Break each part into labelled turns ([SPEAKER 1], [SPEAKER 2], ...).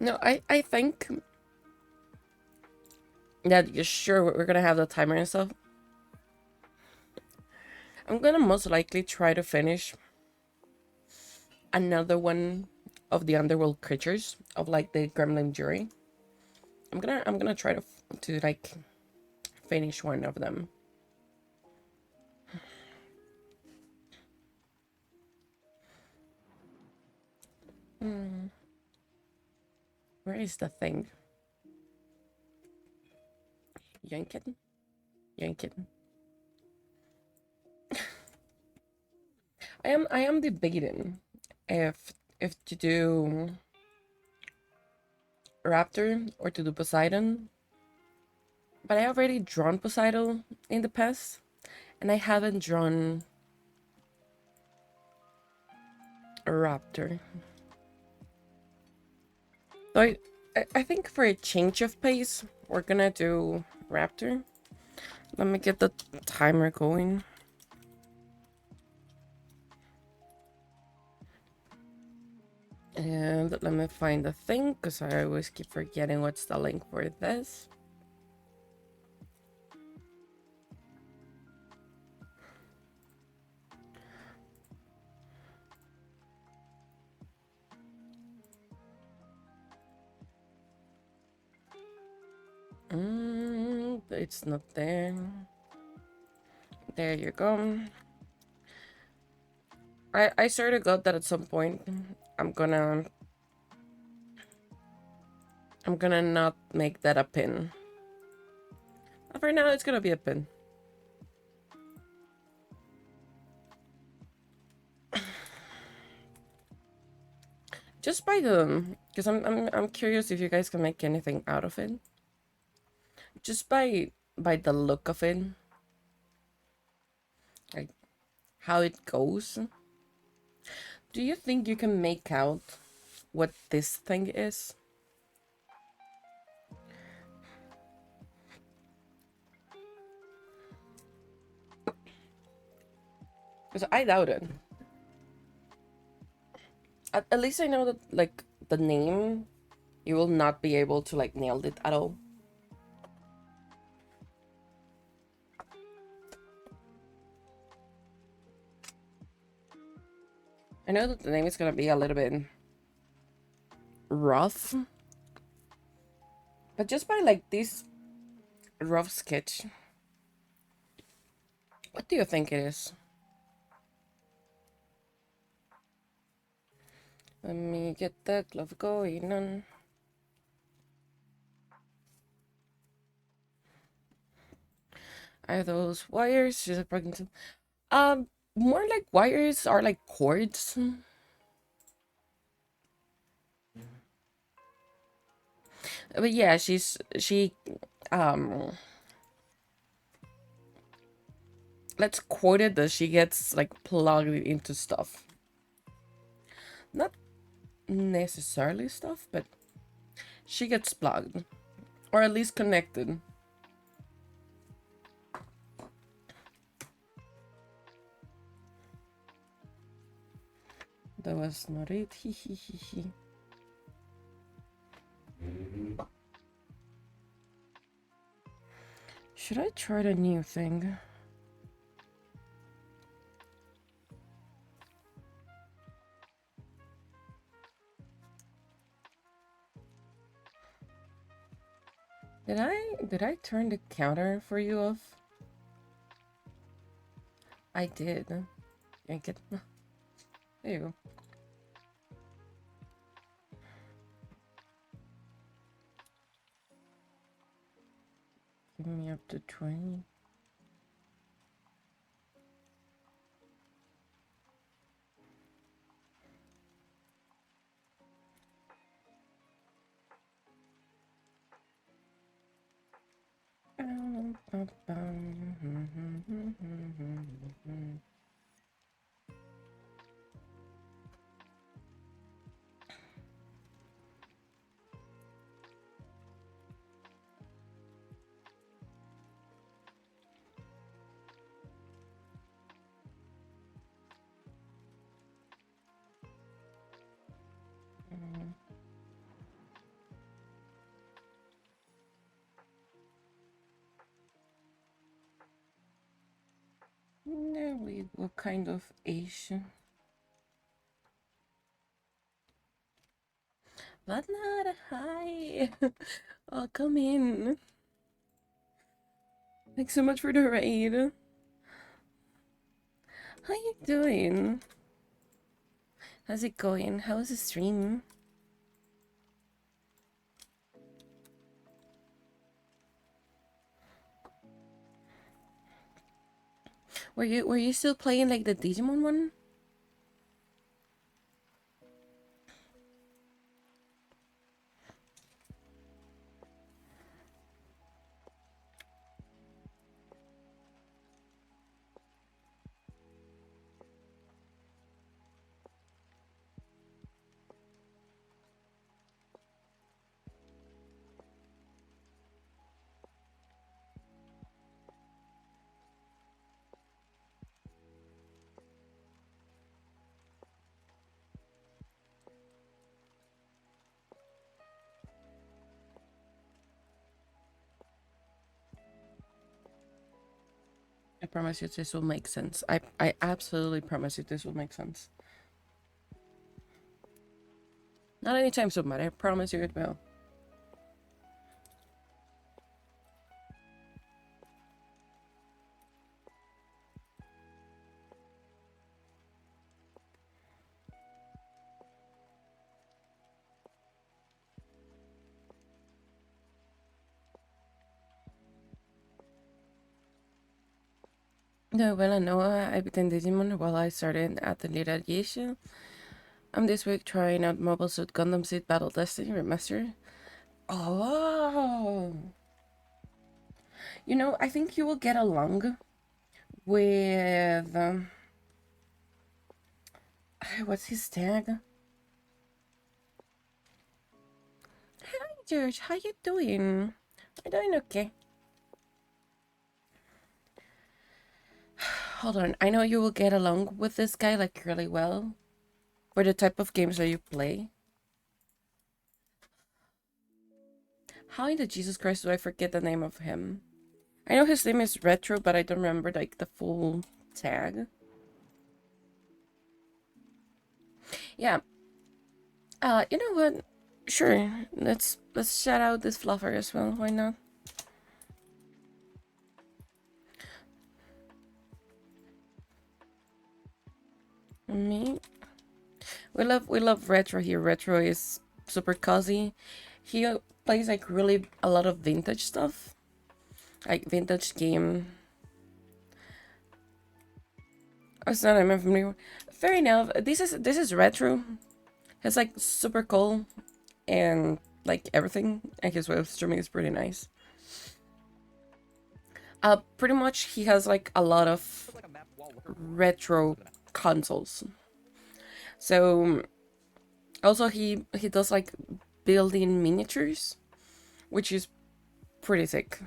[SPEAKER 1] No, I think that you're sure we're gonna have the timer and stuff. I'm gonna most likely try to finish another one of the underworld creatures of like the gremlin jury. I'm gonna try to like finish one of them. Hmm. Where is the thing? Yank it, yank it. I am debating if to do Raptor or to do Poseidon, but I already drawn Poseidon in the past, and I haven't drawn a Raptor. So I think for a change of pace, we're gonna do Raptor. Let me get the timer going. And let me find the thing, because I always keep forgetting what's the link for this. It's not there. There you go. I swear to God that at some point I'm gonna not make that a pin. But for now, it's gonna be a pin. Just by the, because I'm curious if you guys can make anything out of it. Just by the look of it, like how it goes. Do you think you can make out what this thing is? Because I doubt it. At least I know that like the name, you will not be able to like nail it at all. I know that the name is gonna be a little bit rough, but just by like this rough sketch, what do you think it is? Let me get the glove going on. Are those wires? She's like plugging to. More like wires are like cords. But yeah, she um let's quote it that she gets like plugged into stuff. Not necessarily stuff, but she gets plugged. Or at least connected. That was not it. Should I try the new thing? Did I turn the counter for you off? I did. Yank it. There you go. Give me up to 20. No, what kind of Asian? But not hi. Oh, come in. Thanks so much for the raid. How you doing? How's it going? How's the stream? Were you still playing like the Digimon one? I promise you this will make sense. I absolutely promise you this will make sense. Not anytime soon, but I promise you it will. No, well, I know I've been Digimon while I started at the Lira Geisha. I'm this week trying out Mobile Suit Gundam Seed Battle Destiny Remaster. Oh! You know, I think you will get along with... what's his tag? Hi, George. How you doing? I'm doing okay. Hold on. I know you will get along with this guy, like, really well. For the type of games that you play. How in the Jesus Christ do I forget the name of him? I know his name is Retro, but I don't remember, like, the full tag. Yeah. You know what? Sure. Let's shout out this fluffer as well. Why not? Me. We love Retro here. Retro is super cozy. He plays like really a lot of vintage stuff, like vintage game. Oh, it's not I'm familiar. Fair enough. This is Retro. It's like super cool and like everything. And his way of streaming is pretty nice. Pretty much he has like a lot of retro consoles. So also he does like building miniatures, which is pretty sick.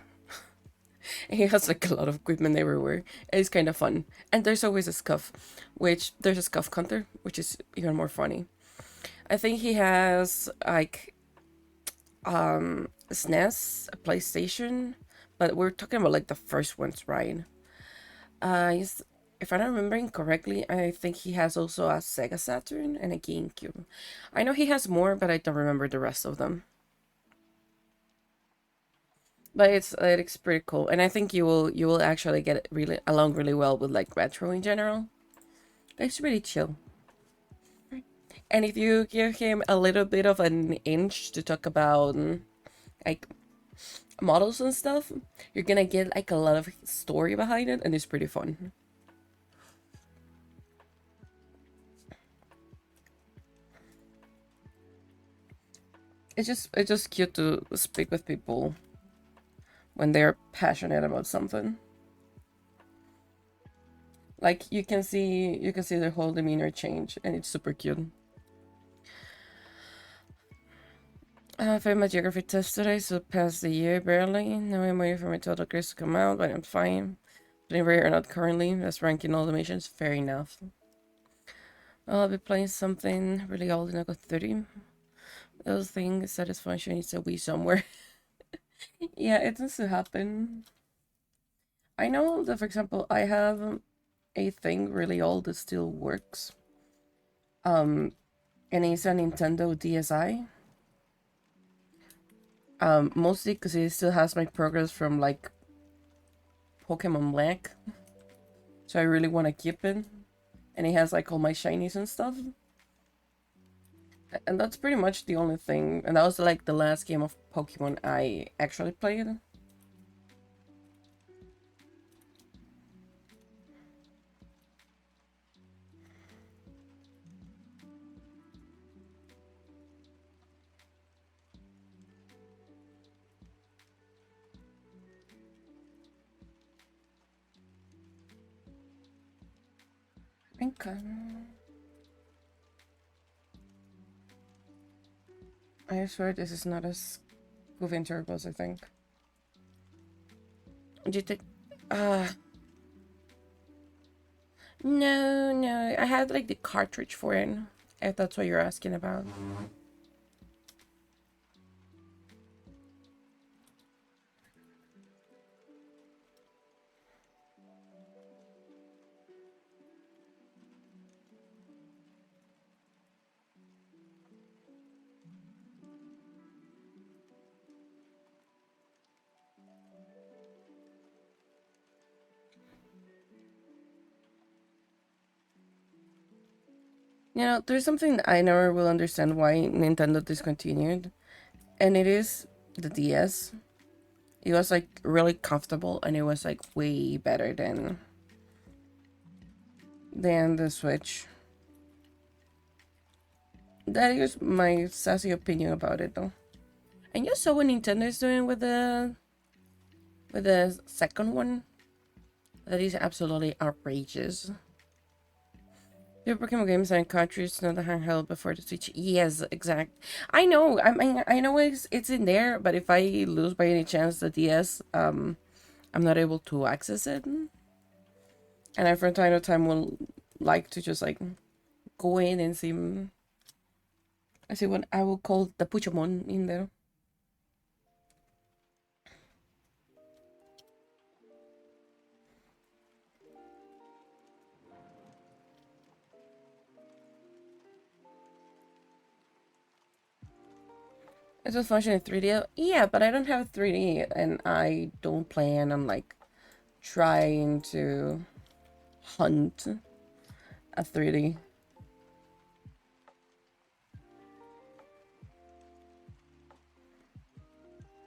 [SPEAKER 1] He has like a lot of equipment everywhere. It's kind of fun. And there's always a scuff, which there's a scuff counter, which is even more funny. I think he has like SNES, a PlayStation, but we're talking about like the first ones, right? If I'm not remembering correctly, I think he has also a Sega Saturn and a GameCube. I know he has more, but I don't remember the rest of them. But it's pretty cool, and I think you will actually get really along really well with like retro in general. It's really chill. And if you give him a little bit of an inch to talk about like models and stuff, you're gonna get like a lot of story behind it, and it's pretty fun. It's just cute to speak with people when they're passionate about something. Like you can see their whole demeanor change, and it's super cute. I failed my geography test today, so passed the year barely. Now I'm waiting for my total grades to come out, but I'm fine. Playing rare or not currently. That's ranking all the missions. Fair enough. I'll be playing something really old and I got 30. Those things satisfaction needs a Wii somewhere. Yeah, it tends to happen. I know that, for example, I have a thing really old that still works. Um, and it's a Nintendo DSi. Mostly because it still has my progress from like Pokemon Black, so I really want to keep it. And it has like all my shinies and stuff. And that's pretty much the only thing. And that was like the last game of Pokemon I actually played. Okay. I swear this is not as goofy and terrible as I think. Do you think? Uh, no, no. I had like the cartridge for it, if that's what you're asking about. You know, there's something I never will understand why Nintendo discontinued, and it is the DS. It was like really comfortable, and it was like way better than the Switch. That is my sassy opinion about it, though. And you saw what Nintendo is doing with the second one. That is absolutely outrageous. Your Pokemon games are in cartridge, not a handheld before the Switch. Yes, exact. I know. I mean, I know it's in there, but if I lose by any chance the DS, I'm not able to access it. And I from time to time will like to just like go in and see. I see what I will call the Puchamon in there. It was function in 3D. Yeah, but I don't have 3D, and I don't plan on like trying to hunt a 3D.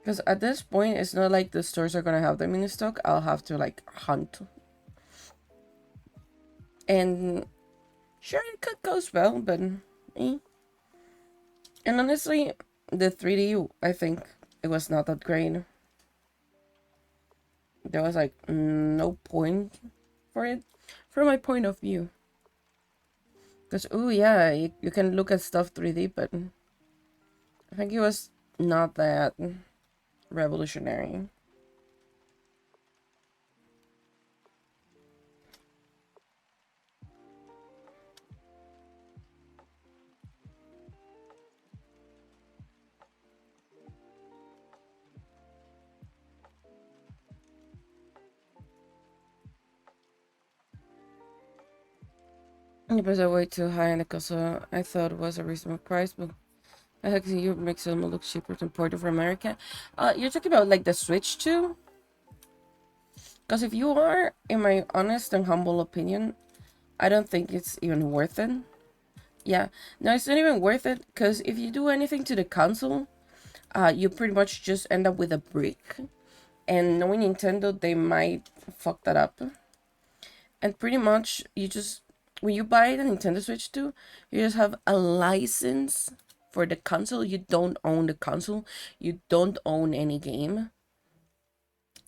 [SPEAKER 1] Because at this point, it's not like the stores are gonna have them in stock. I'll have to like hunt. And sure, it could go well, but eh. And honestly, the 3D, I think it was not that great. There was like no point for it, from my point of view. Because, oh yeah, you can look at stuff 3D, but I think it was not that revolutionary. It was way too high, and the console I thought was a reasonable price, but I think you makes them look cheaper than imported from America. You're talking about like the Switch too? Because if you are, in my honest and humble opinion, I don't think it's even worth it. Yeah, no, it's not even worth it, because if you do anything to the console, you pretty much just end up with a brick. And knowing Nintendo, they might fuck that up. And pretty much, you just, when you buy the Nintendo Switch 2, you just have a license for the console. You don't own the console, you don't own any game,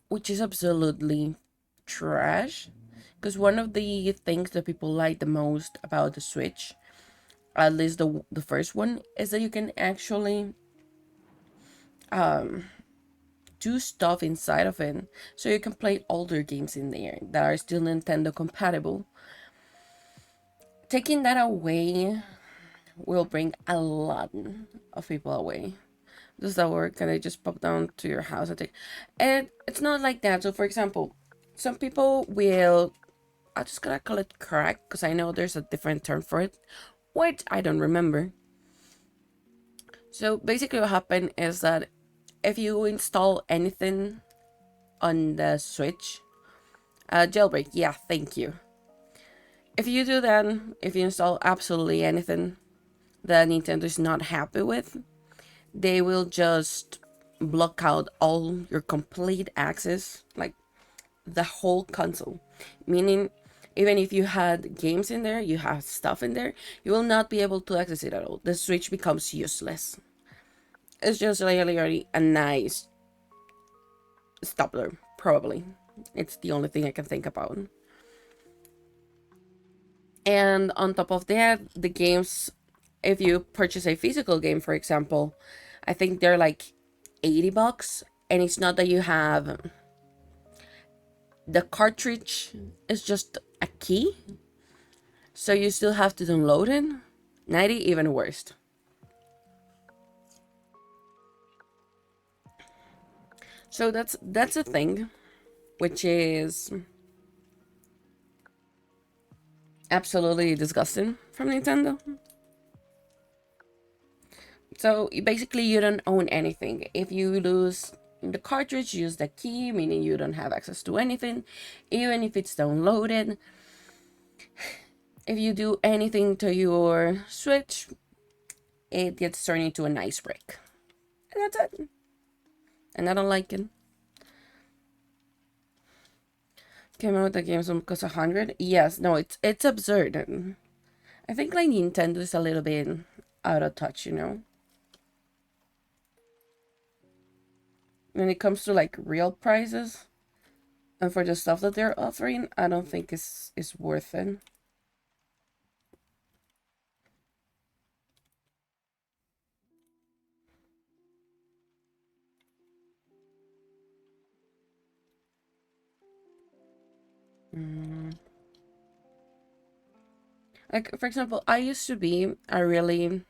[SPEAKER 1] which is absolutely trash. Because one of the things that people like the most about the Switch, at least the first one, is that you can actually do stuff inside of it. So you can play older games in there that are still Nintendo compatible. Taking that away will bring a lot of people away. Does that work? Can I just pop down to your house and take? And it's not like that. So, for example, some people will I just gotta call it crack because I know there's a different term for it, which I don't remember. So basically, what happened is that if you install anything on the Switch, jailbreak, yeah, thank you. If you do that, if you install absolutely anything that Nintendo is not happy with, they will just block out all your complete access, like the whole console. Meaning, even if you had games in there, you have stuff in there, you will not be able to access it at all. The Switch becomes useless. It's just literally a nice stopper, probably. It's the only thing I can think about. And on top of that, the games, if you purchase a physical game, for example, I think they're like $80. And it's not that you have the cartridge, is just a key. So you still have to download it. 90, even worse. So that's a thing, which is absolutely disgusting from Nintendo. So basically, you don't own anything. If you lose the cartridge, use the key, meaning you don't have access to anything, even if it's downloaded. If you do anything to your Switch, it gets turned into an ice brick. And that's it. And I don't like it. Came out with the games on cost 100. Yes, no, it's absurd. I think like Nintendo is a little bit out of touch, you know. When it comes to like real prices and for the stuff that they're offering, I don't think it's worth it. Mm. Like for example, I used to be a really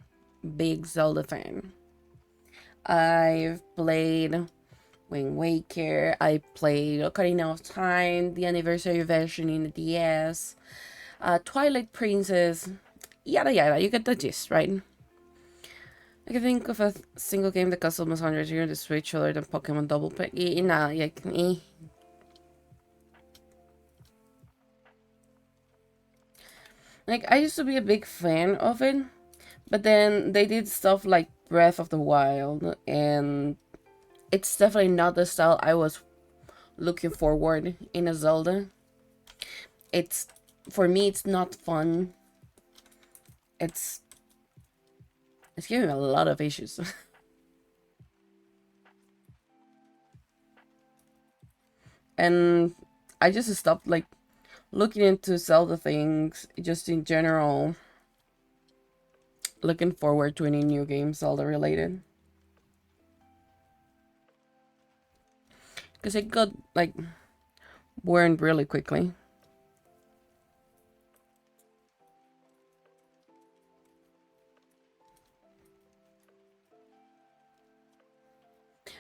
[SPEAKER 1] big Zelda fan. I've played Wind Waker, I played Ocarina of Time, the anniversary version in the DS, Twilight Princess, yada yada, you get the gist, right? I can think of a single game that costs almost 100 here on the Switch other than Pokemon Double Pack. Nah, like, Like, I used to be a big fan of it, but then they did stuff like Breath of the Wild, and it's definitely not the style I was looking forward in a Zelda. It's, for me, it's not fun. It's, it's giving me a lot of issues. And I just stopped, like, looking into Zelda things, just in general, looking forward to any new game Zelda related. Because it got, like, boring really quickly.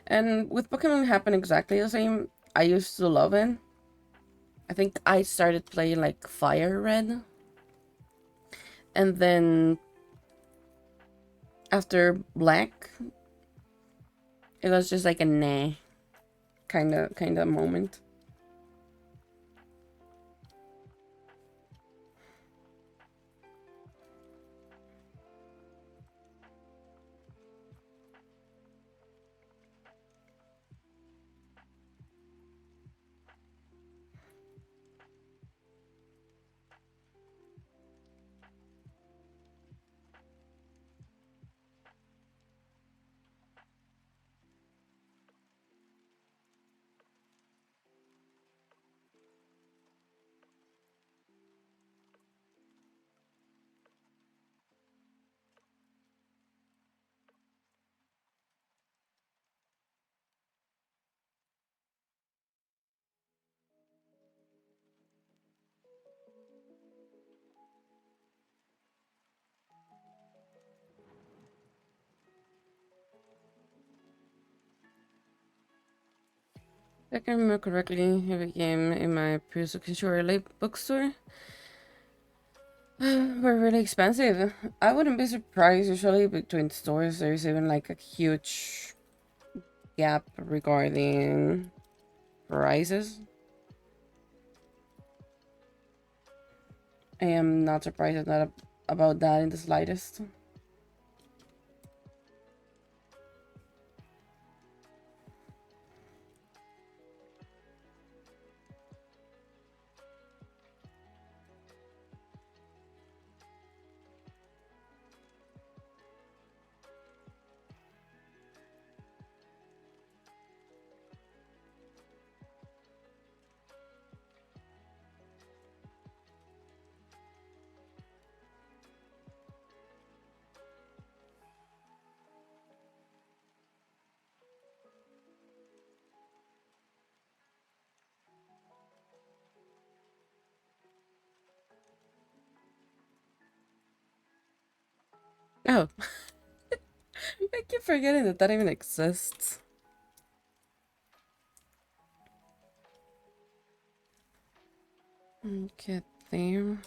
[SPEAKER 1] And with Pokemon happened exactly the same. I used to love it. I think I started playing like Fire Red. And then after Black, it was just like a nah kind of moment. If I can remember correctly, every game in my previous Kinshore bookstore were really expensive. I wouldn't be surprised. Usually between stores there's even like a huge gap regarding prices. I am not surprised about that in the slightest. Oh, I keep forgetting that that even exists. Get there.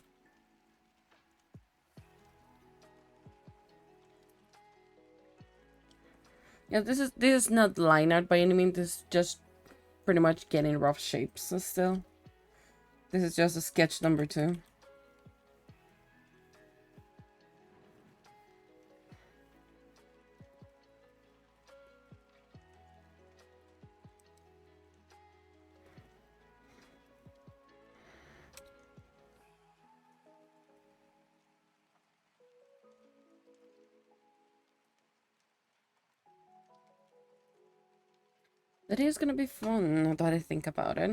[SPEAKER 1] Yeah, this is not line art by any means. This is just pretty much getting rough shapes still. This is just a sketch number 2. That is gonna be fun now that I think about it.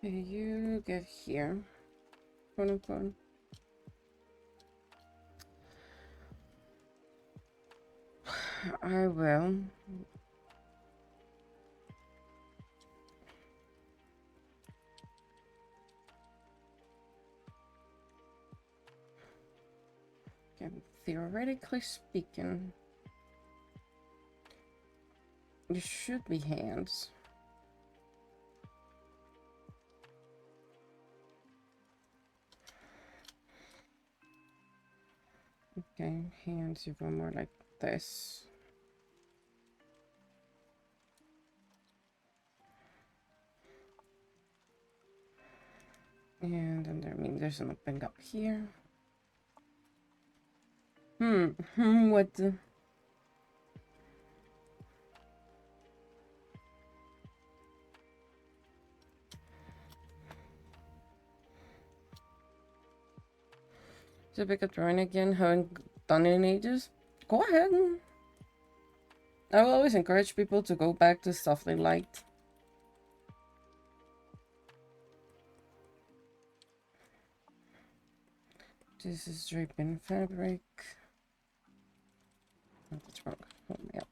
[SPEAKER 1] You get here, quote unquote. I will. Okay, theoretically speaking, you should be hands. Okay, hands, you go more like this. And then there's an open gap here. What the? To pick a drawing again, haven't done it in ages? Go ahead. I will always encourage people to go back to stuff they liked. This is draping fabric. Oh, that's wrong. Hold me up.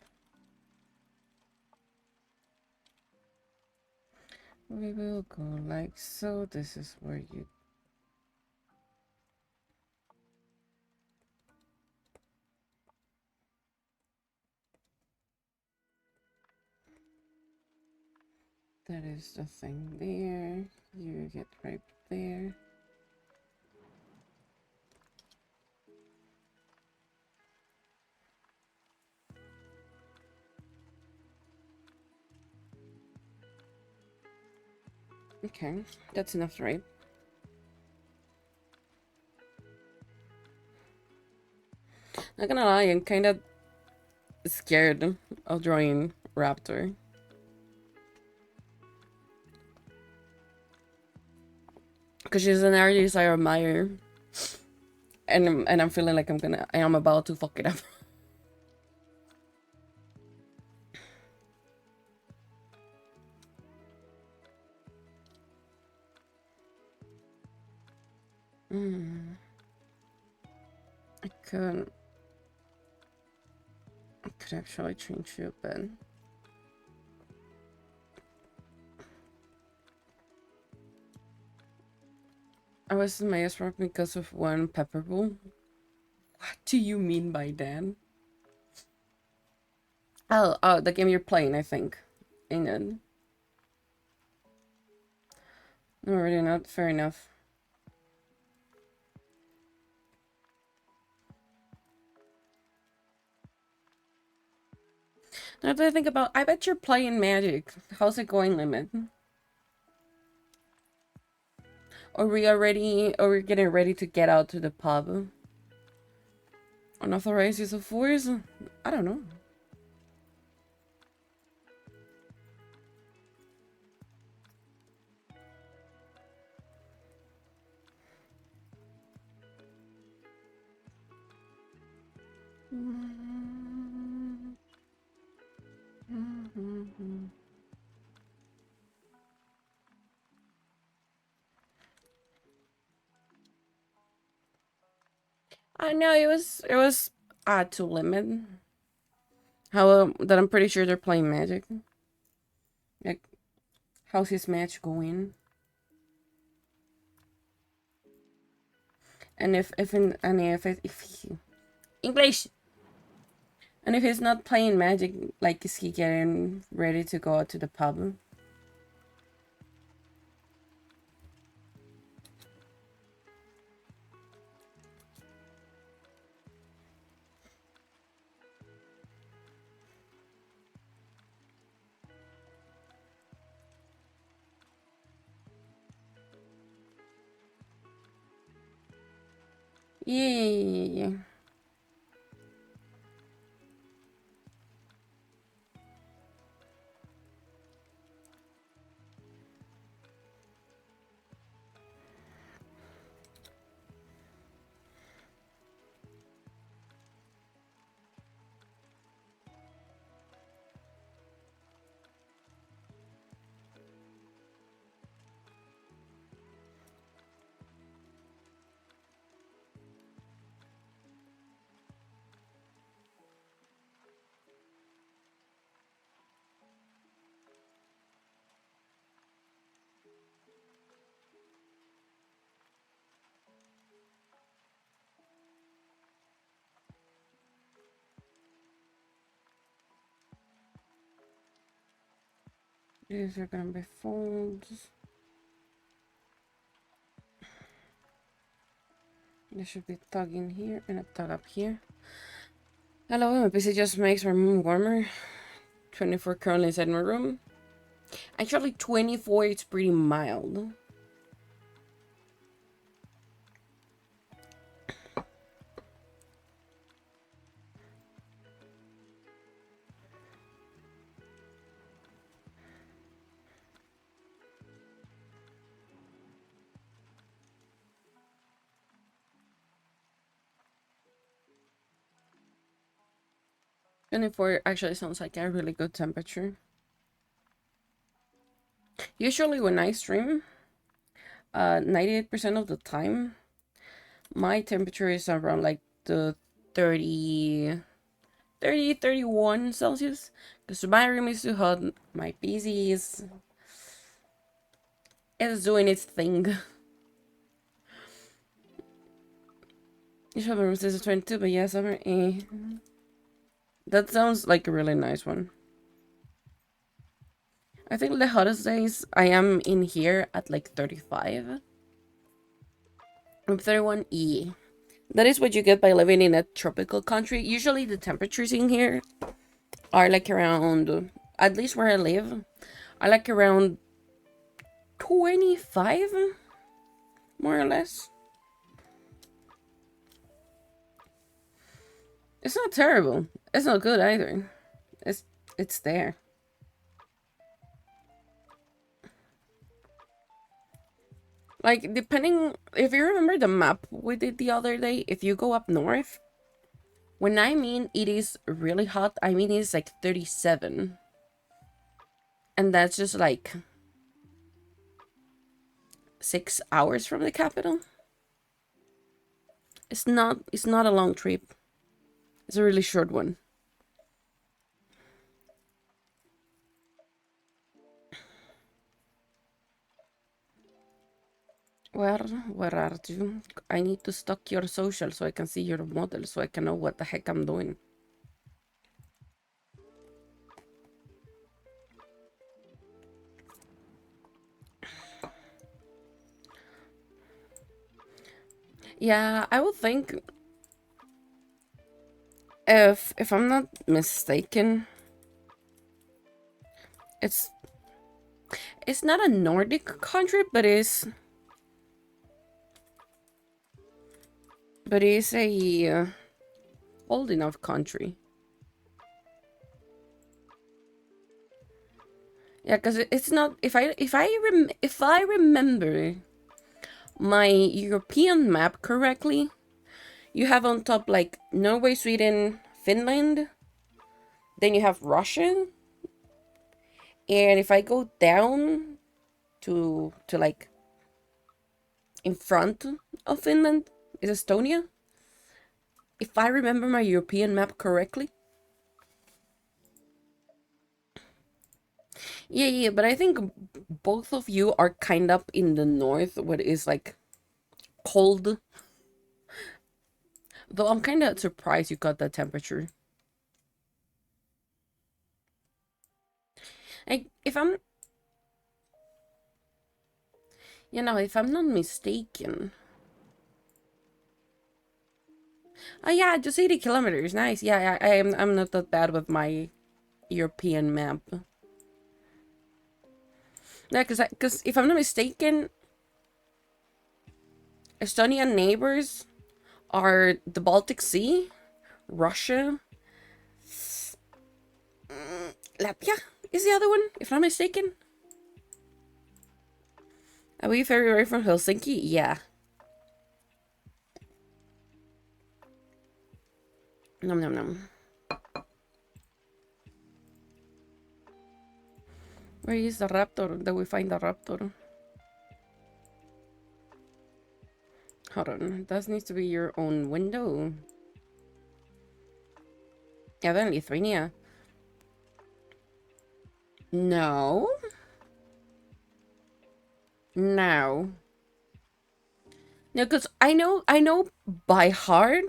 [SPEAKER 1] We will go like so. This is where you. That is the thing there. You get right there. Okay, that's enough, right? Not gonna lie, I'm kind of scared of drawing Raptor. Because she's an artist I admire. And I'm feeling like I am about to fuck it up. I could actually change you a bit. was my because of one pepper bowl. What do you mean by that? Oh, the game you're playing, I think. Ain't it? No, really not. Fair enough. Now that I think about, I bet you're playing Magic. How's it going, Limit? Or we're getting ready to get out to the pub? Unauthorized use of force? I don't know. I know it was to Limit. How that I'm pretty sure they're playing Magic. Like, how's his match going? And if he, English, and if he's not playing Magic, like, is he getting ready to go out to the pub? Yeah. These are gonna be folds. There should be a tug in here and a tug up here. Hello, my PC just makes my room warmer. 24 currently inside my room. Actually, 24, it's pretty mild. Twenty-four actually sounds like a really good temperature. Usually when I stream, 98% of the time, my temperature is around like the 31 Celsius. Because my room is too hot, my PC is doing its thing. Usually my room says 22, but yeah, summer, eh. That sounds like a really nice one. I think the hottest days I am in here at like 35. I'm 31 E. That is what you get by living in a tropical country. Usually the temperatures in here are like around, at least where I live, are like around 25, more or less. It's not terrible. It's not good either. It's there. Like, depending, if you remember the map we did the other day, if you go up north, when I mean it is really hot, I mean it's like 37. And that's just like 6 hours from the capital. It's not a long trip. It's a really short one. Where are you? I need to stalk your social so I can see your model so I can know what the heck I'm doing. Yeah, I would think if I'm not mistaken, it's it's not a Nordic country, but it's a old enough country. Yeah, because it's not. If I remember my European map correctly, you have on top like Norway, Sweden, Finland. Then you have Russia, and if I go down to like in front of Finland is Estonia. If I remember my European map correctly. Yeah, yeah, but I think both of you are kind of in the north, what is like cold. Though I'm kind of surprised you got that temperature. Like, if I'm not mistaken. Oh yeah, just 80 kilometers. Nice. Yeah, I'm not that bad with my European map. Yeah, because if I'm not mistaken, Estonian neighbors are the Baltic Sea, Russia, Latvia is the other one, if I'm not mistaken. Are we very away from Helsinki? Yeah. Nom nom nom. Where is the raptor? That we find the raptor? Hold on. That needs to be your own window. Yeah, then Lithuania. No. No. No, because I know by heart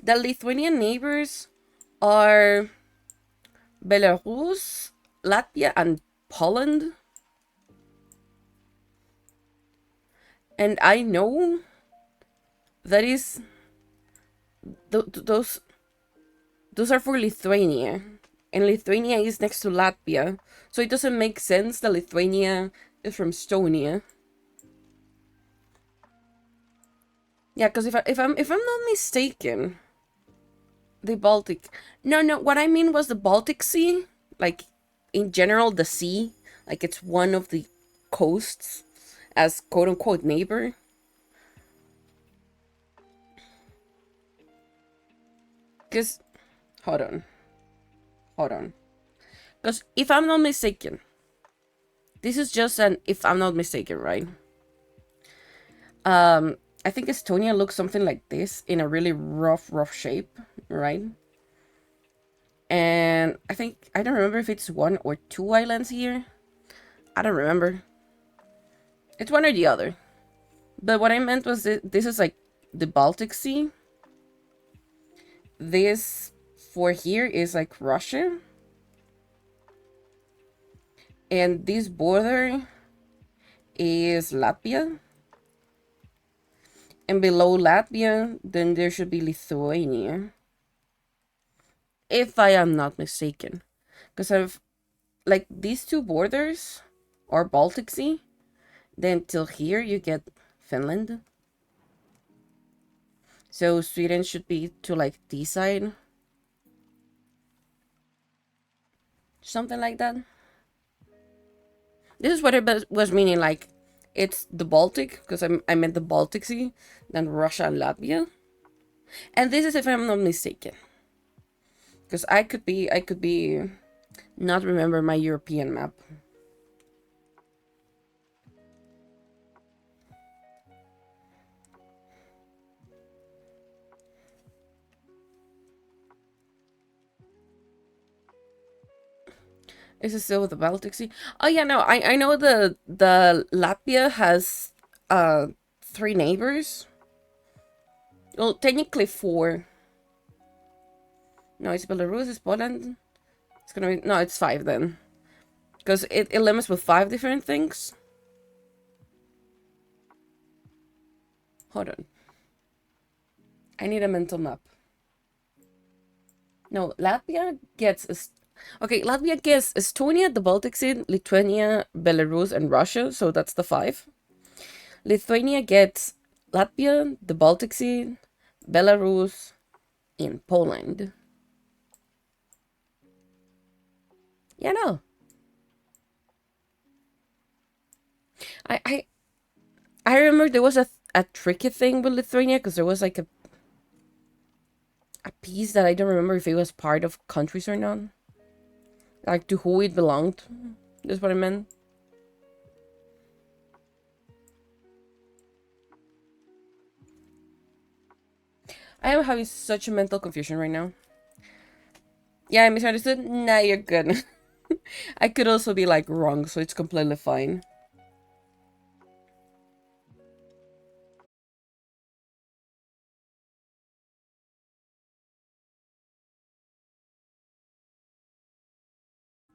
[SPEAKER 1] the Lithuanian neighbors are Belarus, Latvia, and Poland. And I know that is those are for Lithuania, and Lithuania is next to Latvia, so it doesn't make sense that Lithuania is from Estonia. Yeah, because if I'm not mistaken, the Baltic. No, no. What I mean was the Baltic Sea, like in general, the sea, like it's one of the coasts as quote unquote neighbor. Because hold on. Because if I'm not mistaken, this is just an if I'm not mistaken, right? I think Estonia looks something like this in a really rough shape, right? And I don't remember if it's one or two islands here. I don't remember. It's one or the other. But what I meant was this is like the Baltic Sea. This for here is like Russia. And this border is Latvia. And below Latvia, then there should be Lithuania. If I am not mistaken. Because I've like these two borders are Baltic Sea. Then till here you get Finland. So Sweden should be to like this side. Something like that. This is what it was meaning, like it's the Baltic, because I meant the Baltic Sea, then Russia and Latvia. And this is if I'm not mistaken. Because I could be not remember my European map. Is it still with the Baltic Sea? Oh yeah, no, I know the Latvia has 3 neighbors. Well, technically 4. No, it's Belarus, it's Poland. It's gonna be... No, it's 5 then. Because it limits with 5 different things. Hold on. I need a mental map. No, Latvia gets... Okay, Latvia gets Estonia, the Baltic Sea, Lithuania, Belarus, and Russia. So that's the 5. Lithuania gets Latvia, the Baltic Sea, Belarus, and Poland. Yeah, no. I remember there was a tricky thing with Lithuania because there was like a piece that I don't remember if it was part of countries or not. Like to who it belonged. That's what I meant. I am having such a mental confusion right now. Yeah, I misunderstood. Nah, you're good. I could also be like wrong, so it's completely fine.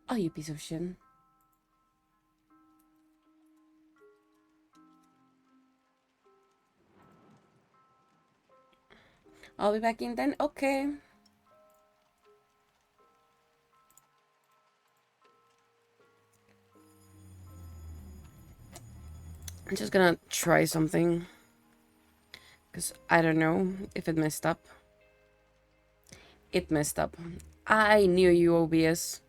[SPEAKER 1] Oh, you piece of shit. I'll be back in then. Okay. I'm just gonna try something. Because I don't know if it messed up. It messed up. I knew you, OBS.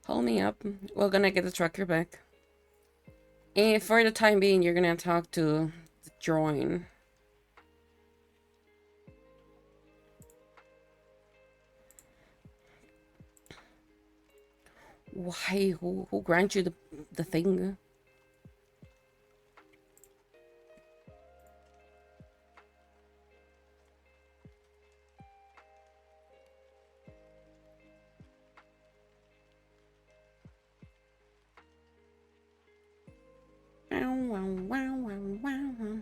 [SPEAKER 1] Hold me up. We're gonna get the tracker back. And for the time being, you're gonna talk to the join. Why? Who grants you the thing? Wow, wow, wow, wow, wow.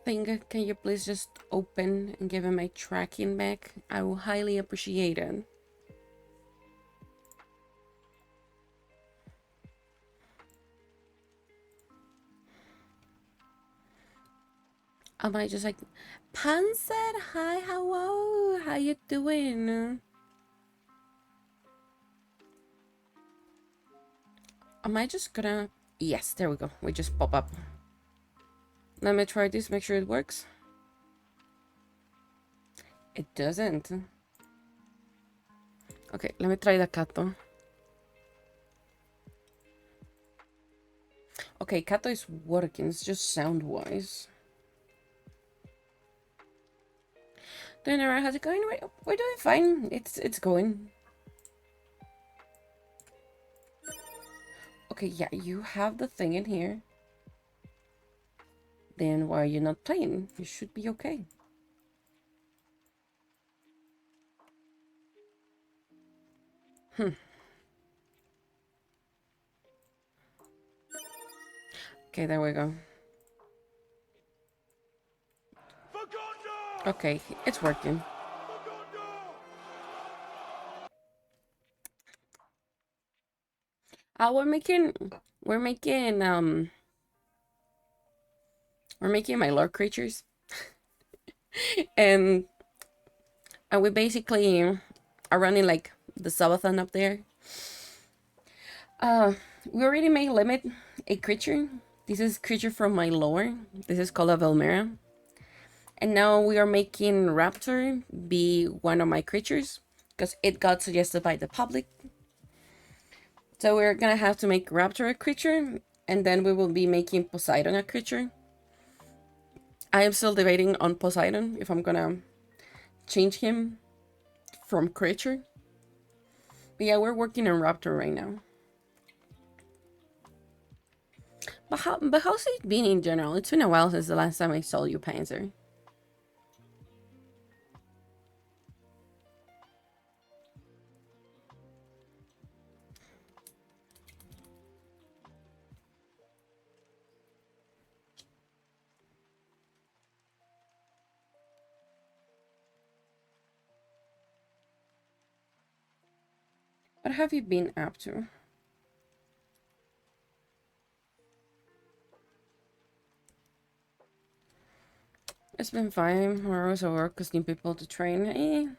[SPEAKER 1] Thing, can you please just open and give him my tracking back? I will highly appreciate it. Am I just like, Panzer, hi, hello, how you doing? Am I just gonna... Yes, there we go. We just pop up. Let me try this, make sure it works. It doesn't. Okay, let me try the Kato. Okay, Kato is working, it's just sound-wise. Doing alright, how's it going? We're doing fine. It's going. Okay, yeah, you have the thing in here. Then why are you not playing? You should be okay. Okay, there we go. Okay, it's working. We're making my lore creatures. and we basically are running like the Subathon up there. We already made limit a creature. This is creature from my lore. This is called a Velmera. And now we are making Raptor be one of my creatures because it got suggested by the public. So we're gonna have to make Raptor a creature, and then we will be making Poseidon a creature. I am still debating on Poseidon if I'm gonna change him from creature. But yeah, we're working on Raptor right now. But how's it been in general? It's been a while since the last time I saw you, Panzer. What have you been up to? It's been fine. We're also work with new people to train.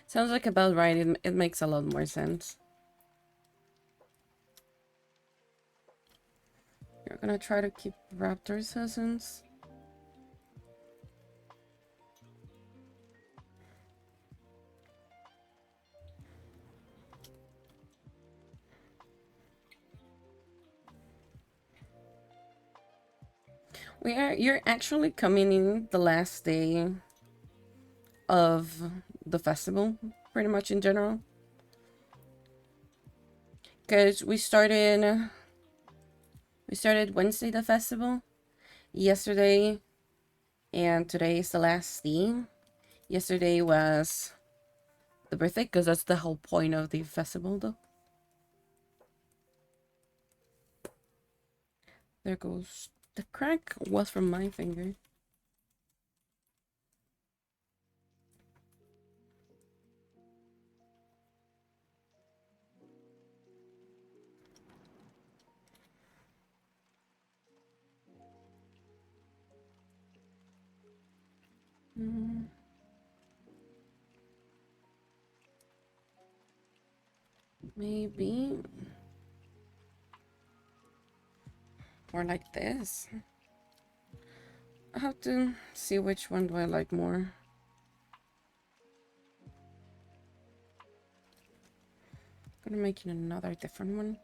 [SPEAKER 1] Sounds like about right. It makes a lot more sense. You're gonna try to keep raptor sessions. You're actually coming in the last day of the festival, pretty much in general. Because we started Wednesday the festival, yesterday, and today is the last theme. Yesterday was the birthday, because that's the whole point of the festival, though. There goes the crack. Was from my finger. Maybe more like this. I have to see which one do I like more. I'm gonna make another different one.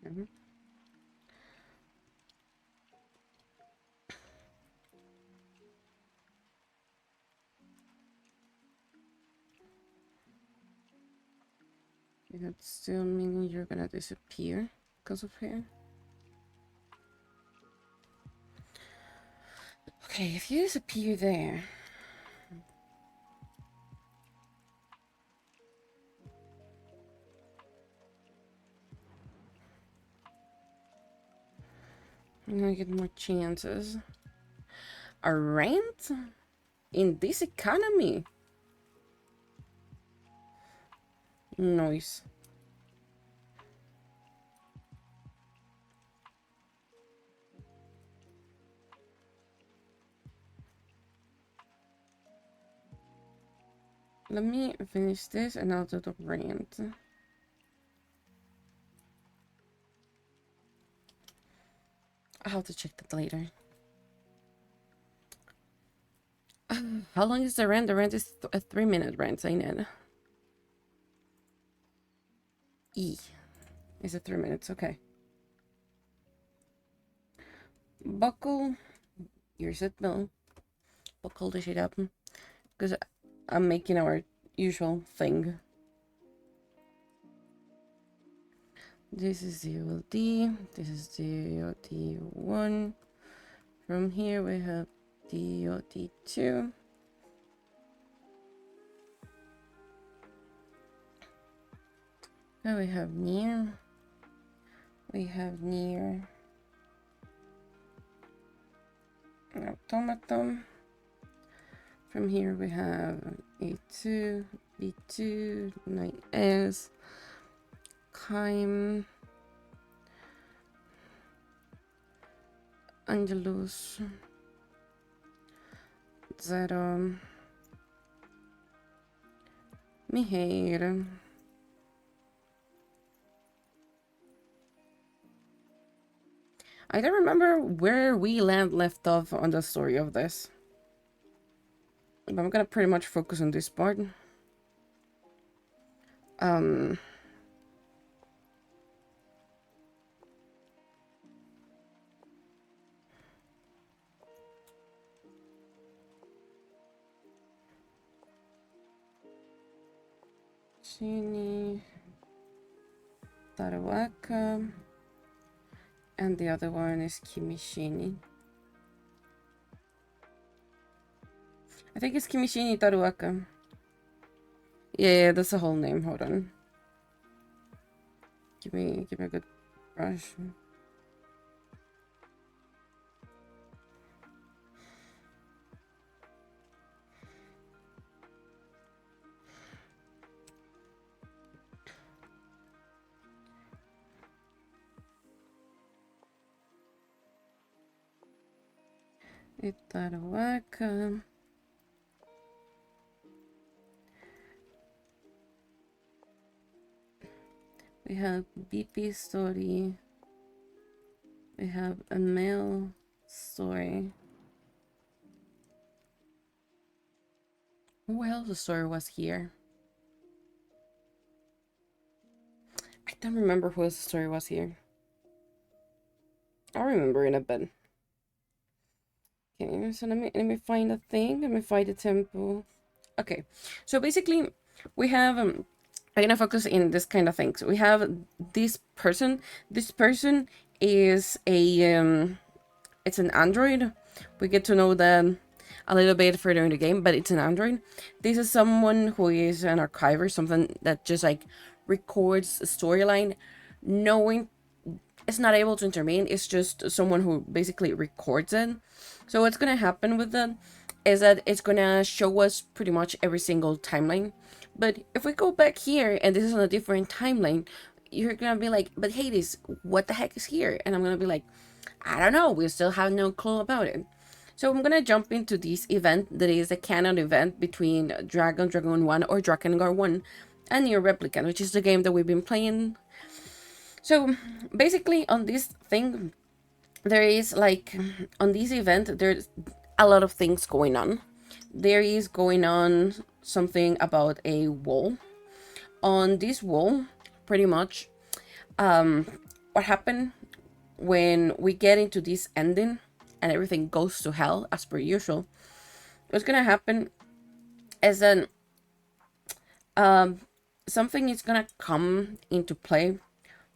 [SPEAKER 1] Mhm. That still meaning you're gonna disappear because of here. Okay, if you disappear there. I'm gonna get more chances. A rent? In this economy? Noise. Let me finish this and I'll do the rent. I'll have to check that later. How long is the rent? The rent is a 3-minute rent, ain't it? E. Is it 3 minutes? Okay. Buckle your seatbelt. Buckle the shit up. Because I'm making our usual thing. This is DOD. This is DOD 1. From here we have DOD 2. Now we have near. We have near. Automaton. From here we have A2, B2, 9S, Kaim, Angelus, Zero, Miheir, I don't remember where we left off on the story of this. But I'm gonna pretty much focus on this part. Um... Shini... Tarawaka... And the other one is Kimishini. I think it's Kimishini Taruaka. Yeah, that's the whole name. Hold on. Give me a good brush. Itaruaka. We have BP story. We have a male story. Who else's story was here? I don't remember who else's story was here. I'll remember in a bit. Okay, so let me find a thing. Let me find the temple. Okay, so basically we have I'm gonna focus in this kind of thing. So we have this person. This person is a it's an android. We get to know that a little bit further in the game, but it's an android. This is someone who is an archiver, something that just like records a storyline, knowing it's not able to intervene. It's just someone who basically records it. So what's gonna happen with that is that it's gonna show us pretty much every single timeline. But if we go back here and this is on a different timeline, you're gonna be like, but Hades, what the heck is here? And I'm gonna be like, I don't know, we still have no clue about it. So I'm gonna jump into this event that is a canon event between Dragon 1 or Drakengard 1 and Near Replicant, which is the game that we've been playing. So basically on this thing, there is like, on this event, there's a lot of things going on. There is going on something about a wall. On this wall, pretty much, what happened when we get into this ending and everything goes to hell as per usual, what's gonna happen is that something is gonna come into play,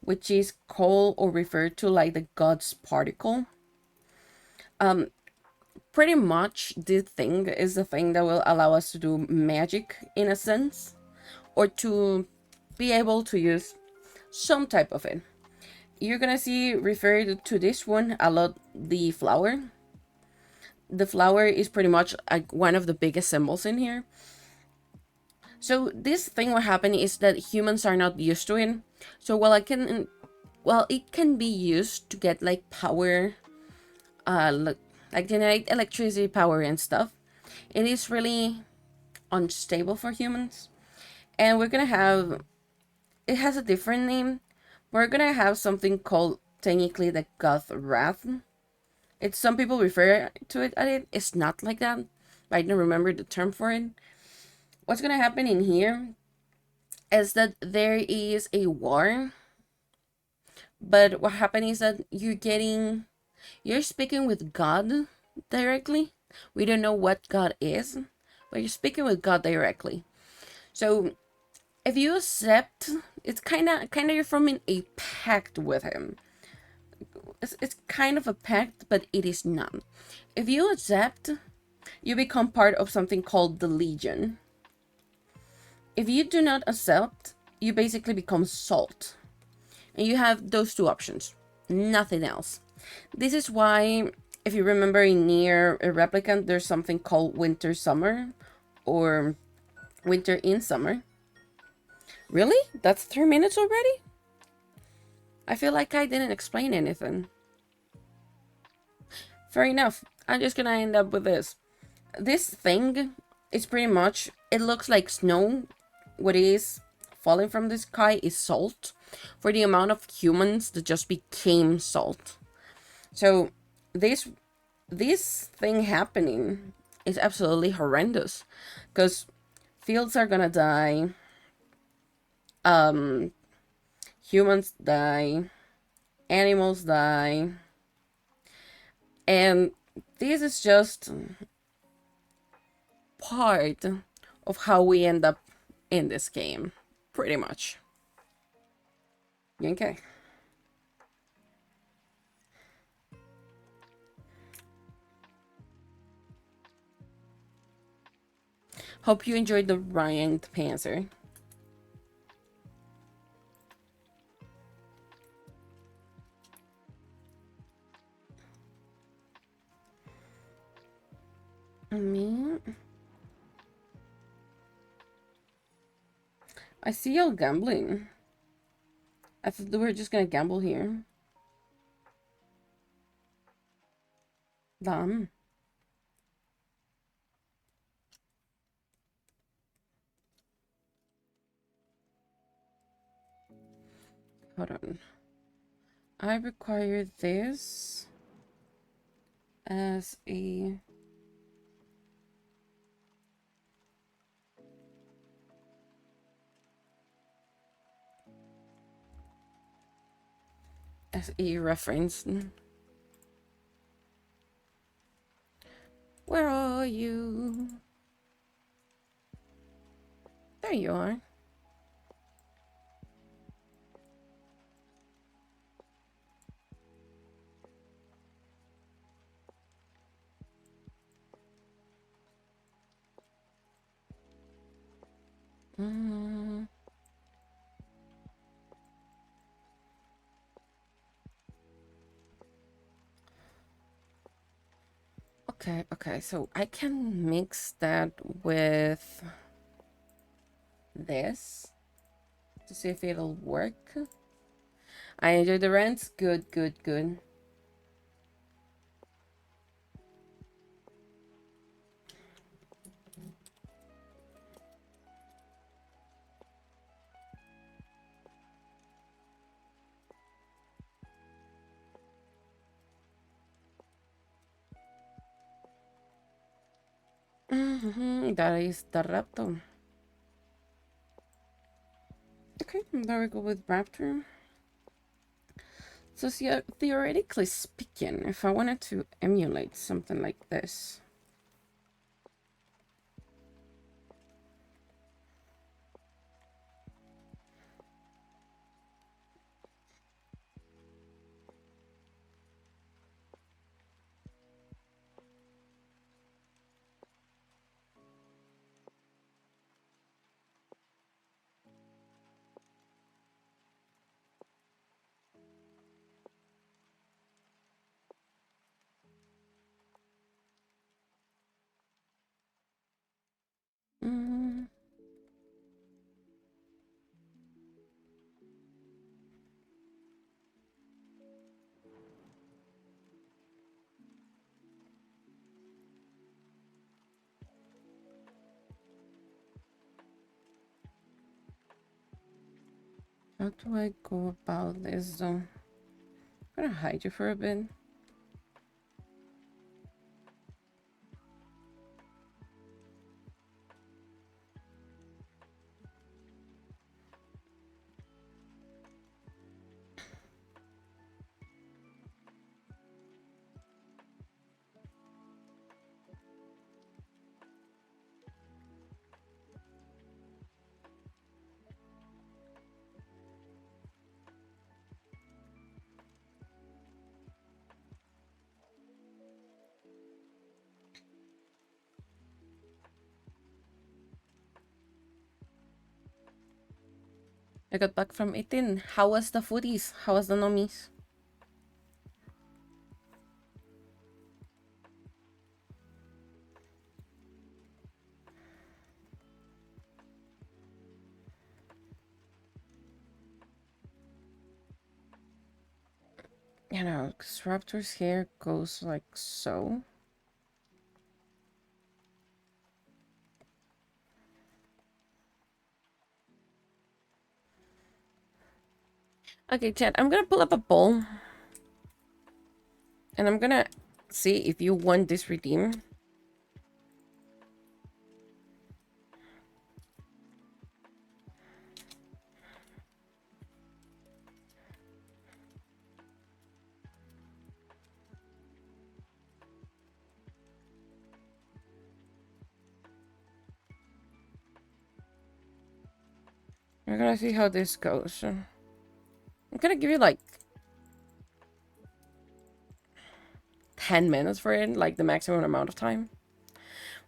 [SPEAKER 1] which is called or referred to like the God's particle. Pretty much this thing is the thing that will allow us to do magic in a sense, or to be able to use some type of it. You're gonna see referred to this one a lot, the flower. The flower is pretty much like one of the biggest symbols in here. So this thing what happened is that humans are not used to it. So while it can be used to get like power, like generate electricity power and stuff, it is really unstable for humans. And we're gonna have, it has a different name. We're gonna have something called technically the God Wrath. It's, some people refer to it as it. It's not like that. I don't remember the term for it. What's gonna happen in here is that there is a war. But what happened is that you're speaking with God directly. We don't know what God is, but you're speaking with God directly. So if you accept, it's kind of you're forming a pact with him. It's kind of a pact, but it is not. If you accept, you become part of something called the Legion. If you do not accept, you basically become salt. And you have those two options, nothing else. This is why, if you remember in Near Replicant, there's something called Winter Summer, or Winter in Summer. Really? That's 3 minutes already? I feel like I didn't explain anything. Fair enough. I'm just gonna end up with this. This thing is pretty much, it looks like snow. What is falling from the sky is salt. For the amount of humans that just became salt. So this this thing happening is absolutely horrendous, because fields are gonna die, um, humans die, animals die, and this is just part of how we end up in this game, pretty much. Okay. Hope you enjoyed the Ryan Panzer. Me? I see y'all gambling. I thought we were just gonna gamble here. Damn. Hold on. I require this as a reference. Where are you? There you are. Mm. Okay, okay, so I can mix that with this to see if it'll work. I enjoy the rents. Good, good, good. That is the Raptor. Okay, there we go with Raptor. So see, theoretically speaking, if I wanted to emulate something like this, mm, how do I go about this though? I'm gonna hide you for a bit. I got back from eating. How was the foodies? How was the nomies? You know, because Raptor's hair goes like so. Okay, Chad, I'm gonna pull up a bowl. And I'm gonna see if you want this redeem. We're gonna see how this goes. I'm gonna give you like 10 minutes for it, like the maximum amount of time.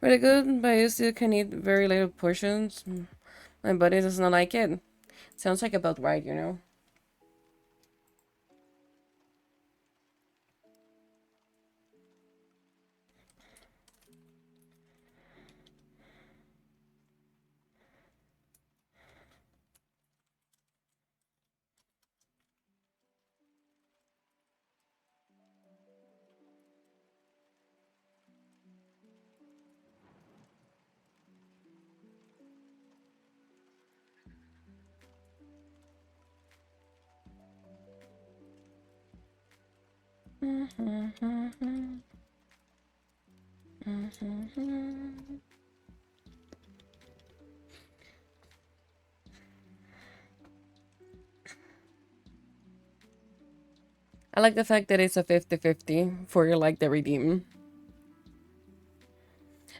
[SPEAKER 1] Really good, but you still can eat very little portions. My body does not like it. Sounds like about right, you know? I like the fact that it's a 50-50 for like the redeem.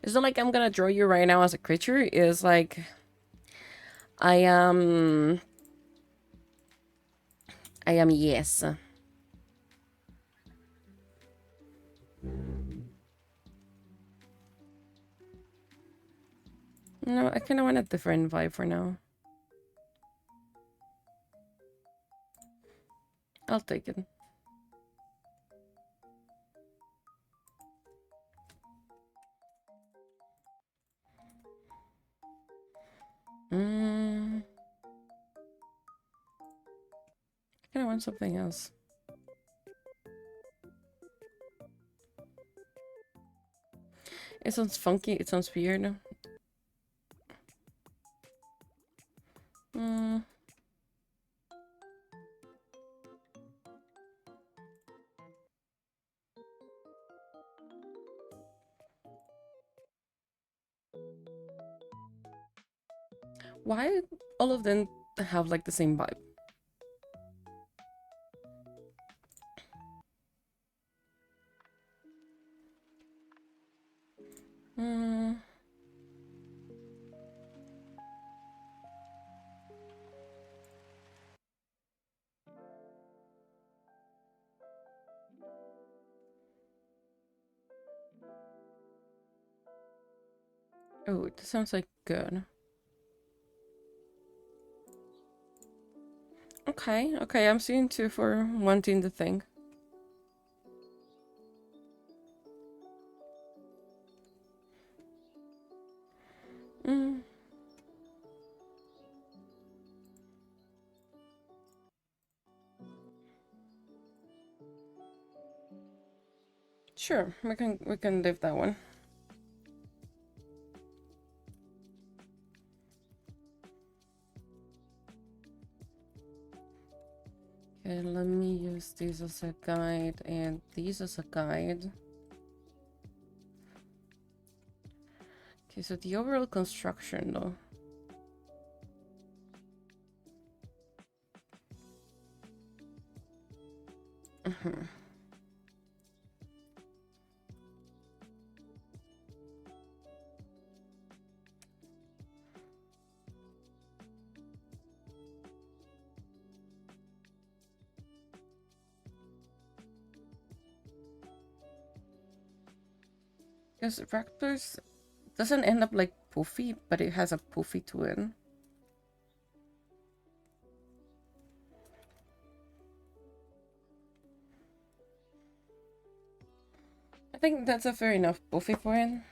[SPEAKER 1] It's not like I'm gonna draw you right now as a creature. It's like I am yes. No, I kind of want a different vibe for now. I'll take it. I kind of want something else. It sounds funky. It sounds weird. Why all of them have like the same vibe? Oh, this sounds like good. Okay, okay, I'm seeing two for wanting the thing. Sure, we can leave that one. Okay, let me use this as a guide and these as a guide. Okay, so the overall construction though. Because Raptors doesn't end up like poofy, but it has a poofy to it. I think that's a fair enough poofy for it.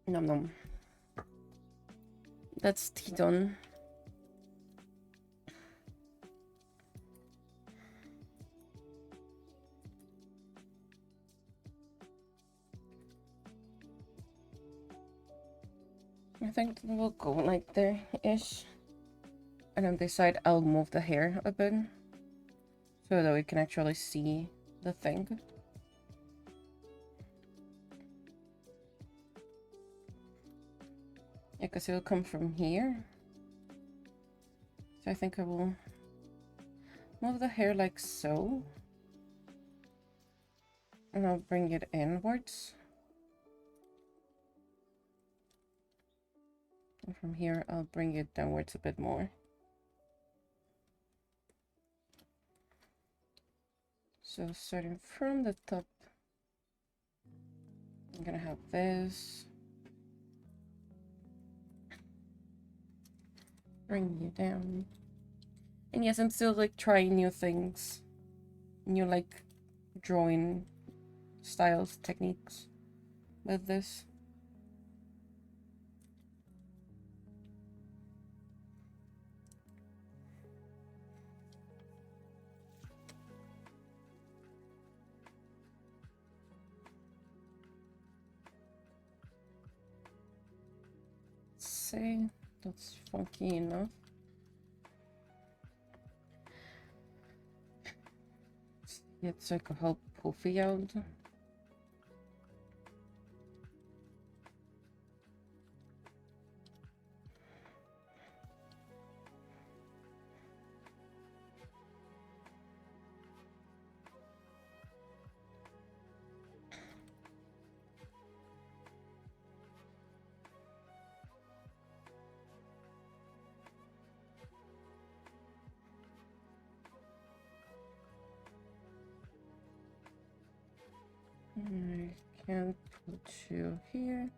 [SPEAKER 1] Nom nom. That's Tidon. I think we'll go like there-ish. And on this side, I'll move the hair a bit so that we can actually see the thing. Yeah, because it'll come from here. So I think I will move the hair like so. And I'll bring it inwards. And from here, I'll bring it downwards a bit more. So starting from the top, I'm gonna have this. Bring you down. And yes, I'm still like trying new things. New like drawing styles, techniques with this. Say that's funky enough. It's like a whole poofy out. I can't put you here.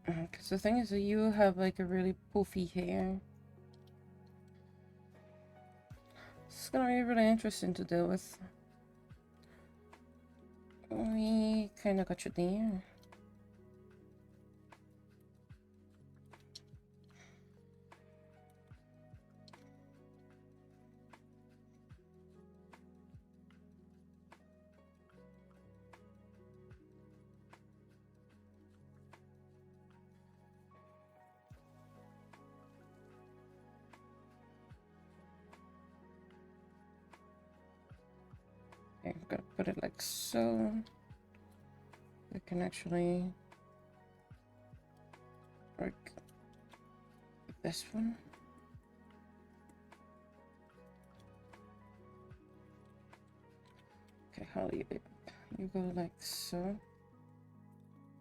[SPEAKER 1] Because the thing is that you have like a really poofy hair. It's gonna be really interesting to deal with. We kind of got you there. Okay, I'm gonna put it like so. We can actually work with this one. Okay, how do you go like so?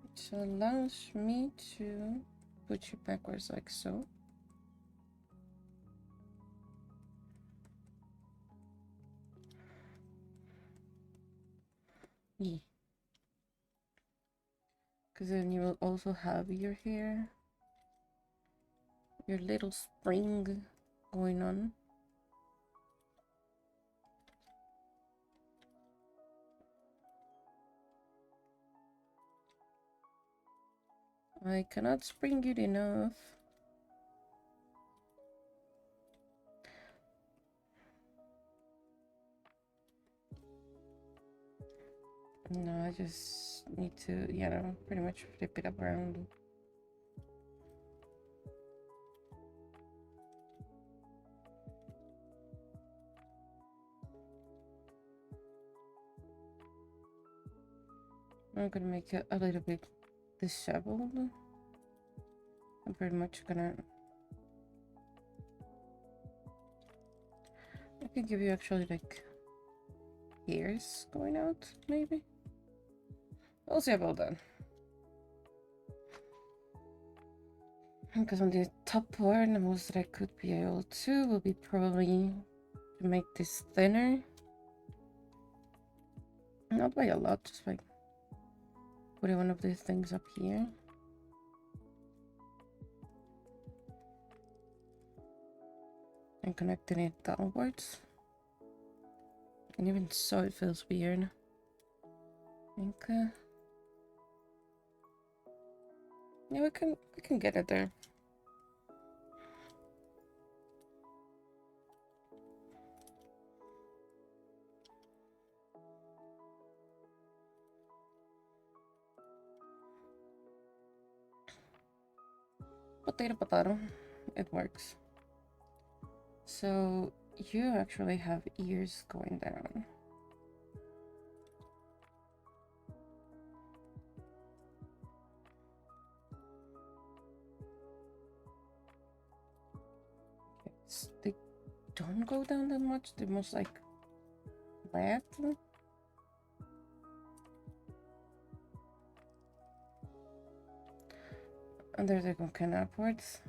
[SPEAKER 1] It allows me to put you backwards like so. Yeah. Because then you will also have your hair, your little spring going on. I cannot spring it enough. No, I just need to, you know, pretty much flip it up around. I'm gonna make it a little bit disheveled. I'm pretty much gonna... I can give you actually like hairs going out, maybe? We'll see about that. Because on the top part, the most that I could be able to will be probably to make this thinner. Not by a lot, just like putting one of these things up here. And connecting it downwards. And even so, it feels weird. Okay. Yeah, we can get it there. Potato, potato. It works. So you actually have ears going down. They don't go down that much. They're most like flat. And there they go kind of upwards.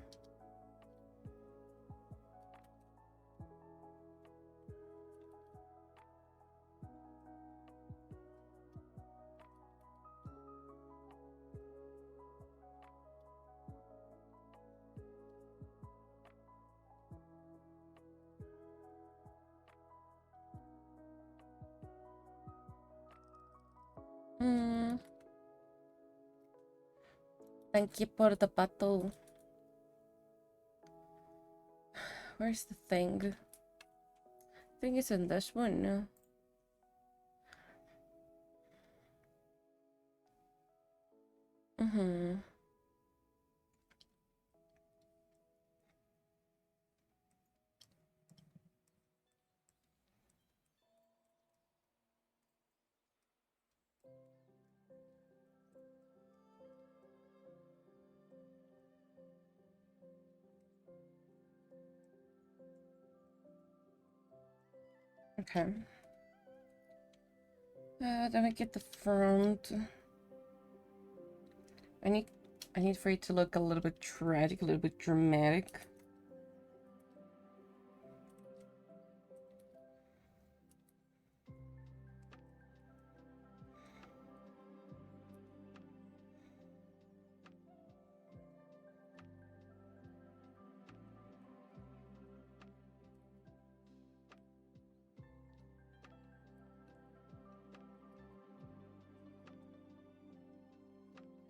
[SPEAKER 1] Thank you por the pato. Where's the thing? I think it's in this one now. Okay. Then I get the front. I need for it to look a little bit tragic, a little bit dramatic.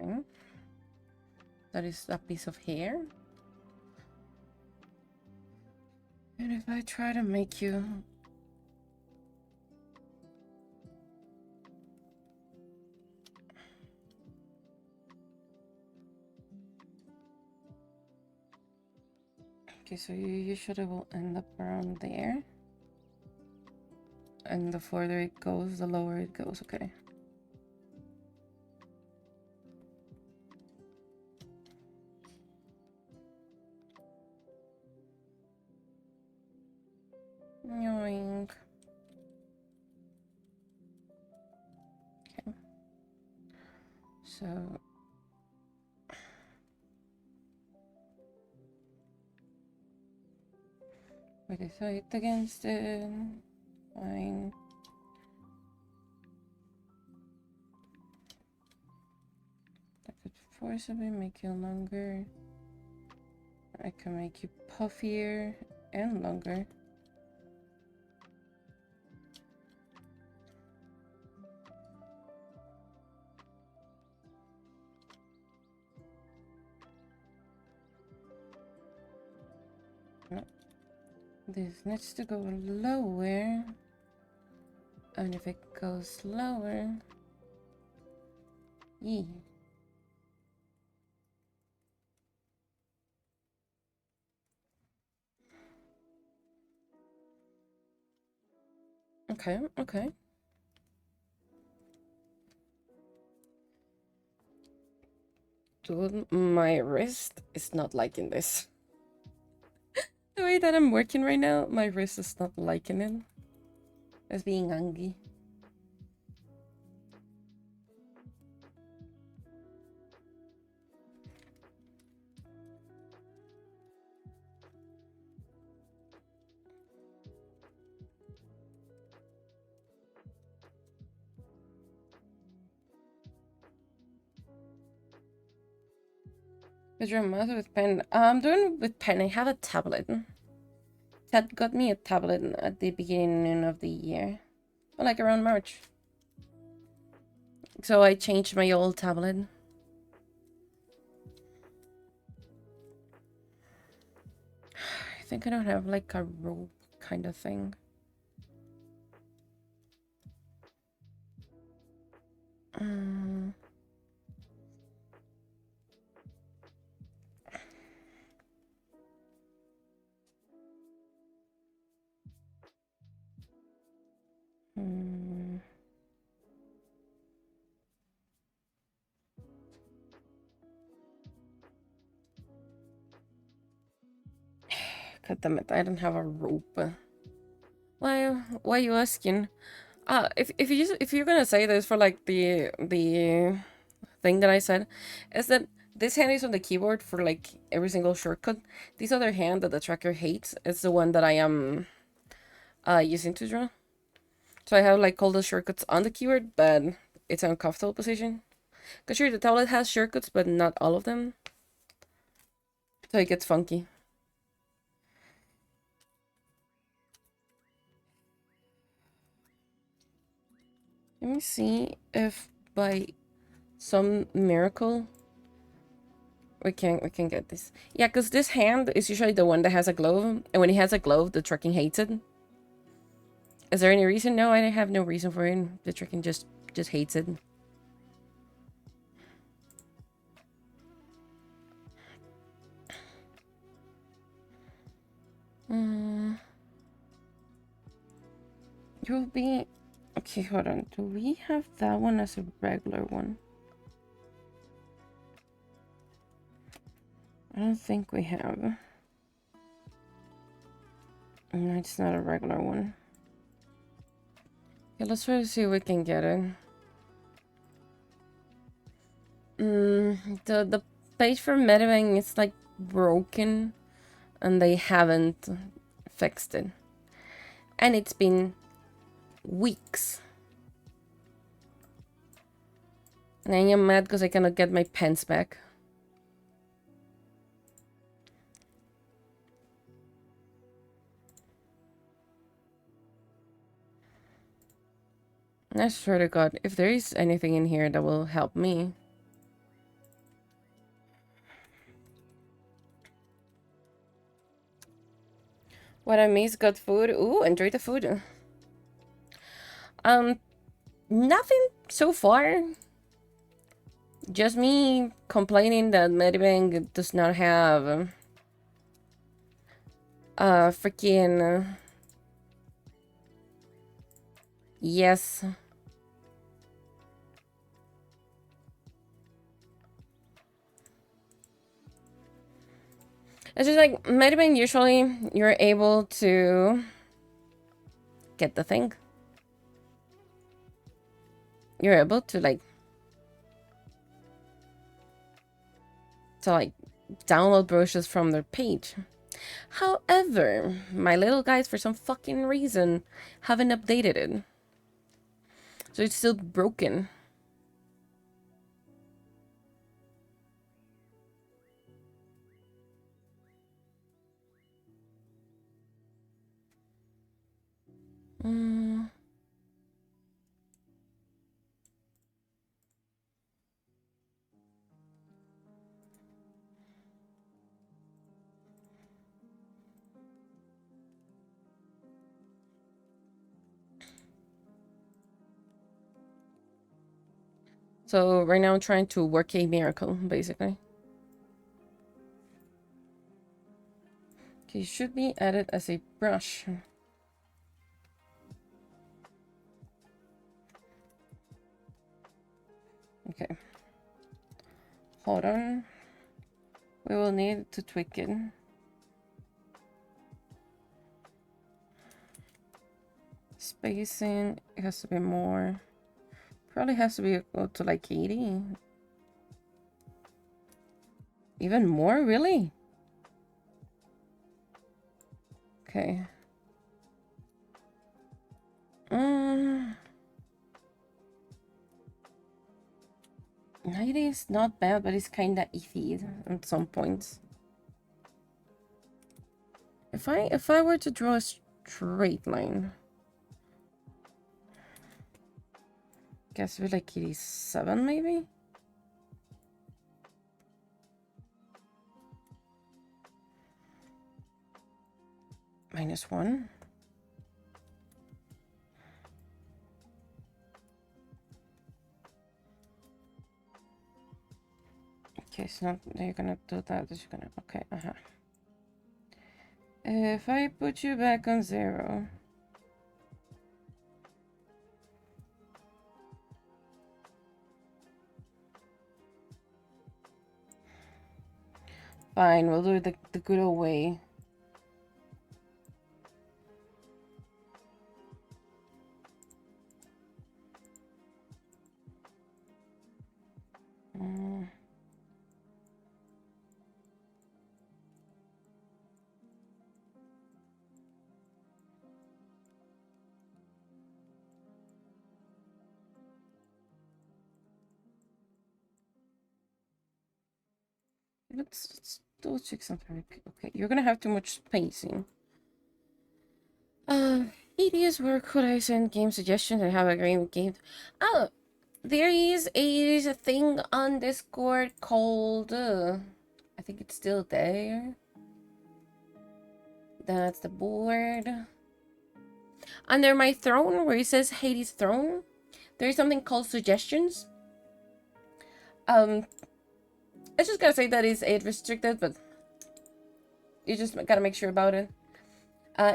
[SPEAKER 1] Okay. That is a piece of hair. And if I try to make you... Okay, so you usually will end up around there. And the further it goes, the lower it goes, okay. Yoink. Okay. So... with the height against it. Fine. That could forcibly make you longer. I can make you puffier and longer. No. This needs to go lower. And if it goes lower... Yeah. Okay, okay. Dude, my wrist is not liking this. The way that I'm working right now, my wrist is not liking it. It's being angry. With your mouse or with pen? I'm doing with pen. I have a tablet. Ted got me a tablet at the beginning of the year. Well, like around March. So I changed my old tablet. I think I don't have like a rope kind of thing. God damn it, I don't have a rope. Why are you asking? If you're gonna say this for like the thing that I said, is that this hand is on the keyboard for like every single shortcut. This other hand that the tracker hates is the one that I am using to draw. So I have like all the shortcuts on the keyboard, but it's an uncomfortable position. Cause sure, the tablet has shortcuts, but not all of them. So it gets funky. Let me see if by some miracle we can get this. Yeah, because this hand is usually the one that has a glove, and when it has a glove, the tracking hates it. Is there any reason? No, I have no reason for it. The tracking just hates it. You'll be okay. Hold on. Do we have that one as a regular one? I don't think we have. No, it's not a regular one. Okay, let's try to see if we can get it. The page for Mediving is like broken, and they haven't fixed it. And it's been weeks. And I am mad because I cannot get my pens back. I swear to God, if there is anything in here that will help me. What I miss, got food. Ooh, enjoy the food. Nothing so far. Just me complaining that Medibank does not have freaking yes. It's just like Medibank, usually you're able to get the thing. You're able to like download brochures from their page. However, my little guys, for some fucking reason, haven't updated it. So it's still broken. So right now I'm trying to work a miracle, basically. Okay, should be added as a brush. Okay. Hold on. We will need to tweak it. Spacing, it has to be more. Probably has to be equal to like 80. Even more, really? Okay. 90 is not bad, but it's kinda iffy at some points. If I were to draw a straight line, guess with like 87 maybe? -1. Okay, so now you're gonna do that. You're gonna, okay, If I put you back on 0. Fine, we'll do it the good old way. Let's double check something. Okay, you're gonna have too much spacing. EDS, where could I send game suggestions and have a great game? Oh, there is a thing on Discord called, I think it's still there. That's the board. Under my throne, where it says Hades Throne, there's something called suggestions. I just gotta say that is age restricted, but you just gotta make sure about it.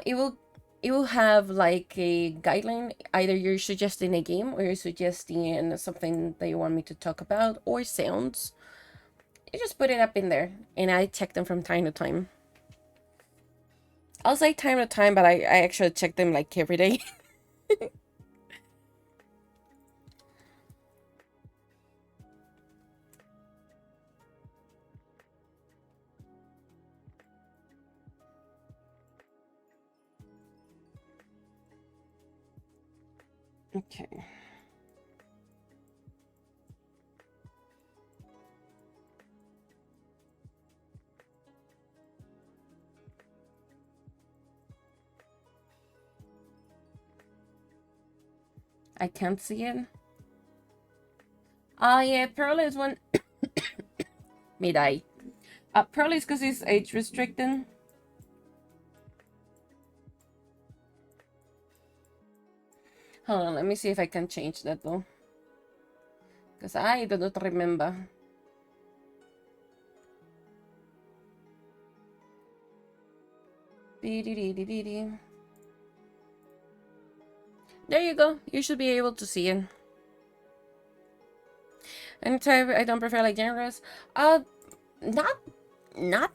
[SPEAKER 1] It will have like a guideline. Either you're suggesting a game or you're suggesting something that you want me to talk about or sounds. You just put it up in there and I check them from time to time. I'll say time to time, but I actually check them like every day. Okay. I can't see it. Yeah, Pearl is one. Me die. Pearl is because it's age restricted. Hold on, let me see if I can change that though. Because I do not remember. There you go. You should be able to see it. And type I don't prefer like genres. Not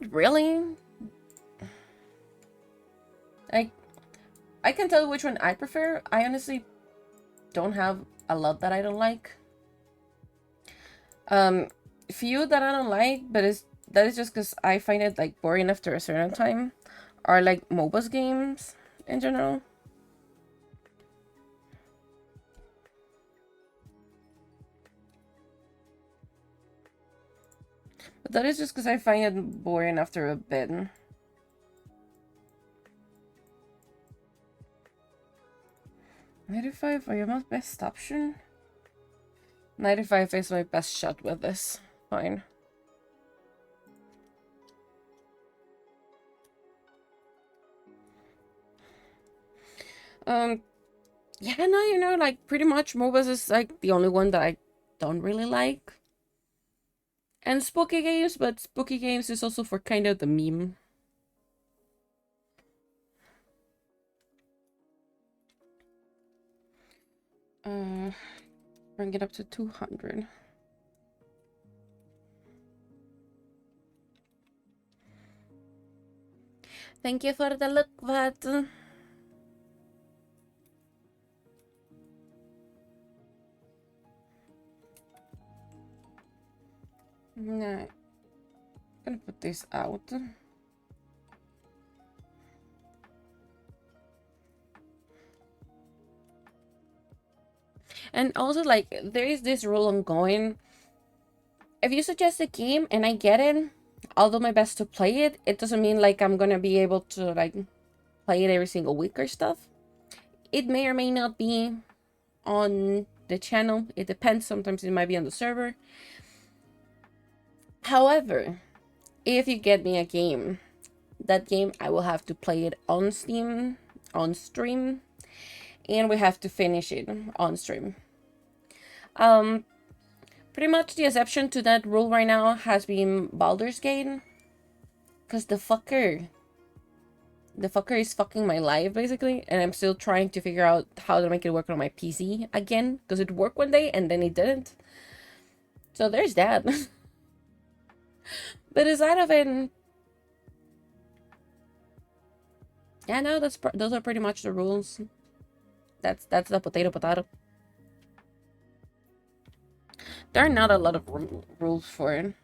[SPEAKER 1] really. I can tell which one I prefer. I honestly don't have a lot that I don't like. Few that I don't like, but that is just because I find it like boring after a certain time, are like MOBAs games in general. But that is just because I find it boring after a bit. 95 are your best option? 95 is my best shot with this. Fine. Yeah, no, you know, like pretty much MOBAs is like the only one that I don't really like. And spooky games, but spooky games is also for kind of the meme. Bring it up to 200. Thank you for the look, but no, I'm gonna put this out. And also, like, there is this rule ongoing. If you suggest a game and I get it, I'll do my best to play it. It doesn't mean like I'm gonna be able to like play it every single week or stuff. It may or may not be on the channel. It depends. Sometimes it might be on the server. However, if you get me a game, that game I will have to play it on Steam, on stream, and we have to finish it on stream. Pretty much the exception to that rule right now has been Baldur's Gate, because the fucker is fucking my life basically, and I'm still trying to figure out how to make it work on my PC again, because it worked one day and then it didn't. So there's that. But aside of it, yeah, no, those are pretty much the rules. That's the potato. There are not a lot of rules for it.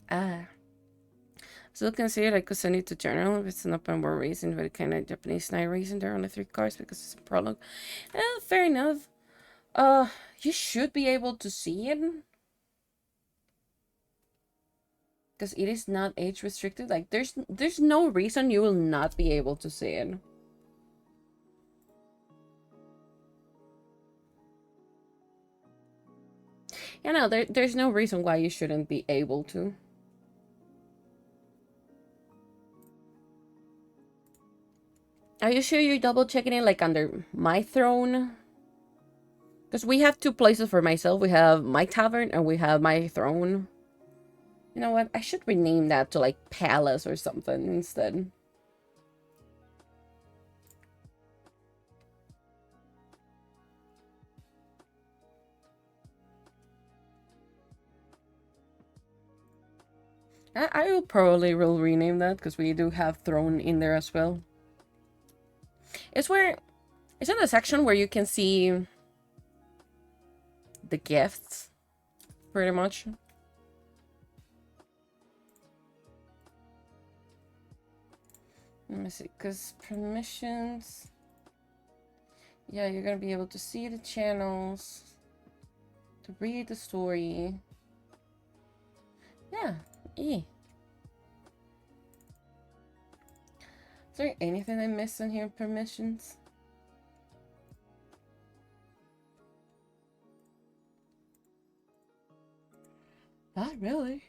[SPEAKER 1] Ah. Still considered I could send it to journal if it's an open world racing, but kind of Japanese night racing. There are only 3 cars because it's a prologue. Fair enough. You should be able to see it. Because it is not age restricted. Like there's no reason you will not be able to see it. Yeah, no, there's no reason why you shouldn't be able to. Are you sure you're double checking it like under my throne? Because we have 2 places for myself. We have my tavern and we have my throne. You know what? I should rename that to like palace or something instead. I will probably will rename that because we do have throne in there as well. It's where it's in a section where you can see the gifts, pretty much. Let me see, because permissions. Yeah, you're gonna be able to see the channels, to read the story. Yeah, Is there anything I missed in here? Permissions? Not really.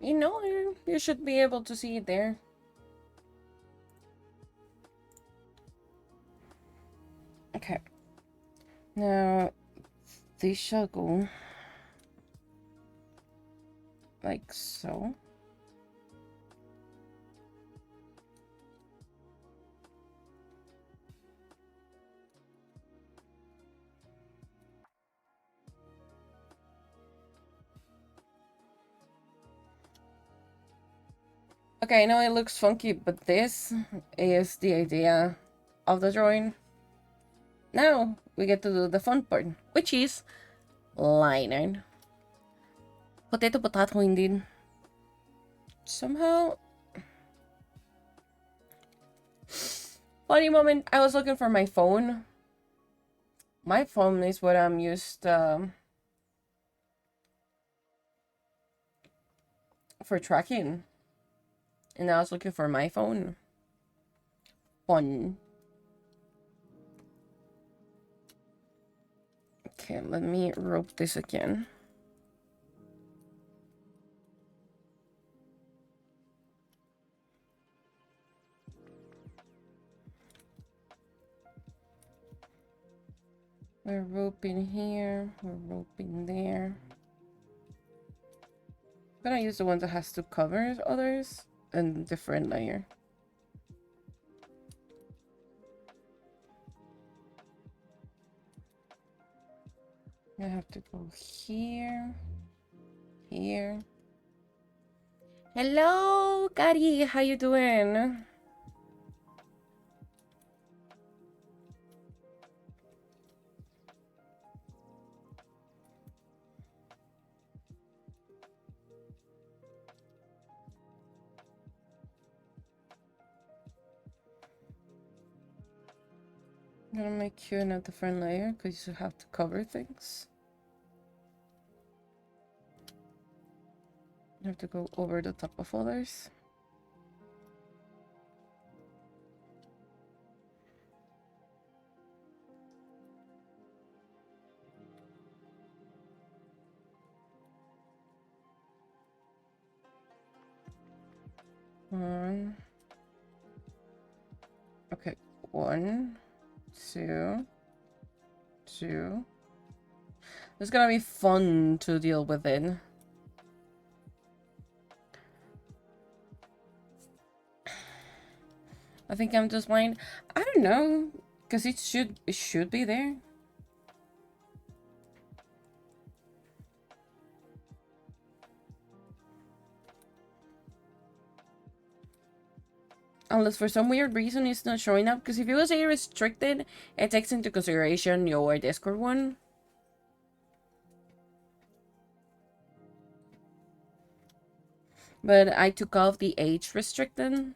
[SPEAKER 1] You know, you should be able to see it there. Okay. Now, this shall go like so. Okay, I know it looks funky, but this is the idea of the drawing. Now, we get to do the fun part, which is liner. Potato indeed. Somehow... Funny moment, I was looking for my phone. My phone is what I'm used for tracking. And I was looking for my phone. Fun. Okay, let me rope this again. We're roping here, we're roping there. I'm gonna use the one that has to cover others and different layer. I have to go here, here. Hello, Gary, how you doing? I'm gonna make you a different layer because you have to cover things. You have to go over the top of others. One. Okay, 1, 2, 2. It's gonna be fun to deal with it. I think I'm just blind. I don't know, Because it should be there. Unless for some weird reason it's not showing up. Because if it was a restricted, it takes into consideration your Discord one. But I took off the age restricted.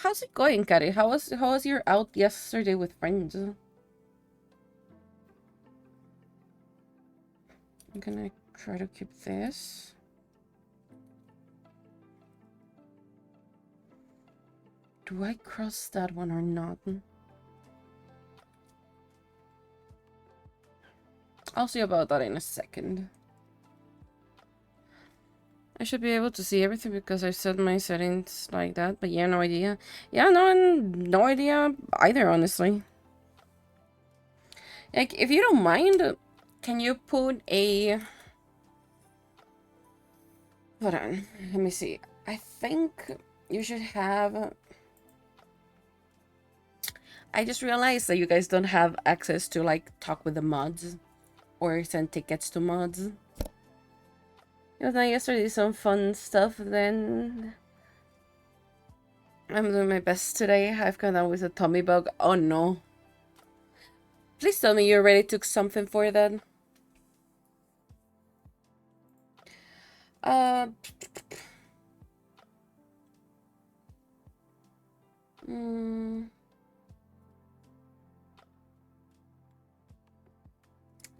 [SPEAKER 1] How's it going, Kari? How was your out yesterday with friends? I'm gonna try to keep this. Do I cross that one or not? I'll see about that in a second. I should be able to see everything because I set my settings like that, but yeah, no idea. Yeah, no idea either, honestly. Like, if you don't mind, can you put a... Hold on, let me see. I think you should have... I just realized that you guys don't have access to, like, talk with the mods or send tickets to mods. It was nice yesterday, some fun stuff, then... I'm doing my best today. I've gone down with a tummy bug. Oh no. Please tell me you already took something for that.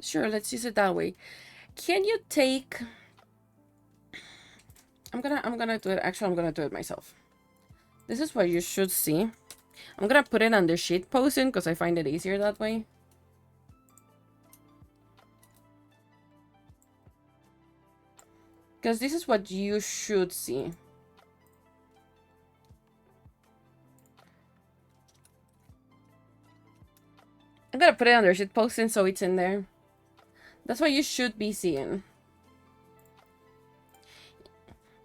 [SPEAKER 1] Sure, let's use it that way. Can you take... I'm gonna do it. Actually, I'm gonna do it myself. This is what you should see. I'm gonna put it under sheet posting because I find it easier that way. Because this is what you should see. I'm gonna put it under sheet posting so it's in there. That's what you should be seeing.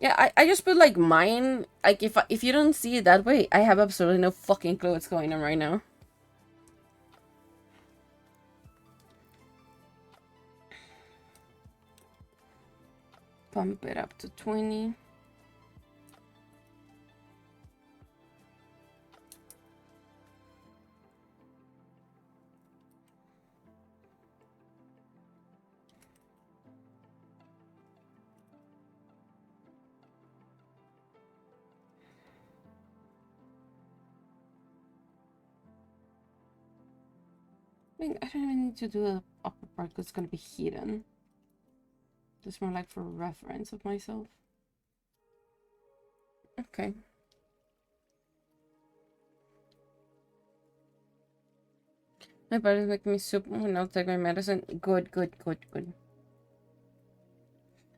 [SPEAKER 1] Yeah, I just put like mine. Like if you don't see it that way, I have absolutely no fucking clue what's going on right now. Pump it up to 20. I don't even need to do the upper part because it's gonna be hidden. Just more like for reference of myself. Okay. My body's making me soup when I'll take my medicine. Good.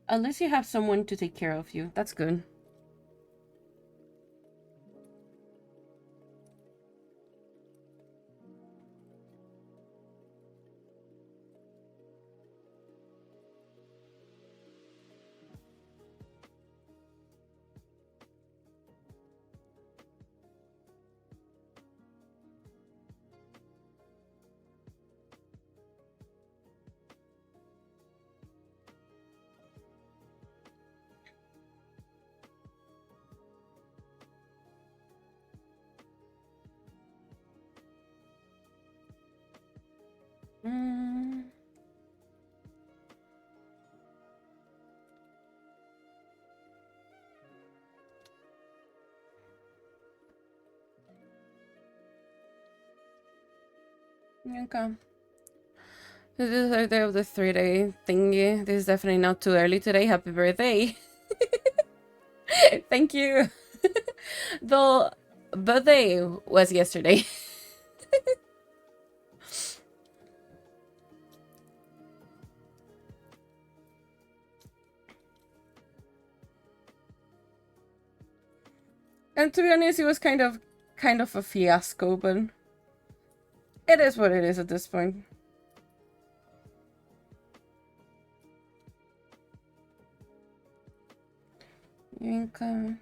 [SPEAKER 1] At least you have someone to take care of you. That's good. Okay. This is the day of the 3-day thingy. This is definitely not too early today. Happy birthday. Thank you. The birthday was yesterday. And to be honest, it was kind of a fiasco, but it is what it is at this point. Income.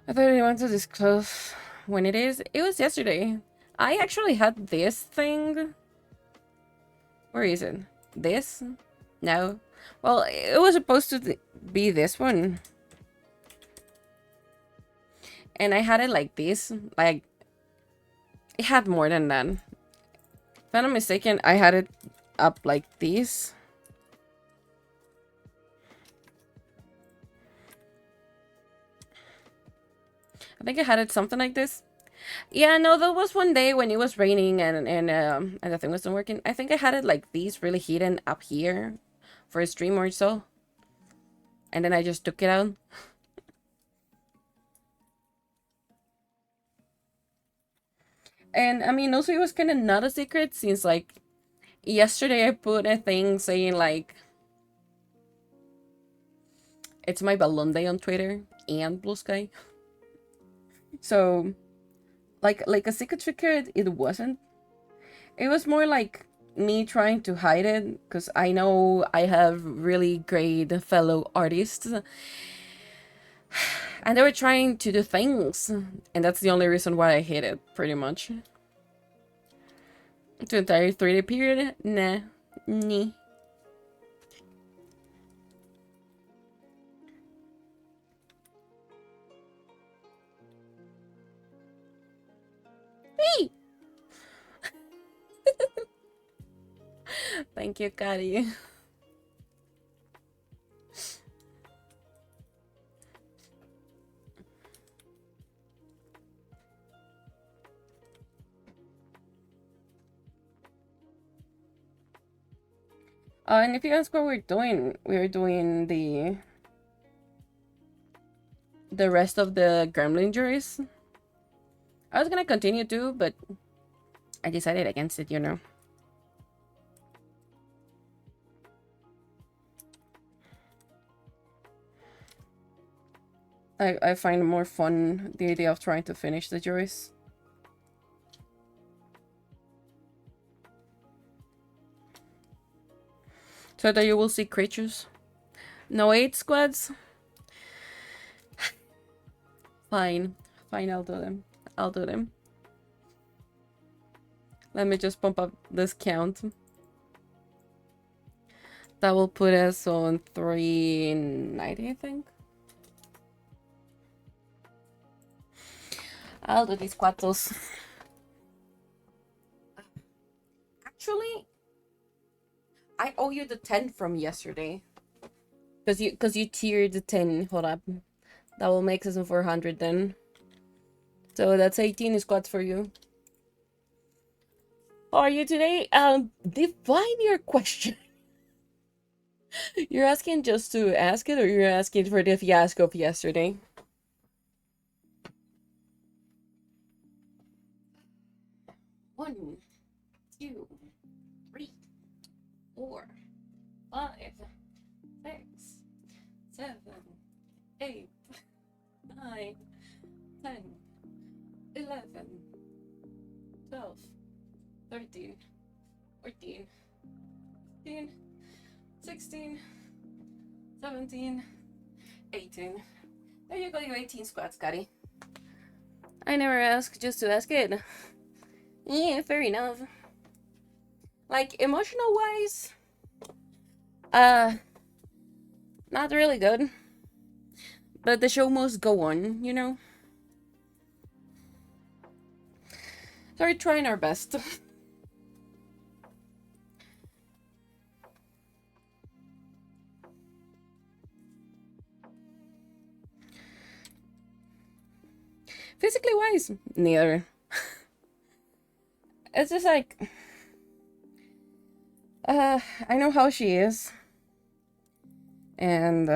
[SPEAKER 1] I thought you want to disclose when it is. It was yesterday. I actually had this thing. Where is it? This? No. Well, it was supposed to be this one. And I had it like this. Like, it had more than that. If I'm not mistaken, I had it up like this. I think I had it something like this. Yeah, no, there was one day when it was raining and the thing wasn't working. I think I had it like these really hidden up here for a stream or so. And then I just took it out. And I mean, also it was kind of not a secret since like yesterday I put a thing saying like it's my balloon day on Twitter and Blue Sky. So like a secret it wasn't. It was more like me trying to hide it because I know I have really great fellow artists and they were trying to do things, and that's the only reason why I hate it, pretty much. The entire 3-day period? Nah. Nee. Hey! Thank you, Kari. And if you ask what we're doing the rest of the Gremlin juries. I was gonna continue to, but I decided against it, you know. I find more fun the idea of trying to finish the juries. So that you will see creatures. No 8 squads. Fine. Fine, I'll do them. I'll do them. Let me just pump up this count. That will put us on 390, I think. I'll do these cuatos. Actually, I owe you the 10 from yesterday. Because you tiered the 10. Hold up. That will make us 400 then. So that's 18 squats for you. How are you today? Define your question. You're asking just to ask it, or you're asking for the fiasco of yesterday? One, 2, 3, 4, 5, 6, 7, 8, 9, 10, 11, 12, 13, 14, 15, 16, 17, 18. There you go, you 18 squats, Scotty. I never ask just to ask it. Yeah, fair enough. Like, emotional wise, not really good. But the show must go on, you know? So we're trying our best. Physically wise, neither. It's just like, I know how she is. And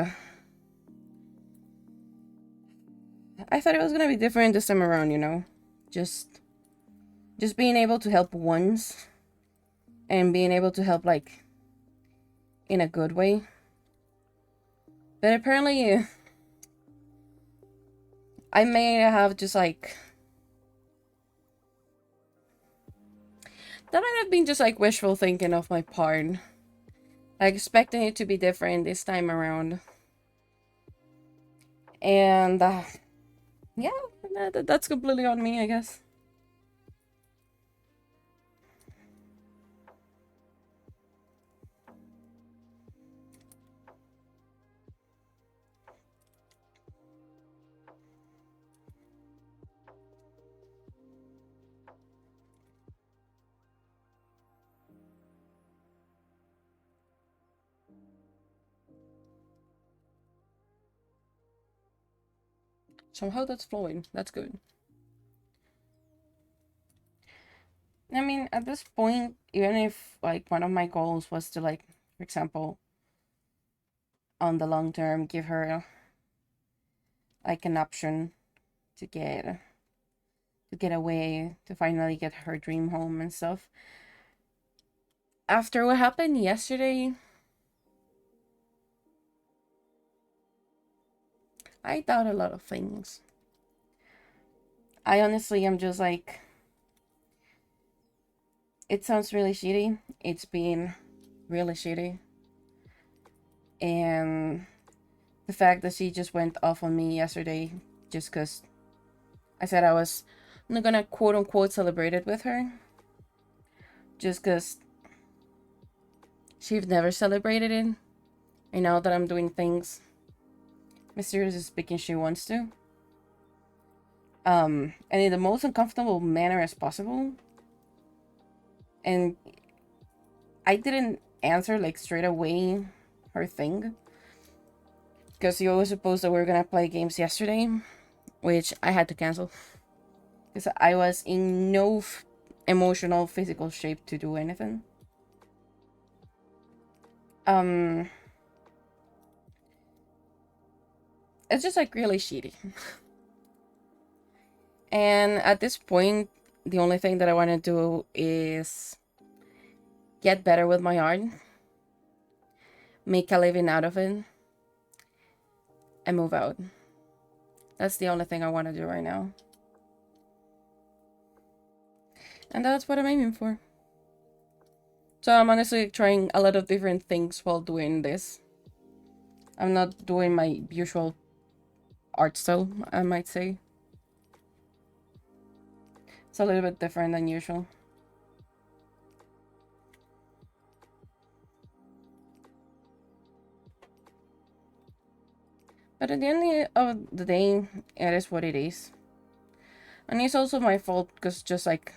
[SPEAKER 1] I thought it was gonna be different this time around, you know? Just being able to help once and being able to help, like, in a good way. But apparently, I may have just, like, that might have been just, like, wishful thinking of my part. Like, expecting it to be different this time around. And yeah, that's completely on me, I guess. Somehow that's flowing. That's good. I mean, at this point, even if like one of my goals was to like, for example, on the long term, give her like an option to get away, to finally get her dream home and stuff. After what happened yesterday, I doubt a lot of things. I honestly am just like, it sounds really shitty. It's been really shitty. And the fact that she just went off on me yesterday just because I said I was not gonna quote unquote celebrate it with her. Just because she've never celebrated it. And now that I'm doing things mysterious speaking she wants to. And in the most uncomfortable manner as possible. And I didn't answer like straight away her thing. Because you was supposed that we were gonna play games yesterday, which I had to cancel. Because I was in no emotional, physical shape to do anything. Um, it's just like really shitty. And at this point, the only thing that I want to do is get better with my art, make a living out of it, and move out. That's the only thing I want to do right now. And that's what I'm aiming for. So I'm honestly trying a lot of different things while doing this. I'm not doing my usual art style, I might say. It's a little bit different than usual. But at the end of the day, it is what it is. And it's also my fault because just like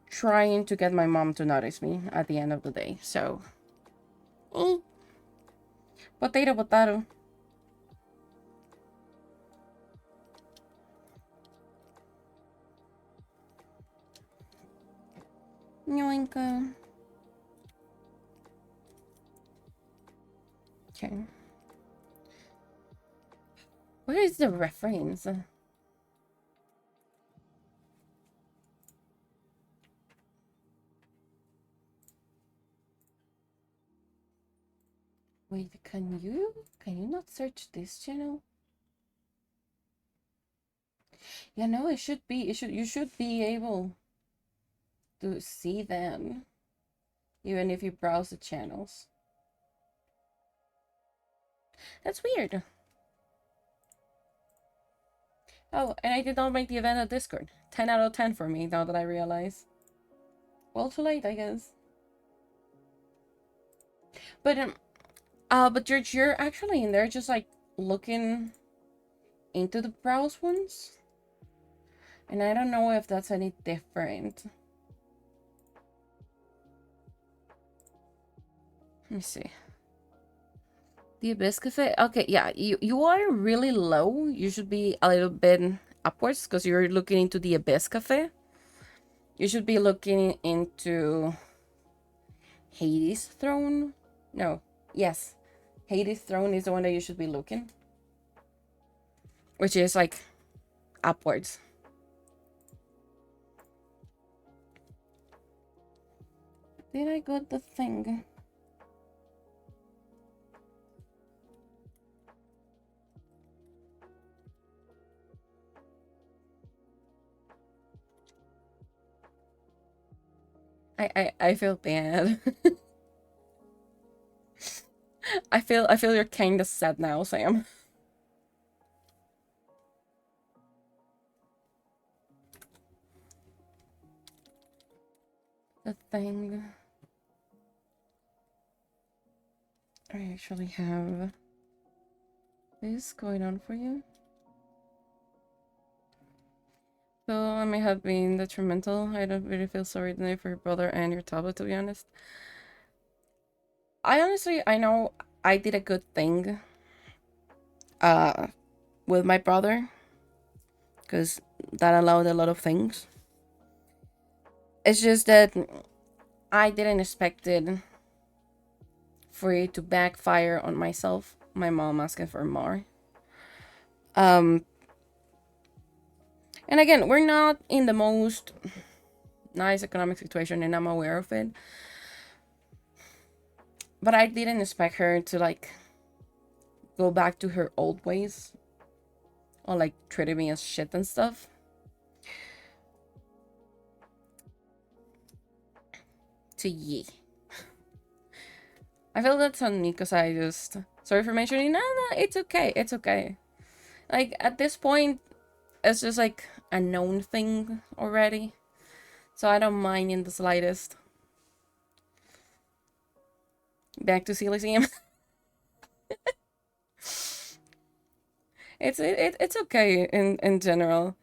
[SPEAKER 1] trying to get my mom to notice me at the end of the day. So, eh, potato, potato. Yoinka. Okay. Where is the reference? Wait, can you not search this channel? Yeah, no, it should be. You should be able to see them, even if you browse the channels. That's weird. Oh, and I did not make the event at Discord. 10 out of 10 for me, now that I realize. Well, too late, I guess. But George, you're actually in there just like looking into the browse ones. And I don't know if that's any different. Let me see. The Abyss Cafe. Okay, yeah, you are really low. You should be a little bit upwards because you're looking into the Abyss Cafe. You should be looking into Hades Throne. No, yes. Hades Throne is the one that you should be looking. Which is like upwards. Did I got the thing? I feel bad. I feel you're kind of sad now, Sam. the thing. I actually have this going on for you. So I may have been detrimental. I don't really feel sorry today for your brother and your tablet, to be honest. I know I did a good thing uh with my brother, because that allowed a lot of things. It's just that I didn't expect it for it to backfire on myself. My mom asking for more. Um, and again, we're not in the most nice economic situation, and I'm aware of it. But I didn't expect her to like go back to her old ways, or like treating me as shit and stuff. To ye. I feel that's on me because I just sorry for mentioning. No, no, it's okay. It's okay. Like at this point, it's just like a known thing already, so I don't mind in the slightest. Back to Coliseum. It's okay in general.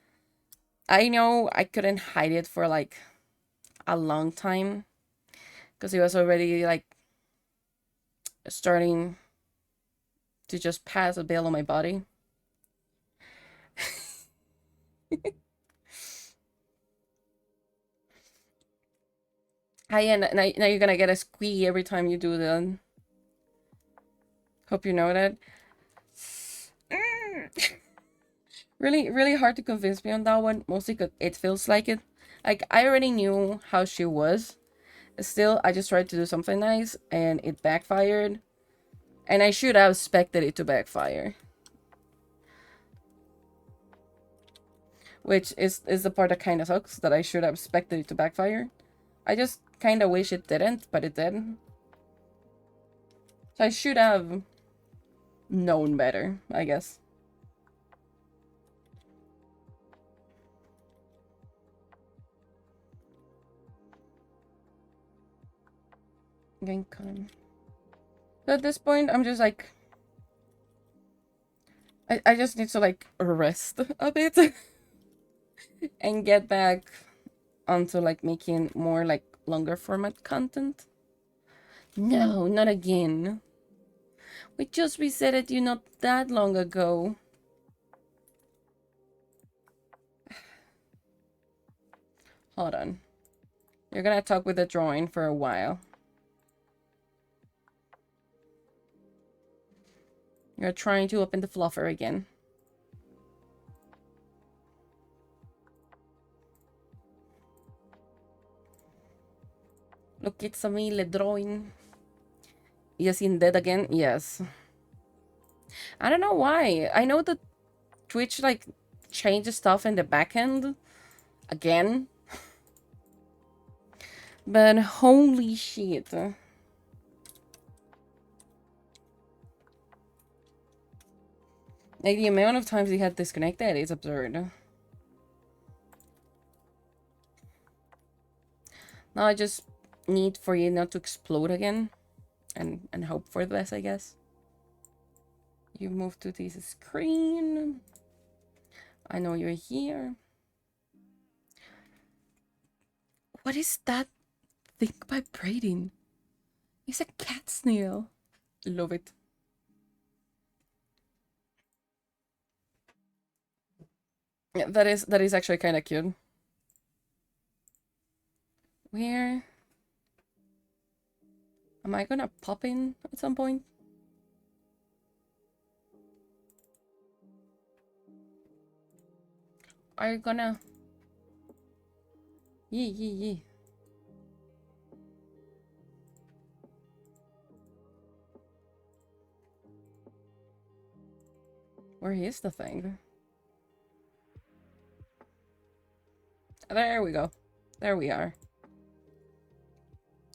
[SPEAKER 1] I know I couldn't hide it for like a long time because it was already like starting to just pass a bit on my body. And now you're gonna get a squee every time you do that. Hope you know that. Really, really hard to convince me on that one, mostly because it feels like it. Like, I already knew how she was. Still, I just tried to do something nice, and it backfired. And I should have expected it to backfire. Which is the part that kind of sucks, that I should have expected it to backfire. I just kind of wish it didn't, but it did. So I should have known better, I guess. Getting con. So at this point, I'm just like, I just need to like rest a bit and get back onto like making more like longer format content. No, not again. We just resetted you not that long ago. Hold on. You're gonna talk with the drawing for a while. You're trying to open the fluffer again. Look, it's a me, le drawing. Yes, in dead again? Yes. I don't know why. I know that Twitch, like, changes stuff in the backend. Again. But holy shit. Like, the amount of times he had disconnected is absurd. Now I just need for you not to explode again. And hope for the best, I guess. You move to this screen. I know you're here. What is that thing vibrating? It's a cat snail. Love it. Yeah, that is actually kind of cute. Where am I gonna pop in at some point? Are you gonna? Yeah. Where is the thing? There we go. There we are.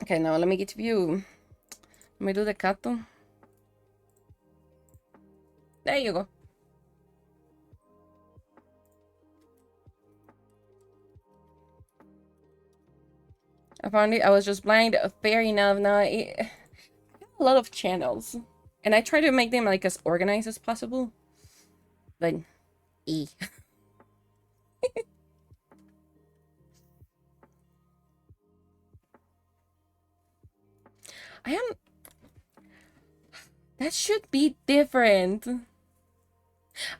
[SPEAKER 1] Okay, now let me get to view. Let me do the cato. There you go. Apparently, I was just blind. Fair enough. Now, a lot of channels. And I try to make them like as organized as possible. But, e. I am... That should be different.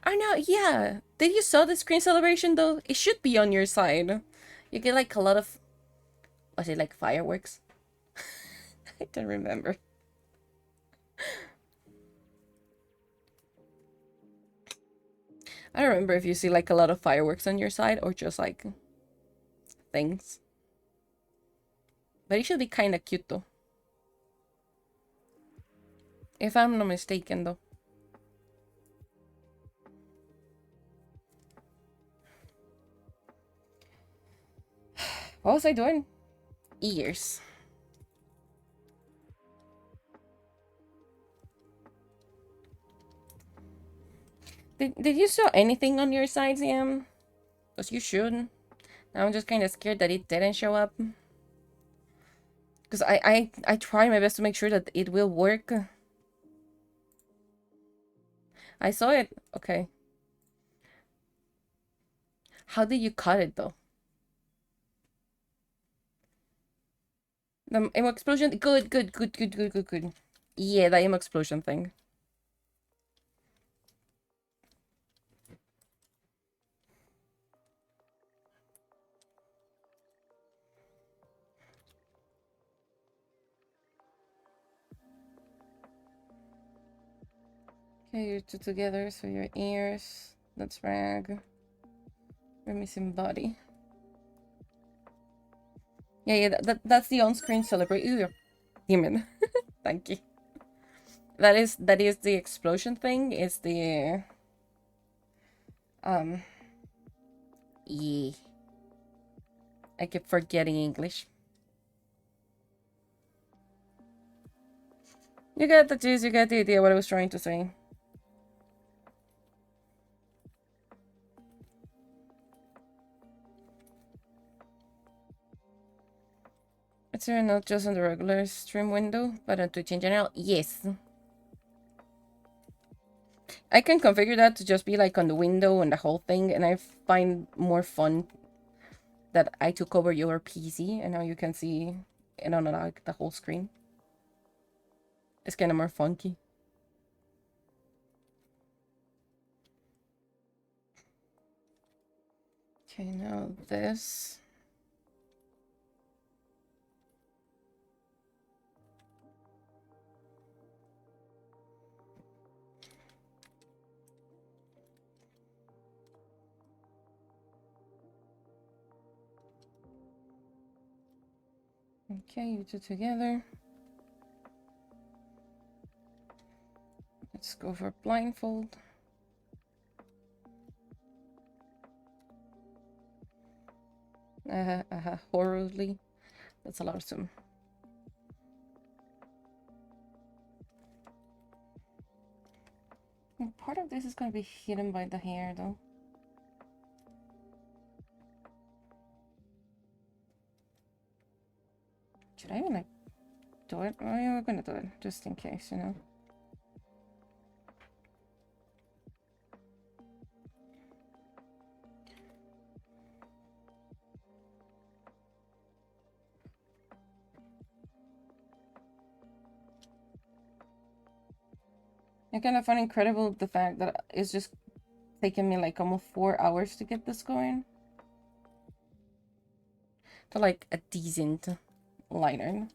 [SPEAKER 1] I know, yeah. Did you saw the screen celebration though? It should be on your side. You get like a lot of... Was it like fireworks? I don't remember. I don't remember if you see like a lot of fireworks on your side or just like things. But it should be kind of cute though. If I'm not mistaken though. What was I doing? Ears. Did you saw anything on your side, Sam? Because you should. I'm just kind of scared that it didn't show up. Because I try my best to make sure that it will work. I saw it. Okay. How did you cut it though? The emo explosion? Good, good, good, good, good, good, good. Yeah, the emo explosion thing. Okay, you two together, so your ears. That's rag. We're missing body. Yeah, that's the on-screen celebrate. Ooh, damn it. Thank you. That is the explosion thing. Is the yeah. I keep forgetting English. You get the gist, you get the idea what I was trying to say. It's not just on the regular stream window, but on Twitch in general. Yes. I can configure that to just be like on the window and the whole thing, and I find more fun that I took over your PC and now you can see it on like the whole screen. It's kind of more funky. Okay, now this. Okay, you two together. Let's go for blindfold. Horribly. That's awesome. Part of this is going to be hidden by the hair, though. Should I even, like, do it? Oh, yeah, we're gonna do it, just in case, you know? I kind of find incredible the fact that it's just taken me, like, almost 4 hours to get this going. To, like, a decent liner.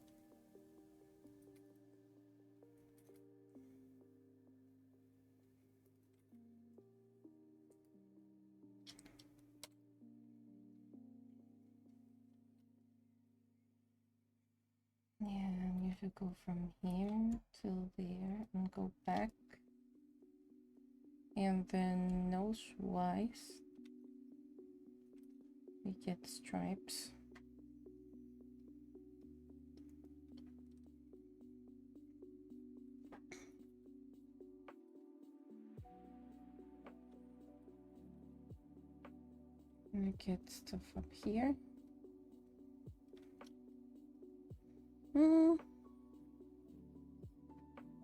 [SPEAKER 1] Yeah, you should go from here to there and go back. And then nose-wise, we get stripes. And we get stuff up here.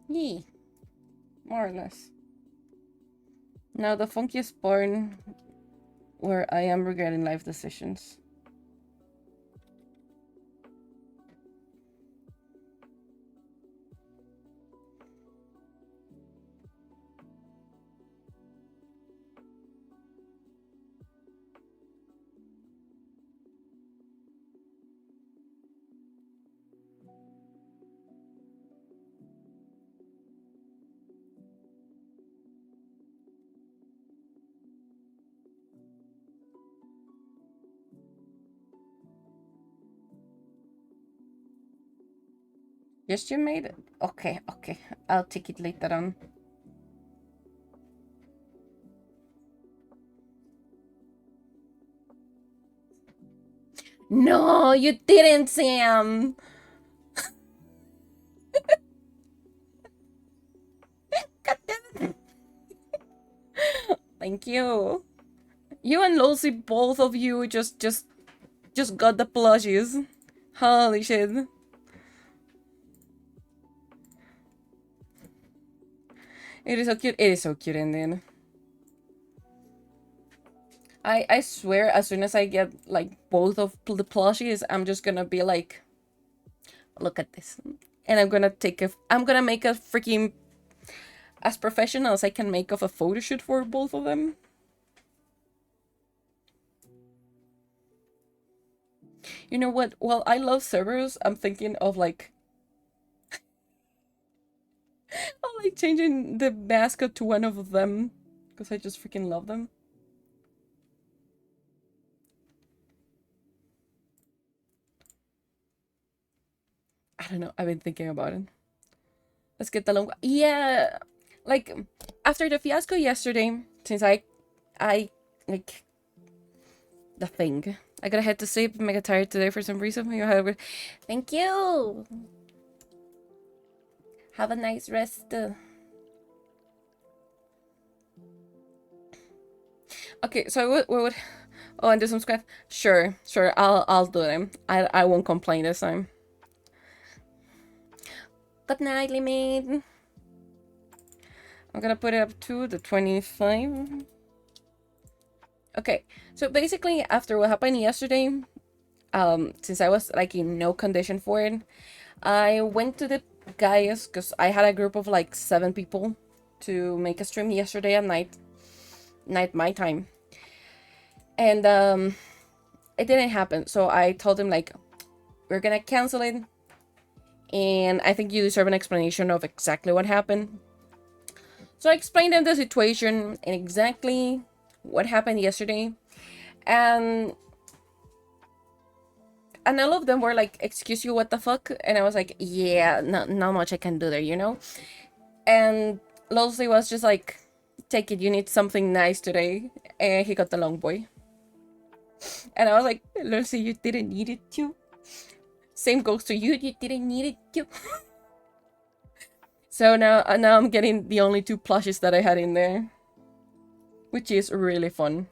[SPEAKER 1] Yee. More or less. Now the funkiest part where I am regretting life decisions. Yes, you made it? Okay, okay. I'll take it later on. No, you didn't, Sam! God damn it. Thank you. You and Lucy, both of you, just got the plushies. Holy shit. It is so cute. It is so cute indeed. I swear, as soon as I get like both of the plushies, I'm just gonna be like, look at this, and I'm gonna make a freaking as professional as I can make of a photo shoot for both of them. You know what? Well, I love servers. I'm thinking of like, of like changing the mascot to one of them because I just freaking love them. I don't know. I've been thinking about it. Let's get the long. Yeah, like after the fiasco yesterday, since I like the thing. I gotta head to sleep. I'm mega tired today for some reason. Thank you. Have a nice rest. Okay, so what would? Oh, and do some scrap. Sure, sure. I'll do them. I won't complain this time. Good night, Limit. I'm gonna put it up to the 25. Okay, so basically after what happened yesterday, since I was like in no condition for it, I went to the guys because I had a group of like 7 people to make a stream yesterday at night my time, and it didn't happen. So I told them like, we're gonna cancel it, and I think you deserve an explanation of exactly what happened. So I explained them the situation and exactly what happened yesterday, and all of them were like, excuse you, what the fuck? And I was like, yeah, not much I can do there, you know? And Leslie was just like, take it, you need something nice today. And he got the long boy. And I was like, Leslie, you didn't need it too. Same goes to you, you didn't need it too. So now I'm getting the only 2 plushes that I had in there, which is really fun.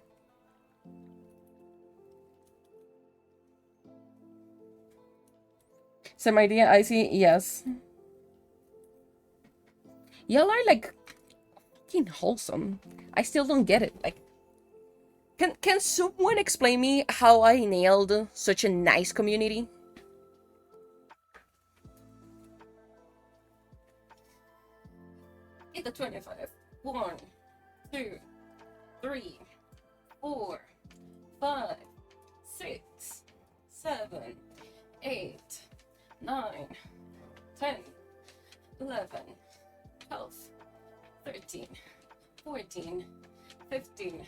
[SPEAKER 1] Some idea, I see, yes. Y'all are like fucking wholesome. I still don't get it. Like, can someone explain me how I nailed such a nice community? Hit the 25. 1, 2, 3, 4, 5, 6, 7, 8, 9, 10, 11, 12, 13, 14, 15,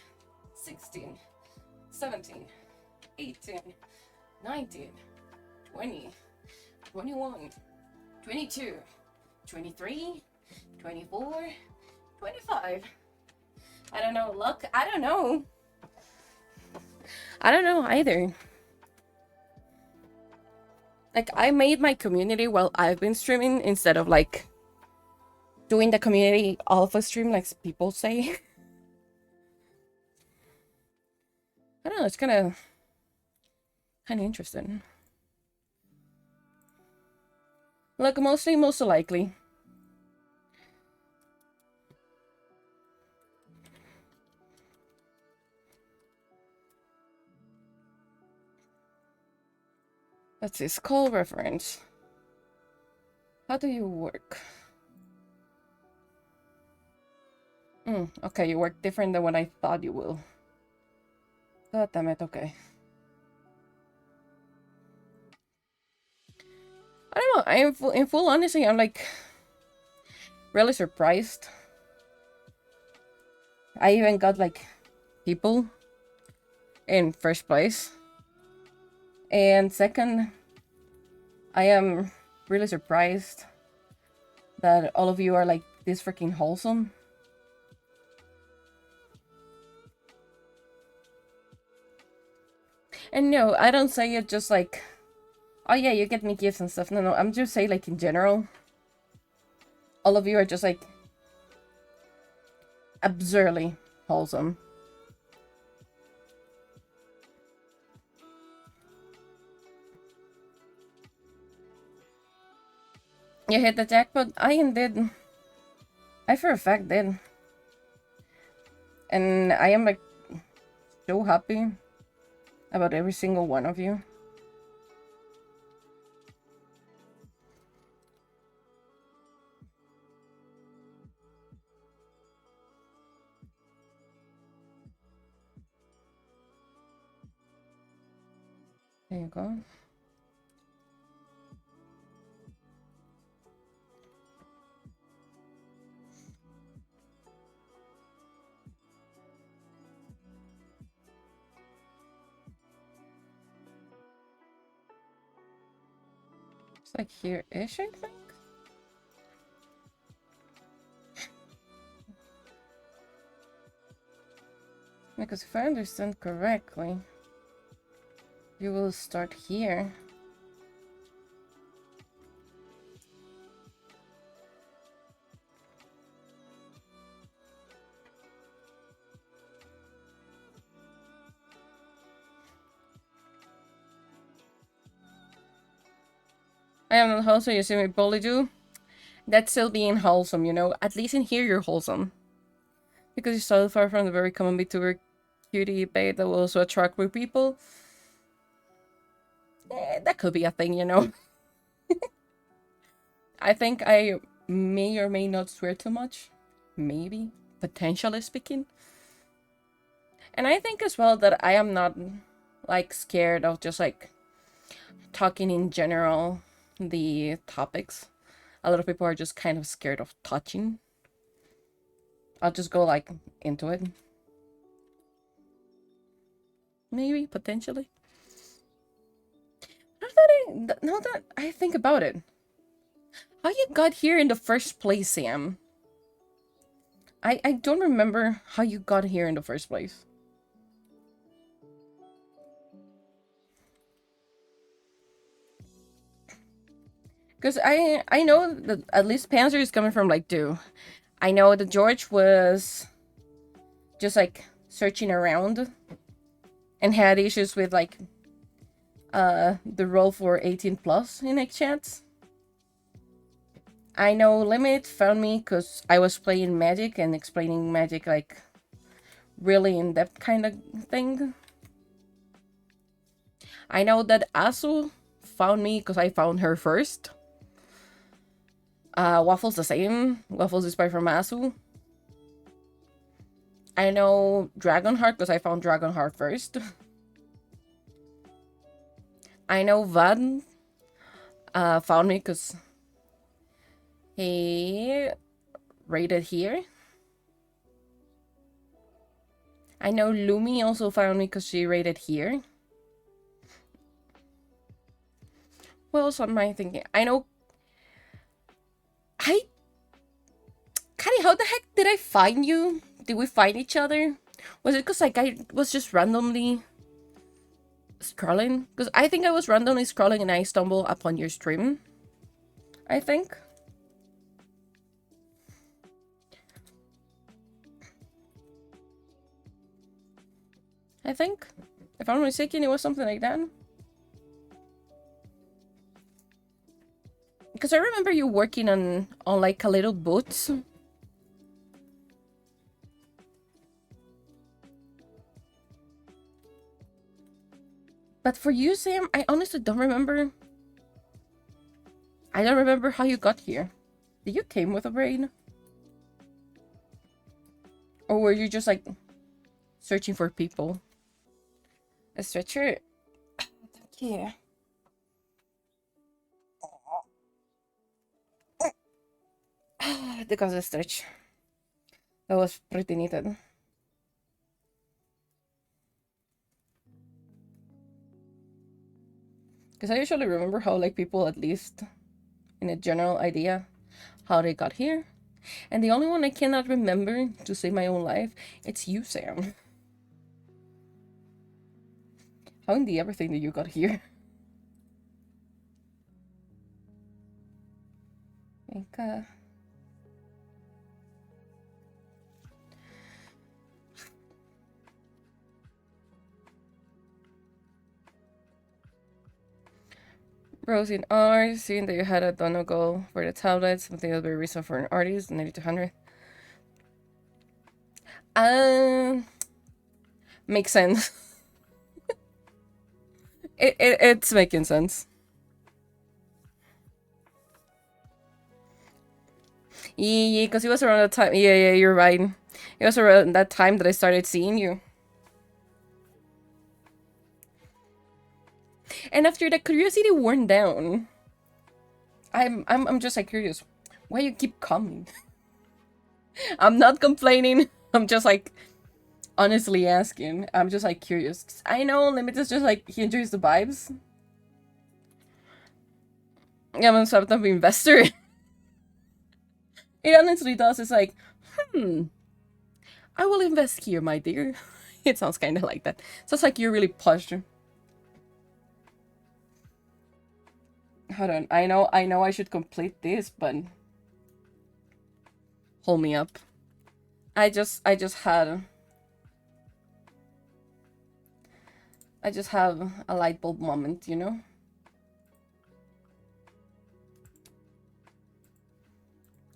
[SPEAKER 1] 16, 17, 18, 19, 20, 21, 22, 23, 24, 25. I don't know, luck, I don't know. I don't know either. Like, I made my community while I've been streaming instead of like doing the community alpha stream like people say. I don't know, it's kind of interesting. Look, most likely. Let's see, skull reference. How do you work? Okay, you work different than what I thought you will. God damn it, okay. I don't know, in full honesty, I'm like really surprised. I even got like people in first place. And second, I am really surprised that all of you are like this freaking wholesome. And no, I don't say it just like, oh yeah, you get me gifts and stuff. No, I'm just saying like in general. All of you are just like absurdly wholesome. You hit the jackpot? I indeed. I for a fact did. And I am like so happy about every single one of you. There you go. It's like here-ish, I think. Because if I understand correctly, you will start here. I am not wholesome, you see me bully you? That's still being wholesome, you know? At least in here you're wholesome. Because you're so far from the very common VTuber cutie bait that will also attract with people. That could be a thing, you know? I think I may or may not swear too much. Maybe. Potentially speaking. And I think as well that I am not like scared of just like talking in general the topics. A lot of people are just kind of scared of touching. I'll just go like into it. Maybe, potentially. Now that I think about it, how you got here in the first place, Sam? I don't remember how you got here in the first place. Because I know that at least Panzer is coming from like Do. I know that George was just like searching around and had issues with like the role for 18 plus in chats. I know Limit found me because I was playing Magic and explaining Magic like really in-depth kind of thing. I know that Asu found me because I found her first. Waffle's the same. Waffle's inspired from Asu. I know Dragonheart because I found Dragonheart first. I know Vad found me because he raided here. I know Lumi also found me because she raided here. What else am I thinking? I know... Kari, how the heck did I find you? Did we find each other? Was it because like I was just randomly scrolling? Because I think I was randomly scrolling and I stumbled upon your stream. I think. If I'm not mistaken, it was something like that. Because I remember you working on like a little boots. But for you, Sam, I honestly don't remember. I don't remember how you got here. Did you came with a brain? Or were you just like searching for people? A stretcher? Thank you. Because of stretch. That was pretty needed. Because I usually remember how like people at least in a general idea how they got here. And the only one I cannot remember to save my own life, it's you, Sam. How in the everything that you got here? Like, Rose in R, seeing that you had a donor goal for the tablet, something that'll be a reason for an artist, 9200. Makes sense. It's making sense. Yeah, because it was around that time. Yeah, you're right. It was around that time that I started seeing you. And after the curiosity worn down, I'm just like curious. Why you keep coming? I'm not complaining. I'm just like honestly asking. I'm just like curious. I know Limit is just like he enjoys the vibes. Yeah, I'm a Subathon investor. It honestly does. It's like, I will invest here, my dear. It sounds kind of like that. Sounds like you're really posh. Hold on. I know I should complete this, but hold me up. I just had I just have a light bulb moment, you know?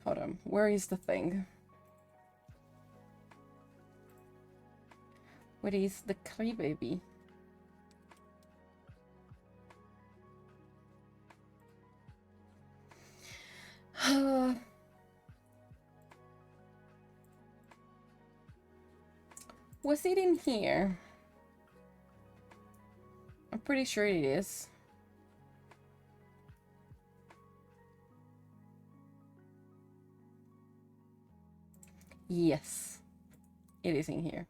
[SPEAKER 1] Hold on. Where is the thing? Where is the crybaby? Was it in here? I'm pretty sure it is. Yes, it is in here.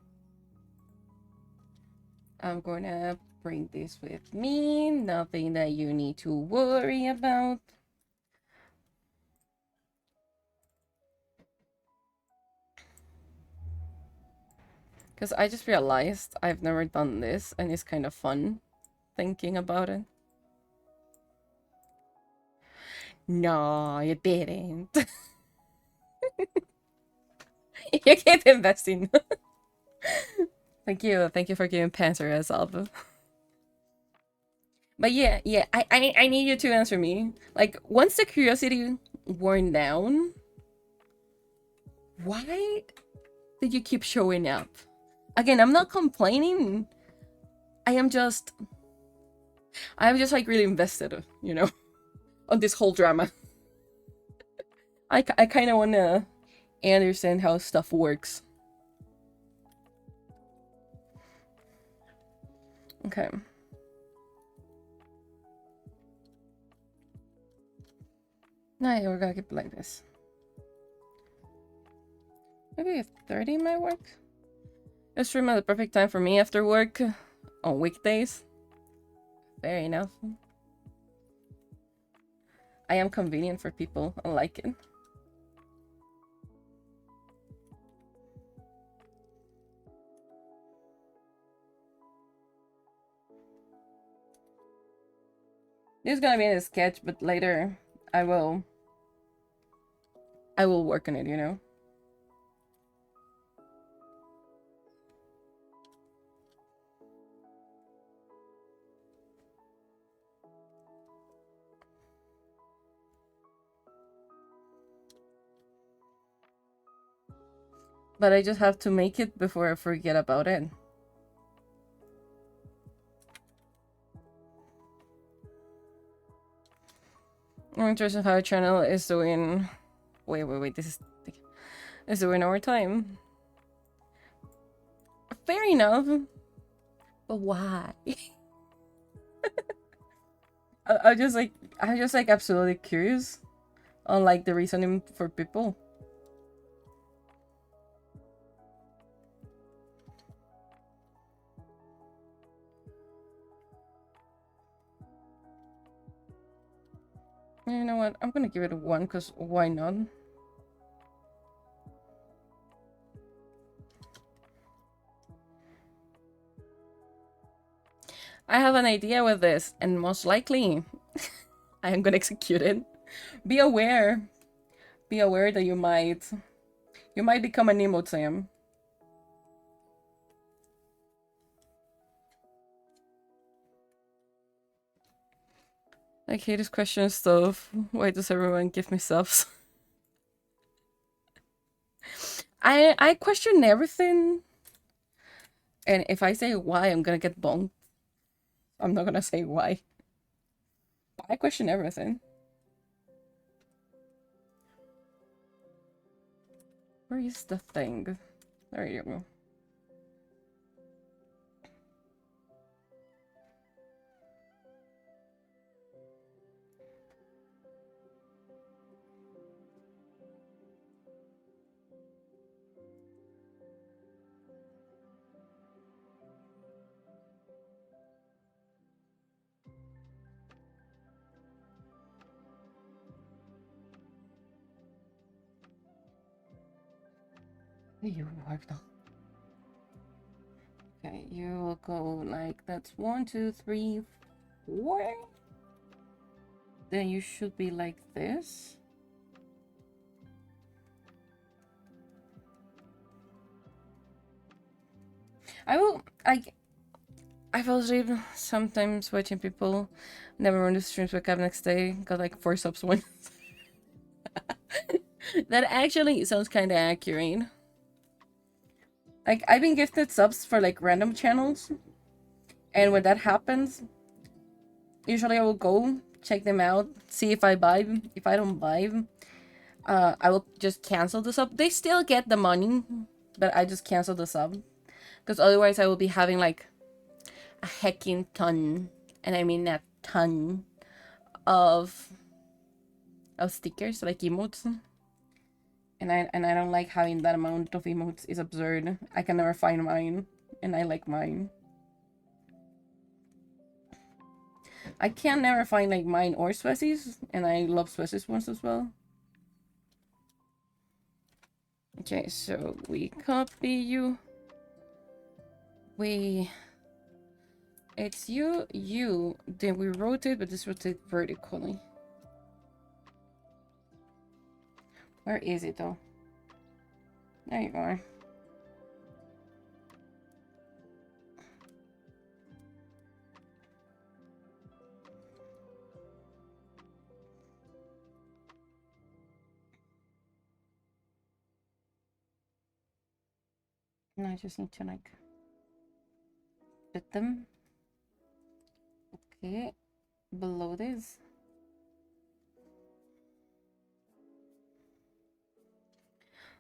[SPEAKER 1] I'm gonna bring this with me. Nothing that you need to worry about. Because I just realized I've never done this and it's kind of fun thinking about it. No, you didn't. You keep investing. Thank you for giving Panther as up. But yeah, I need you to answer me. Like, once the curiosity worn down, why did you keep showing up? Again, I'm not complaining. I'm just like really invested, you know, on this whole drama. I kind of want to understand how stuff works. Okay. Nah, yeah, we're gonna keep it like this. Maybe a 30 might work. It's stream at the perfect time for me after work on weekdays. Fair enough. I am convenient for people. I like it. This is gonna be in a sketch, but later I will work on it, you know? But I just have to make it before I forget about it. I'm interested in how our channel is doing. Wait. This is doing over time. Fair enough. But why? I just like I'm just like absolutely curious on like the reasoning for people. You know what? I'm gonna give it a 1 because why not? I have an idea with this, and most likely I am gonna execute it. Be aware. Be aware that you might become an emote, Sam. I hate this question stuff. Why does everyone give me subs? I question everything. And if I say why, I'm gonna get bonked. I'm not gonna say why. But I question everything. Where is the thing? There you go. You worked on. Okay, you will go like that's 1, 2, 3, 4. Then you should be like this. I fall asleep sometimes watching people never run the streams, wake up next day, got like 4 subs once. That actually sounds kinda accurate. Like I've been gifted subs for like random channels. And when that happens, usually I will go check them out, see if I vibe. If I don't vibe, I will just cancel the sub. They still get the money, but I just cancel the sub. Because otherwise I will be having like a heckin' ton, and I mean a ton, of stickers, like emotes. And I don't like having that amount of emotes. It's absurd. I can never find mine, and I like mine. I can never find like mine or Swessy's, and I love Swessy's ones as well. Okay, so we copy you. It's you. Then we rotate, but this rotate vertically. Where is it though? There you are. And I just need to like fit them. Okay, below this.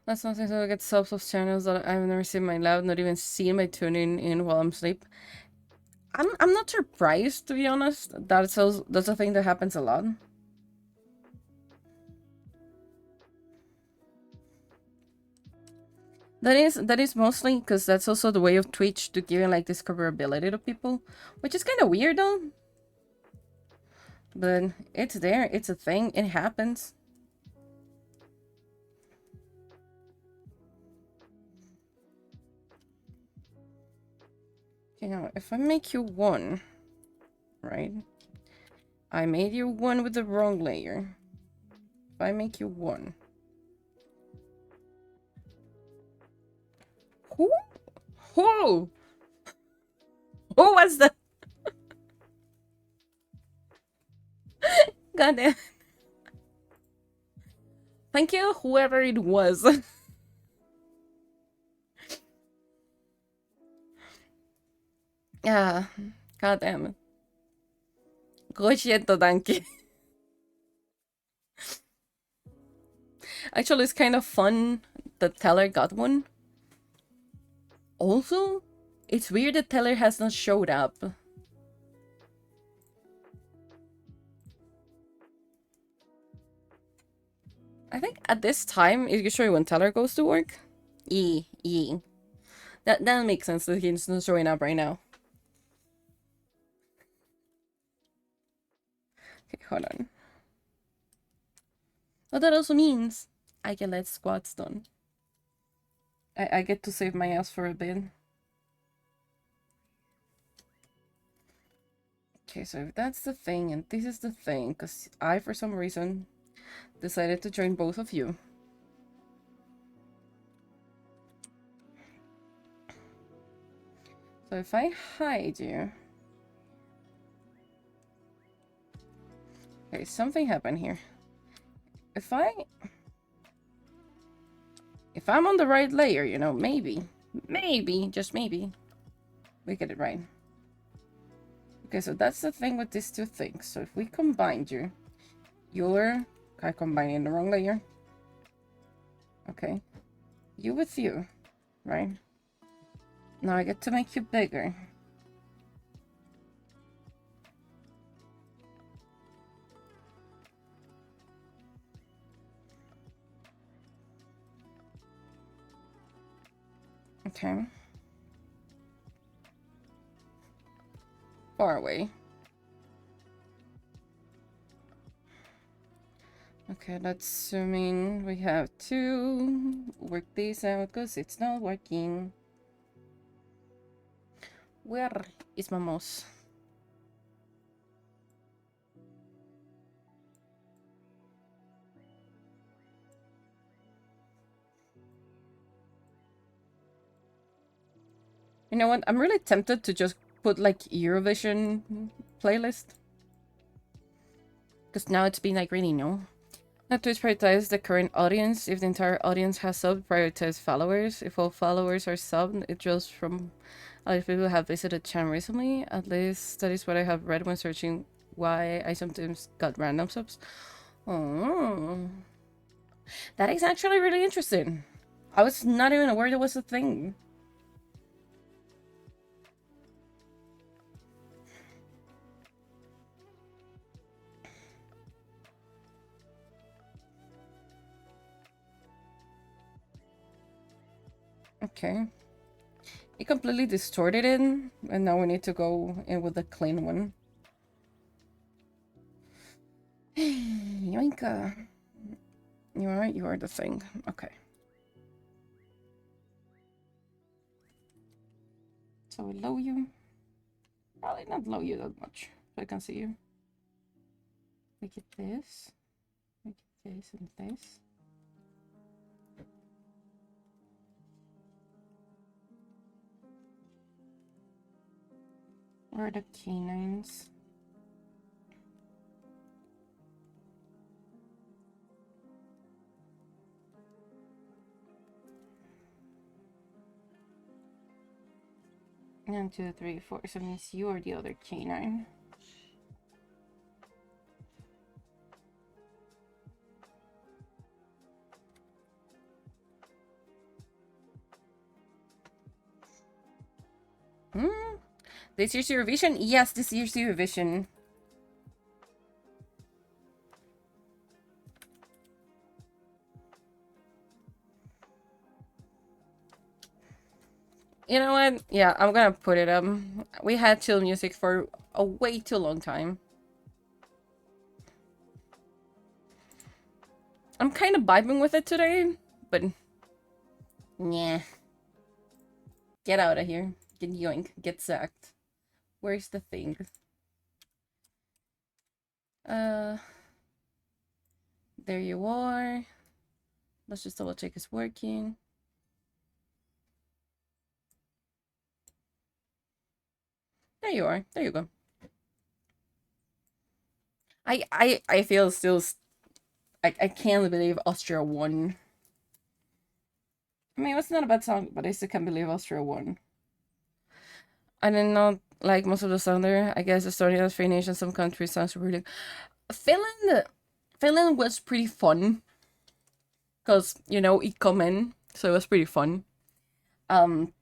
[SPEAKER 1] That's something so I get subs of channels that I've never seen in my life, not even seen my tuning in while I'm asleep. I'm not surprised, to be honest. That's a thing that happens a lot. That is mostly because that's also the way of Twitch to giving like discoverability to people, which is kind of weird though. But it's there. It's a thing. It happens. Okay, now if I make you 1, right? I made you 1 with the wrong layer. If I make you 1. Who? Who? Who was the? God damn. Thank you, whoever it was. Yeah. God damn it. Go shit, Danke. Actually, it's kind of fun that Teller got one. Also, it's weird that Teller has not showed up. I think at this time is usually when Teller goes to work. Yeah. That makes sense that he's not showing up right now. Okay, hold on. What that also means I can let squats done. I get to save my ass for a bit. Okay, so if that's the thing and this is the thing, because I, for some reason, decided to join both of you. So if I hide you... Okay, something happened here. If I'm on the right layer, you know, maybe, just maybe, we get it right. Okay, so that's the thing with these two things. So if we combined you're... I combining the wrong layer. Okay. You with you, right? Now I get to make you bigger. Okay. Far away. Okay, that's assuming we have to work this out because it's not working. Where is my mouse? You know what? I'm really tempted to just put like Eurovision playlist. Because now it's been like really no. Not to prioritize the current audience. If the entire audience has sub, prioritize followers. If all followers are sub, it draws from other people who have visited channel recently. At least that is what I have read when searching why I sometimes got random subs. Oh, that is actually really interesting. I was not even aware there was a thing. Okay. It completely distorted it, and now we need to go in with the clean one. Yoinka. You are the thing. Okay. So we low you. Probably not low you that much, so I can see you. Make it this. Make it this and this. Where are the canines? One, two, three, four. So it means you are the other canine. This year's Eurovision? Yes, this year's Eurovision. You know what? Yeah, I'm gonna put it up. We had chill music for a way too long time. I'm kind of vibing with it today, but... yeah. Get out of here. Get yoink. Get sacked. Where's the thing? There you are. Let's just double check it's working. There you are. There you go. I feel still... I can't believe Austria won. I mean, it's not a bad song, but I still can't believe Austria won. I did not like most of the song there. I guess the story of Free Nation, some countries sounds really... Finland was pretty fun. because it come in, so it was pretty fun. Um,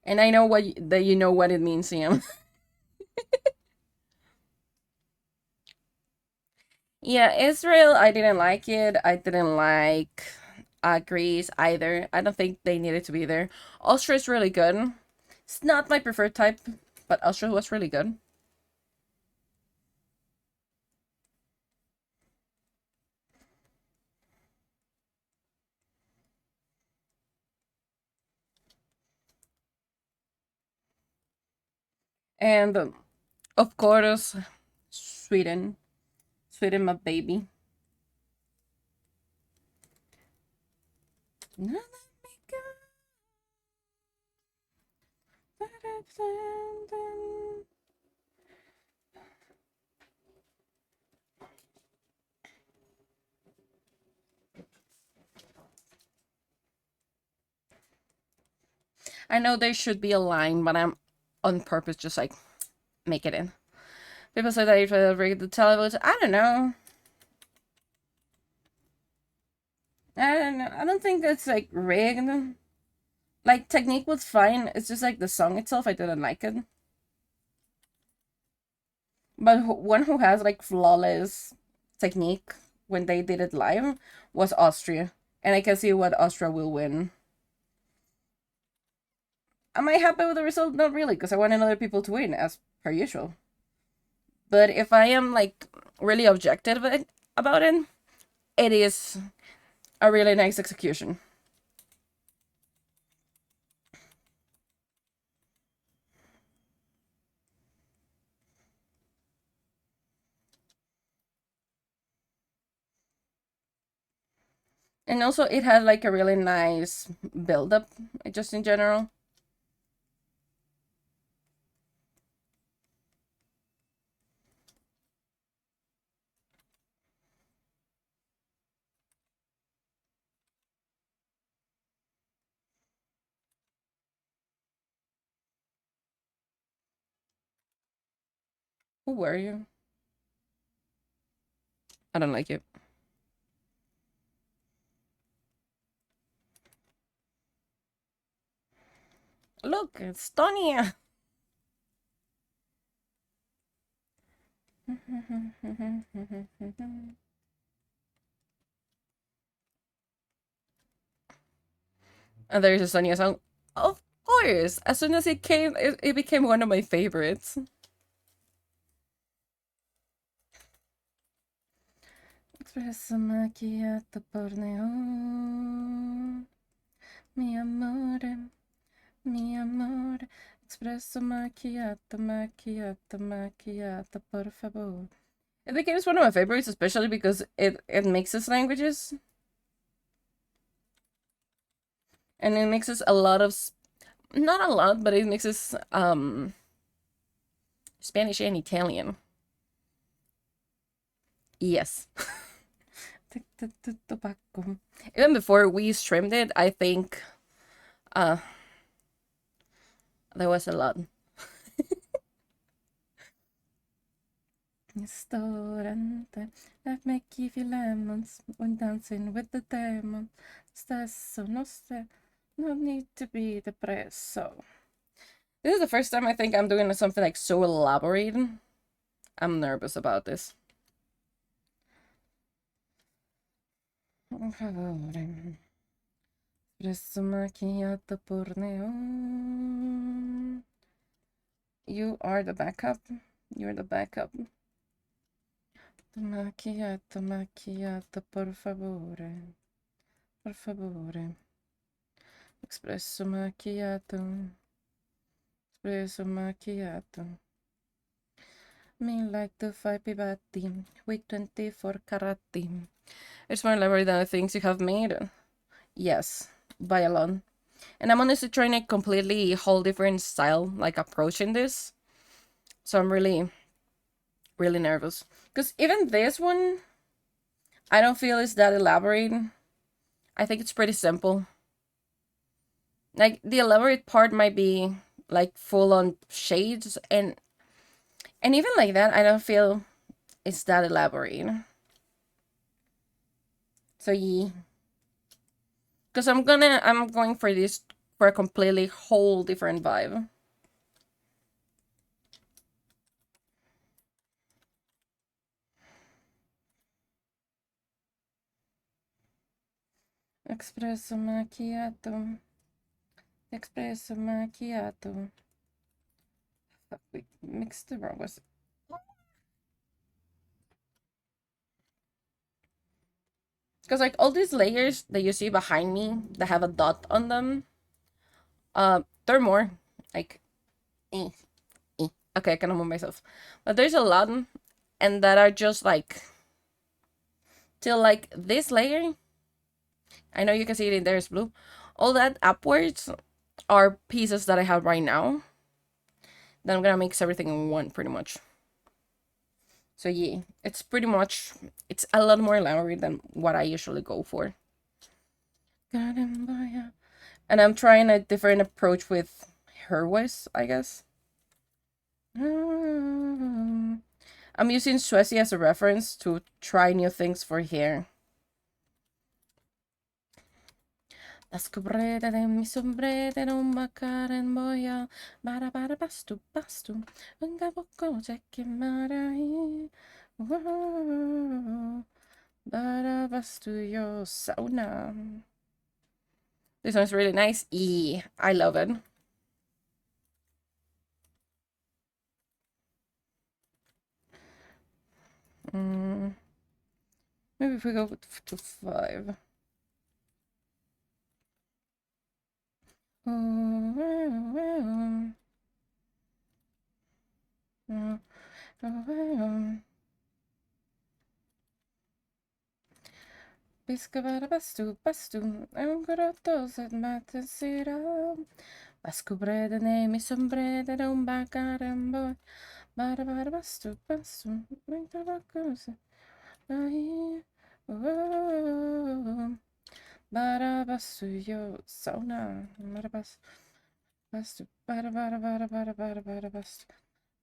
[SPEAKER 1] and I know that you know what it means, Sam. Yeah, Israel, I didn't like it. I didn't like Greece either. I don't think they needed to be there. Austria is really good. It's not my preferred type, but Austria was really good. And of course, Sweden. Sweden, my baby. I know there should be a line, but I'm on purpose just like make it in. People say that if I read the television, I don't know. I don't know. I don't think it's like rigged. Like technique was fine. It's just like the song itself, I didn't like it. But one who has like flawless technique when they did it live was Austria, and I can see what Austria will win. Am I happy with the result? Not really, because I wanted other people to win, as per usual. But if I am like really objective about it, it is a really nice execution. And also, it had like a really nice build up, just in general. Who were you? I don't like you. Look, it's Tonya. And there's a Sonia song. Of course, as soon as it came, it became one of my favorites. Espresso macchiato por neon. Mi amore, mi amore. Espresso macchiato, macchiato, macchiato, por favor. It became one of my favorites, especially because it mixes languages. And it mixes a lot of, not a lot, but it mixes Spanish and Italian. Yes. Even before we streamed it, I think uh there was a lot. Restaurante, let me give you lemons when dancing with the demon. Stesso, no ste, no need to be depresso. This is the first time I think I'm doing something like so elaborate. I'm nervous about this. Espresso macchiato por neon. You are the backup. You're the backup. Macchiato, macchiato, por favore. Por favore. Espresso macchiato. Espresso macchiato. Me like to fight pibati. Week 24 karate. It's more elaborate than the things you have made. Yes, by a lot. And I'm honestly trying a completely whole different style, like approaching this. So I'm really, really nervous. Because even this one, I don't feel it's that elaborate. I think it's pretty simple. Like, the elaborate part might be, like, full on shades. And even like that, I don't feel it's that elaborate. So yeah, because I'm going for this for a completely whole different vibe. Espresso macchiato. Espresso macchiato. Fuck, we mixed the wrong was. Because like all these layers that you see behind me that have a dot on them, there are more. Like, eh, eh. Okay, I cannot move myself. But there's a lot, and that are just like till like this layer. I know you can see it in there is blue. All that upwards are pieces that I have right now. Then I'm gonna mix everything in one pretty much. So yeah, it's pretty much it's a lot more layery than what I usually go for. And I'm trying a different approach with her voice, I guess. I'm using Suecia as a reference to try new things for hair. Las cubrete de mi sombrete non mancare in boia, bara bastu bastu, venga poco se chiamare, bara bastu yo sauna. This one's really nice. I love it. Maybe if we go to 5. Piscavara bastu bastu, un grotto se mette sera. Bascubrede ne mi sombrede da un bacarembo. Bara bastu bastu, mentre va cosa. Ai, bara bastu yo sauna. Bara bastu, bara bastu.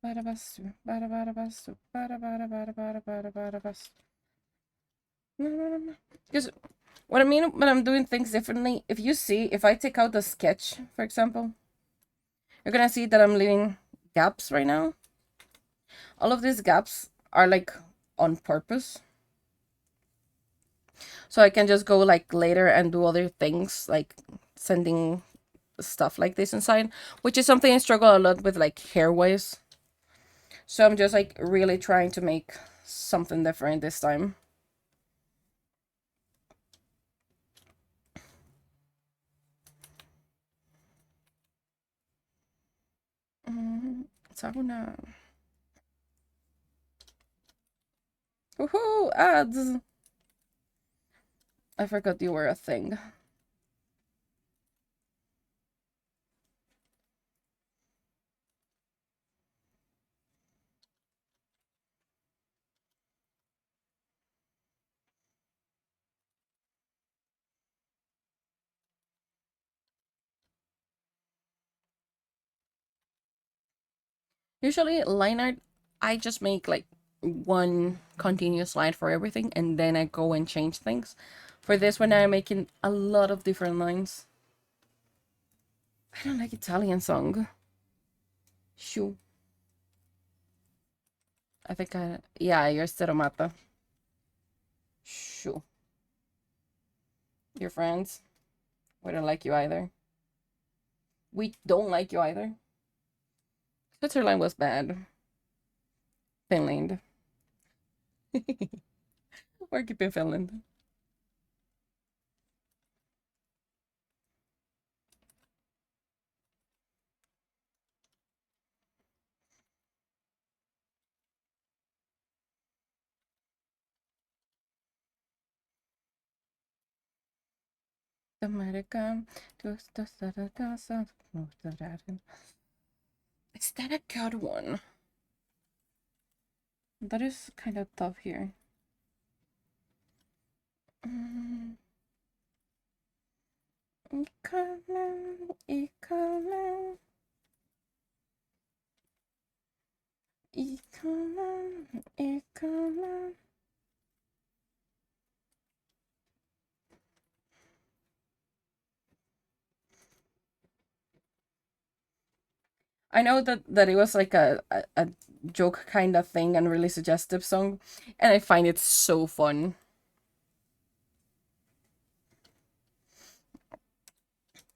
[SPEAKER 1] Bara bastu, bara bastu, bara bastu. Because what I mean when I'm doing things differently, if you see, if I take out the sketch, for example, you're gonna see that I'm leaving gaps right now. All of these gaps are like on purpose. So I can just go like later and do other things like sending stuff like this inside, which is something I struggle a lot with like hair wise. So I'm just like really trying to make something different this time. Sauna. Woohoo! Ads! I forgot you were a thing. Usually, line art, I just make like one continuous line for everything and then I go and change things. For this one, I'm making a lot of different lines. I don't like Italian song. Shoo. I think yeah, you're Steromata. Shoo. Your friends. We don't like you either. We don't like you either. Switzerland was bad. Finland. We're keeping Finland. America. Is that a good one? That is kind of tough here. İkamen. I know that it was like a joke kind of thing and really suggestive song, and I find it so fun.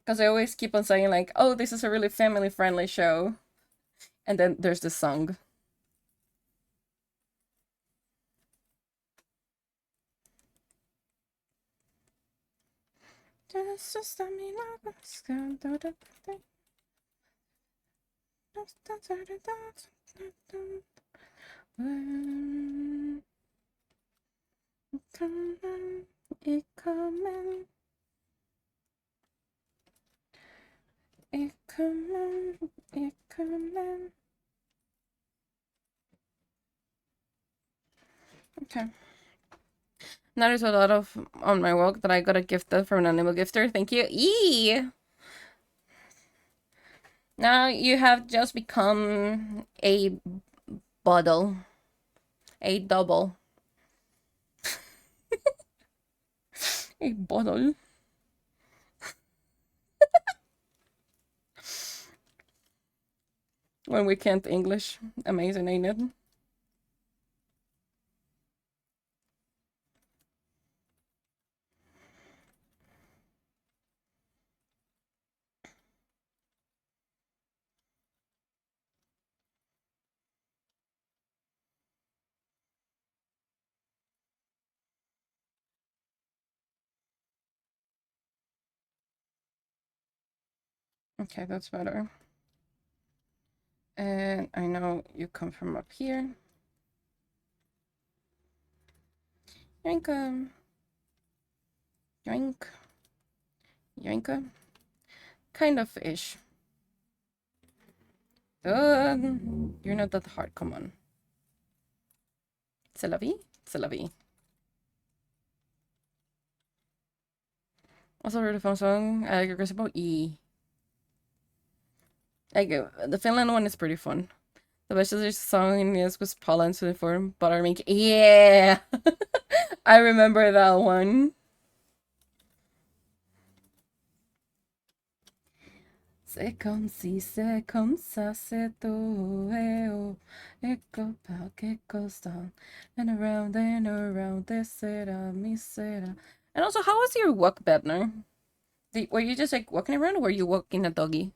[SPEAKER 1] Because I always keep on saying like, "Oh, this is a really family friendly show," and then there's the song. Okay. That is a lot of on my work that I got a gift from an animal gifter. Thank you. Now you have just become a bottle. A double. A bottle. When we can't English. Amazing, ain't it? Okay, that's better. And I know you come from up here. Yoinka. Yoink. Yoinka. Kind of ish. You're not that hard, come on. C'est la vie? C'est la vie. Also heard a fun song. I like your about E. Like, the Finland one is pretty fun. The best song is was Paula's uniform, Buttermilk. Yeah! I remember that one. C'est comme si, c'est comme ça, c'est tout. It goes back, it goes down. And around, this it me it. And also, how was your walk, Bedner? Were you just like walking around or were you walking a doggy?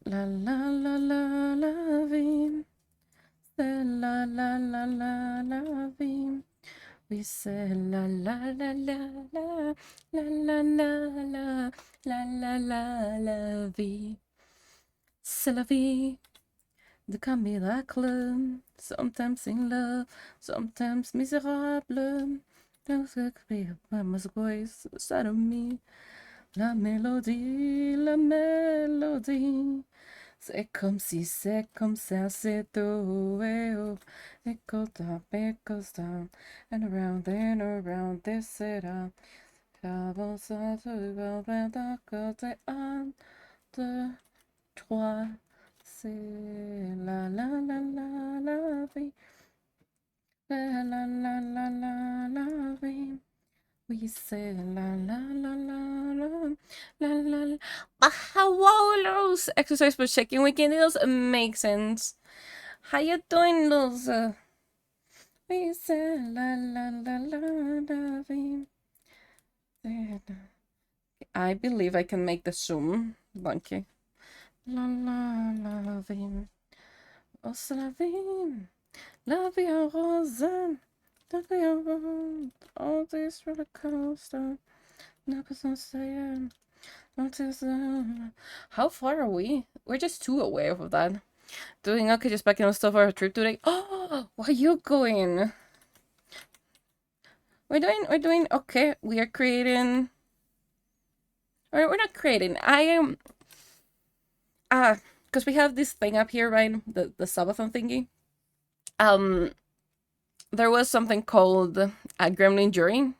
[SPEAKER 1] La la la la la vie. La la la la la vie. We say la la la la la la la la la la la la vie. C'est la vie de comme miracle. Sometimes in love, sometimes misérable. Those could be a voice inside of me. La mélodie, la mélodie. C'est comme si, c'est comme ça, c'est tout. It goes up, it goes down, and around, this it up. Avant ça, tu vas vers d'un côté, un, deux, trois. C'est la la la la la vie. La la la la la la vie. We say la la la la la la la la. Hello, Luz. Exercise for checking weekend deals makes sense. How you doing, Luz? We say la la la la la. I believe I can make the zoom. Donkey. La la la vim. Oh, la vim. La vie en rose. La vie en rose. All this roller coaster. How far are we? We're just too away of that. Doing okay, just packing up stuff for our trip today. Oh, where are you going? We're doing okay. We are creating. Or we're not creating. I am. Because we have this thing up here, right? The Subathon thingy. There was something called a Gremlin Jury.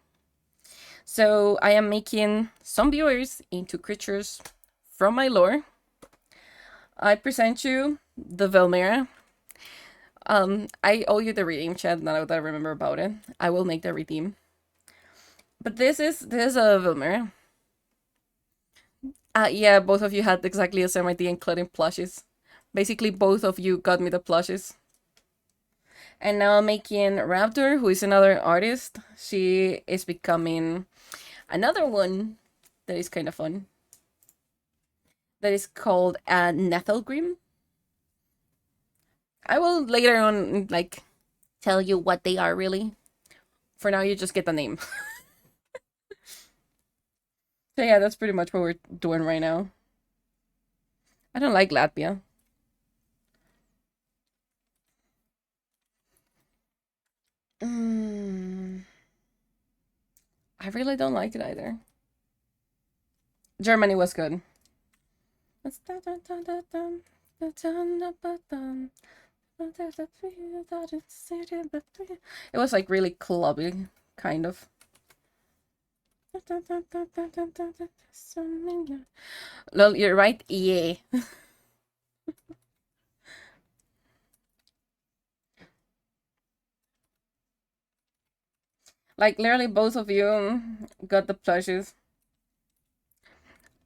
[SPEAKER 1] So I am making some viewers into creatures from my lore. I present you the Velmera. I owe you the redeem, chat, now that I remember about it. I will make the redeem. But this is a Velmera. Yeah, both of you had exactly the same idea, including plushes. Basically, both of you got me the plushes. And now I'm making Raptor, who is another artist. She is becoming another one that is kind of fun. That is called Nethelgrim. I will later on, like, tell you what they are really. For now, you just get the name. So yeah, that's pretty much what we're doing right now. I don't like Latvia. Mm, I really don't like it either. Germany was good. It was like really clubby, kind of. Lol, you're right. Yeah. Like literally both of you got the plushes.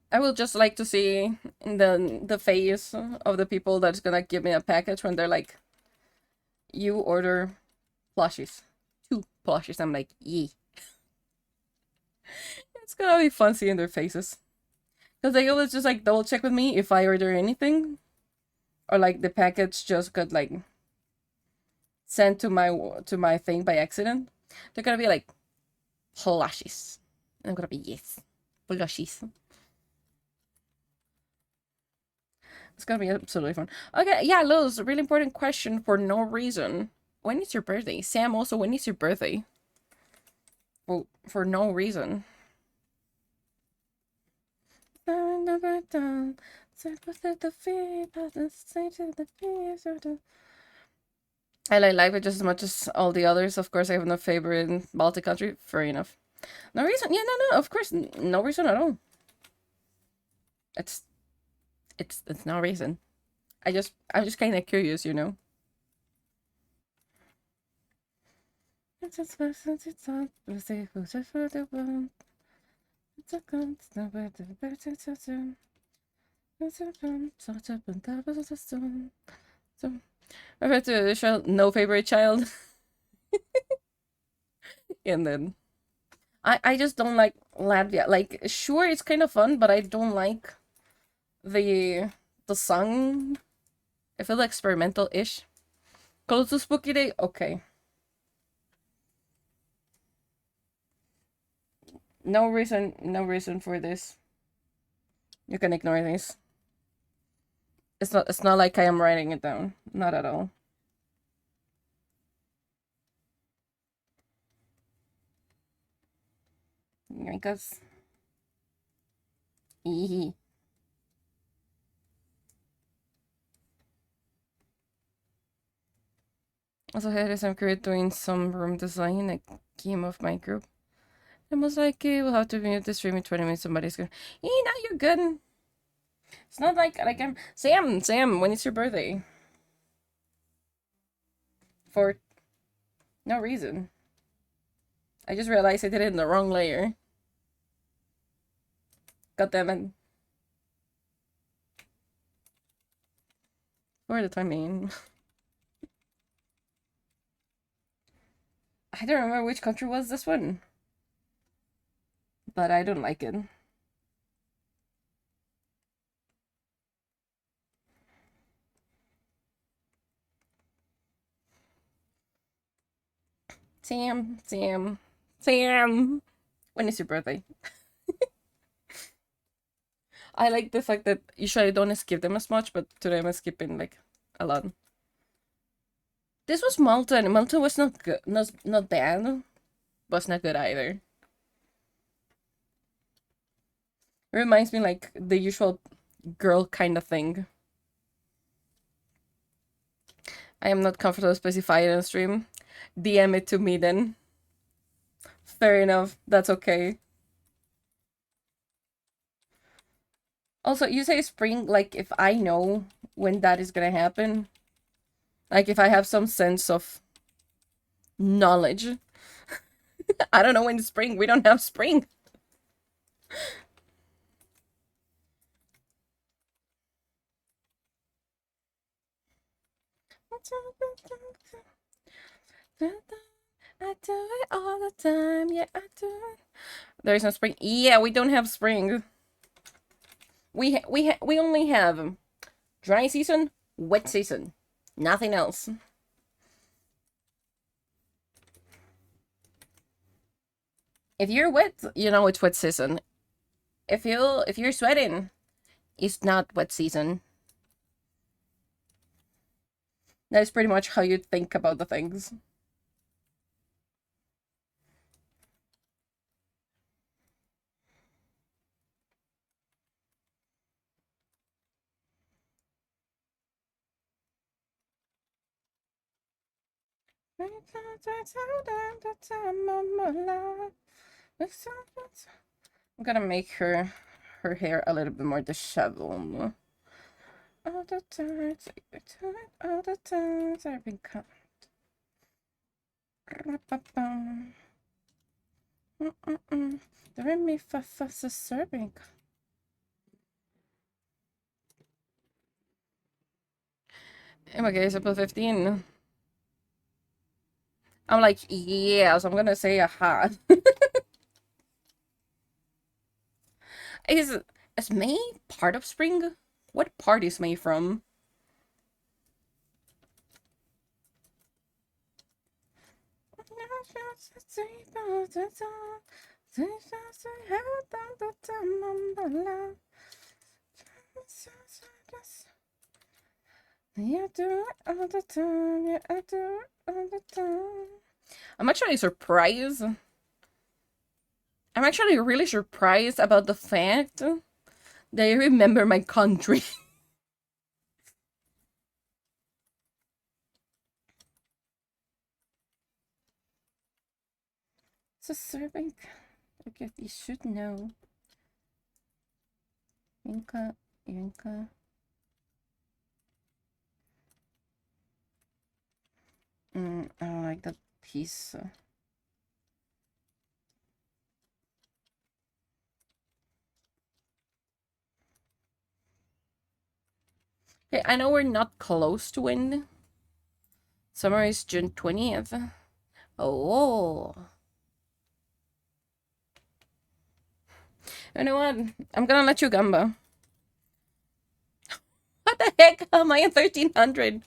[SPEAKER 1] I will just like to see the face of the people that's gonna give me a package when they're like, you order plushies. 2 plushies. I'm like, yeah. It's gonna be fun seeing their faces. Because they always just like double check with me if I order anything. Or like the package just got like sent to my thing by accident. They're gonna be like, plushies. And I'm gonna be, yes. Plushies. It's gonna be absolutely fun. Okay, yeah, Luz, a really important question for no reason. When is your birthday? Sam, also, when is your birthday? Well, for no reason. I like language just as much as all the others. Of course, I have no favorite Baltic country. Fair enough. No reason. Yeah, no. Of course, no reason at all. It's it's no reason. I'm just kind of curious, you know. No favorite child, and then I just don't like Latvia. Like, sure, it's kind of fun, but I don't like the the song. I feel experimental-ish. Close to Spooky Day, okay. No reason for this. You can ignore this. It's not like I am writing it down. Not at all. Because also here is I'm currently doing some room design, a game of my group. And was like, we'll have to mute the stream in 20 minutes. Somebody's going, now you're good. It's not like I'm Sam, when is your birthday? For no reason. I just realized I did it in the wrong layer. God damn it. For the timing. I don't remember which country was this one. But I don't like it. Sam. When is your birthday? I like the fact that usually I don't skip them as much, but today I'm skipping like a lot. This was Malta, and Malta was not good, not bad, but not good either. It reminds me like the usual girl kind of thing. I am not comfortable specifying on stream. DM it to me then. Fair enough. That's okay. Also, you say spring, like if I know when that is gonna happen, like if I have some sense of knowledge. I don't know when it's spring. We don't have spring. I do it all the time. Yeah, I do it. There is no spring. Yeah, we don't have spring. We only have dry season, wet season, nothing else. If you're wet, you know it's wet season. If you're sweating, it's not wet season. That's pretty much how you think about the things. I'm gonna make her hair a little bit more disheveled. All the time, all the times I've been caught. The Remy Fafas is serving. Okay, so plus 15. I'm like, yeah, so I'm gonna say a hat. Is May part of spring? What part is May from? Yeah, do it all the time. Yeah, I do it all the time. I'm actually surprised. I'm actually really surprised about the fact that I remember my country. It's a serving. I guess you should know. Yinka, Yinka. I don't like that piece. Okay, I know we're not close to win. Summer is June 20th. Oh. You know what? I'm gonna let you gamba. What the heck am I in 1300?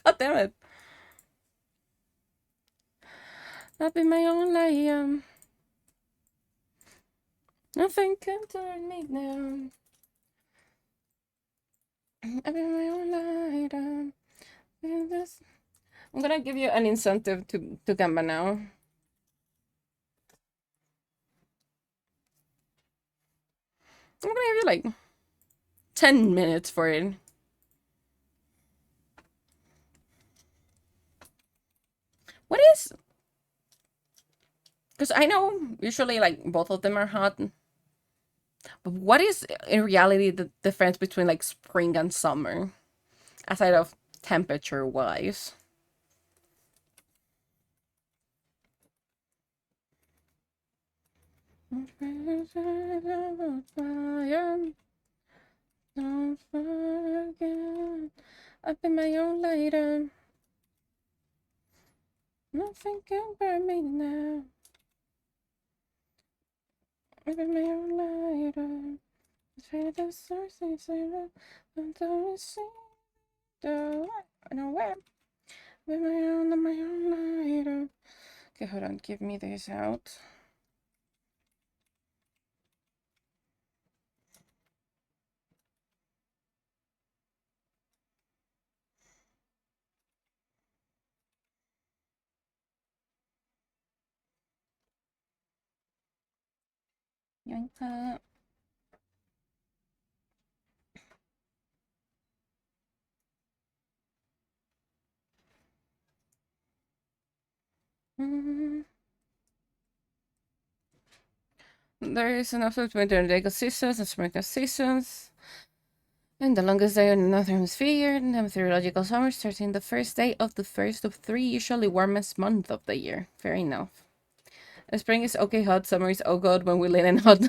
[SPEAKER 1] God damn it. I've been my own lion. Nothing can turn me down. I've been my own lion. I'm gonna give you an incentive to gamba now. I'm gonna give you like 10 minutes for it. What is... Because I know usually like both of them are hot. But what is in reality the difference between like spring and summer? Aside of temperature wise. Don't forget, I've been my own lighter. Nothing can burn me now. I've been my own lighter. Afraid of sources, I'm don't see the nowhere. I've been my own lighter. Okay, hold on, give me this out. Yanka. There is an absolute winter and Lego seasons and spring seasons. And the longest day in the Northern Hemisphere, the meteorological summer starting the first day of the first of three usually warmest month of the year. Fair enough. And spring is okay hot, summer is oh god when we live in hot.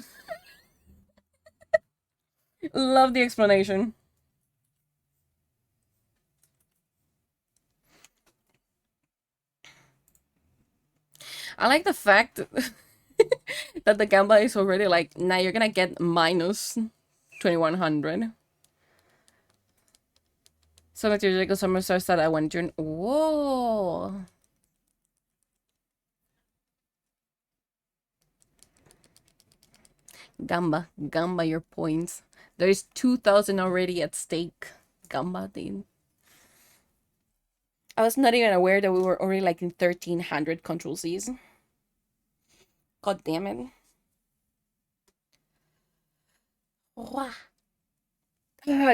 [SPEAKER 1] Love the explanation. I like the fact that the gamba is already like, now you're gonna get minus 2100. So material summer stars that I went during. Whoa. Gamba your points. There's 2000 already at stake. Gamba, dude. I was not even aware that we were already like in 1300 control C's. God damn it.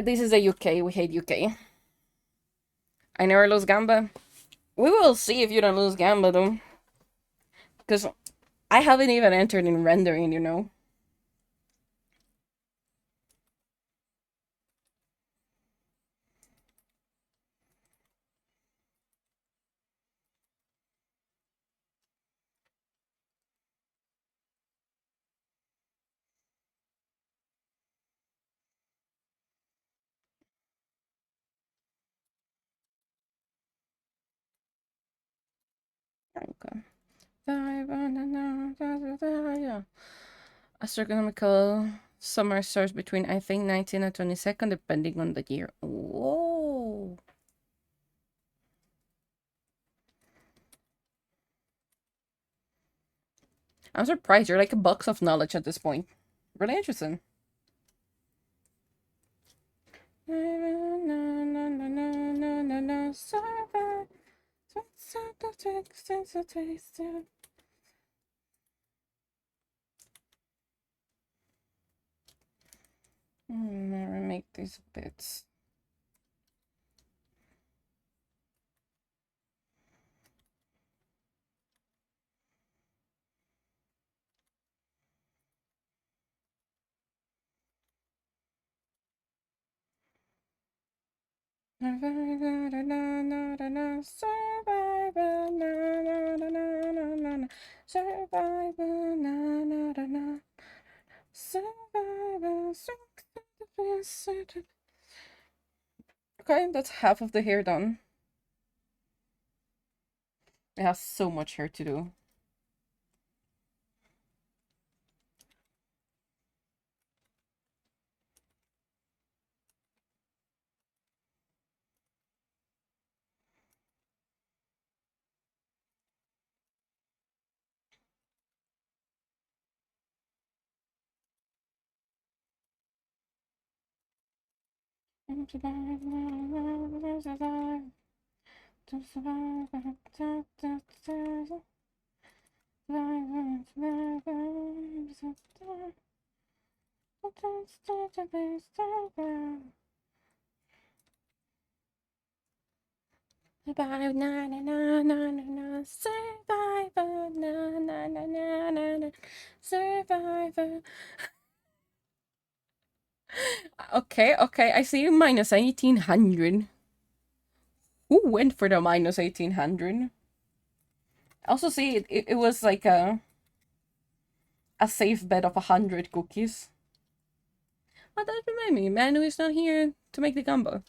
[SPEAKER 1] This is a UK. We hate UK. I never lose Gamba. We will see if you don't lose Gamba though. Because I haven't even entered in rendering, you know. Okay. Astronomical summer starts between, I think, 19 and 22nd, depending on the year. Whoa. I'm surprised. You're like a box of knowledge at this point. Really interesting. Make these bits. Okay, that's half of the hair done. It has so much hair to do. Survive, na na na na na na. Survivor, na na na na na na. Survivor. Okay, okay. I see minus 1800. Who went for the minus 1800? I also see it was like a safe bet of 100 cookies. Oh, that remind me, Manu is not here to make the gumbo.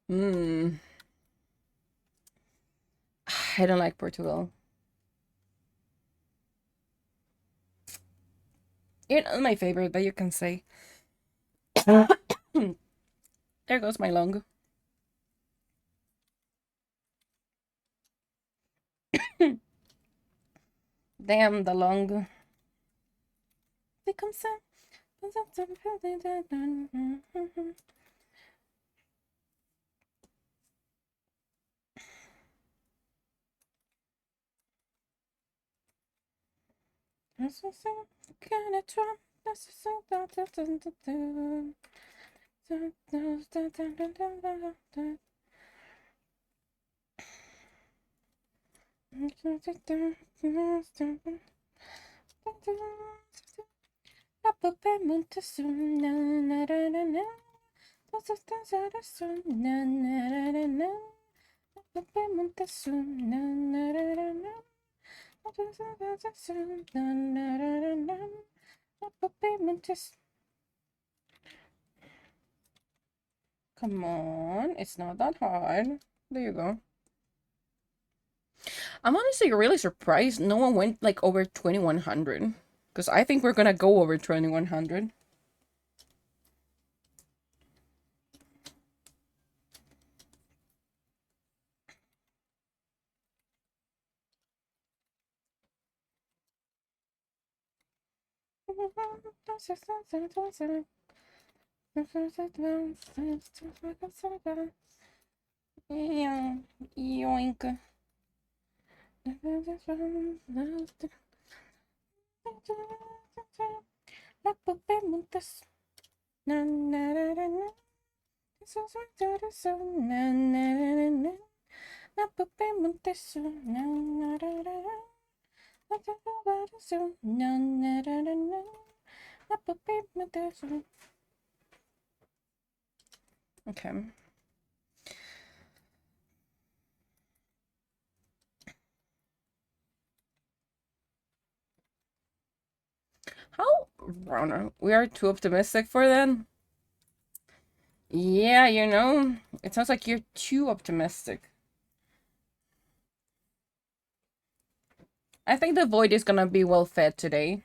[SPEAKER 1] Hmm. I don't like Portugal. You're not my favorite, but you can say. There goes my lung. Damn the lung. They come some. Come on, it's not that hard. There you go. I'm honestly really surprised no one went like over 2100. Because I think we're gonna go over 2100. Yoink. La pupe montes. Na na na na na. So so so so na na na na. La pupe montes. Na na na na. La pupe montes. Na na na na. La pupe montes. Okay. How, Rona? We are too optimistic for then. Yeah, you know, it sounds like you're too optimistic. I think the void is gonna be well fed today.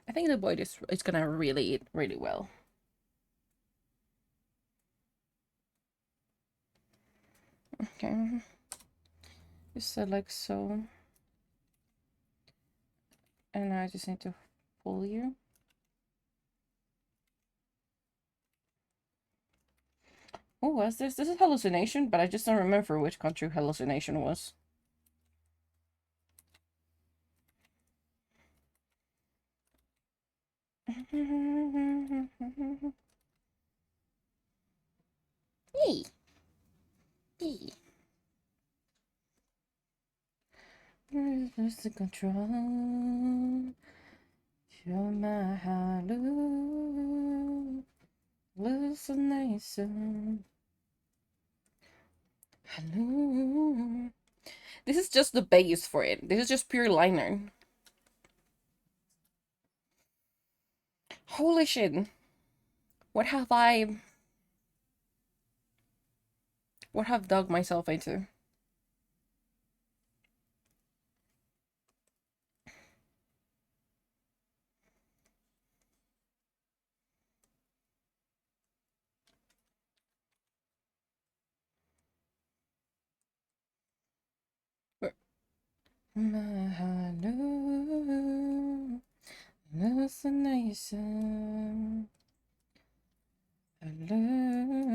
[SPEAKER 1] I think the void is gonna really eat really well. Okay. Just like so. And I just need to pull you. Oh, what's this? This is hallucination, but I just don't remember which country hallucination was. Hey. Hey. Lose the control. Feel my hallucination. Hello. This is just the base for it. This is just pure liner. Holy shit. What have I... What have dug myself into? My hallucination. Hallucination.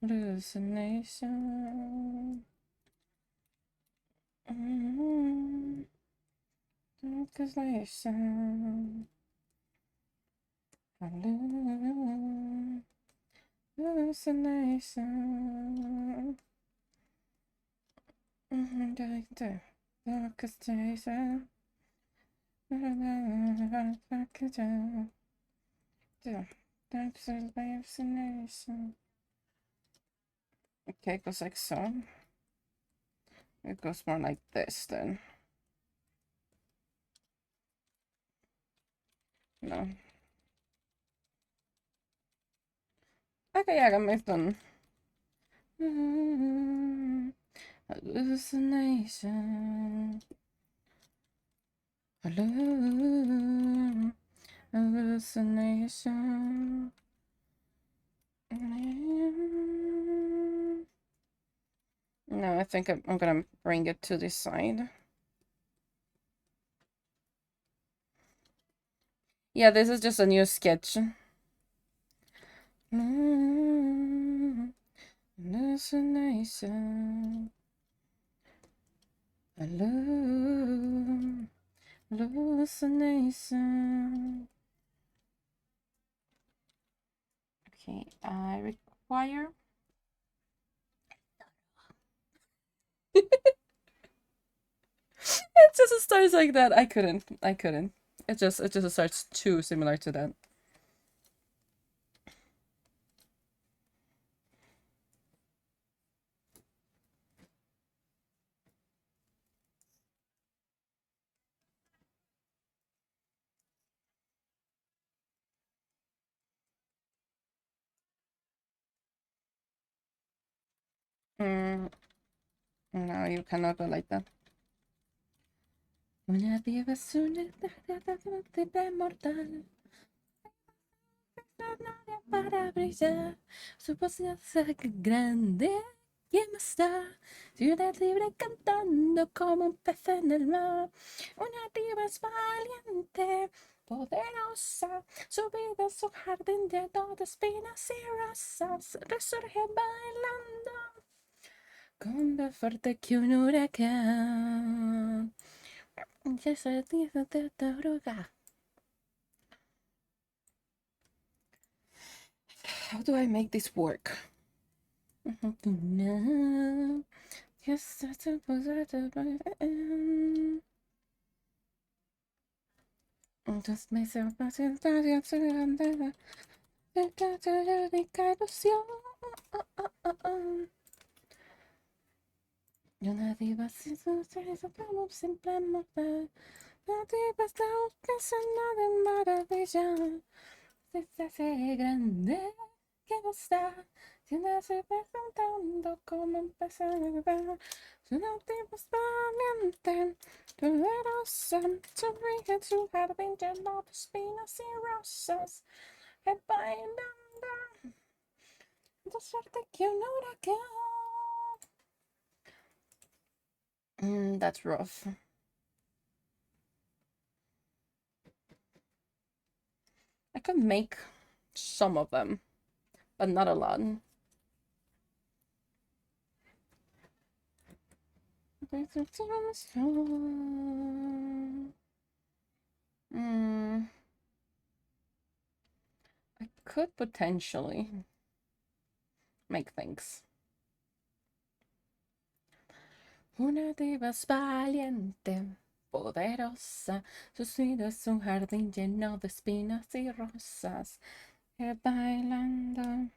[SPEAKER 1] Hallucination. Hallucination. Orchestration. Okay, it goes like so. It goes more like this then. No. Okay, yeah, I got my done. Hallucination. Hallucination. No, I think I'm gonna bring it to this side. Yeah, this is just a new sketch. Hallucination. Hallucination. Okay, I require It just starts like that. I couldn't. I couldn't. It just starts too similar to that. Mm, no, you cannot go like that. Una diva es una de mortal. Para brillar, su voz se hace grande. ¿Quién está? Ciudad libre cantando como un pez en el mar. Una diva es valiente, poderosa. Su vida es un jardín lleno de espinas y rosas. Resurge bailando con más fuerte que un huracán. Ya se dice de oruga. How do I make this work? Yes, that's a positive. Just myself, yo nadie va a ser como simple mortal. Nadie va a estar pensando de maravilla. Se hace grande que no está. Tiene se presentando como empezar a ver. Su nativo es valiente, poderosa. Sonríe en su jardín lleno de espinas y rosas. Bailando, de suerte que un huracán. That's rough. I could make some of them, but not a lot. Mm, I could potentially make things. Una diva es valiente, poderosa. Su sonido es un jardín lleno de espinas y rosas. Bailando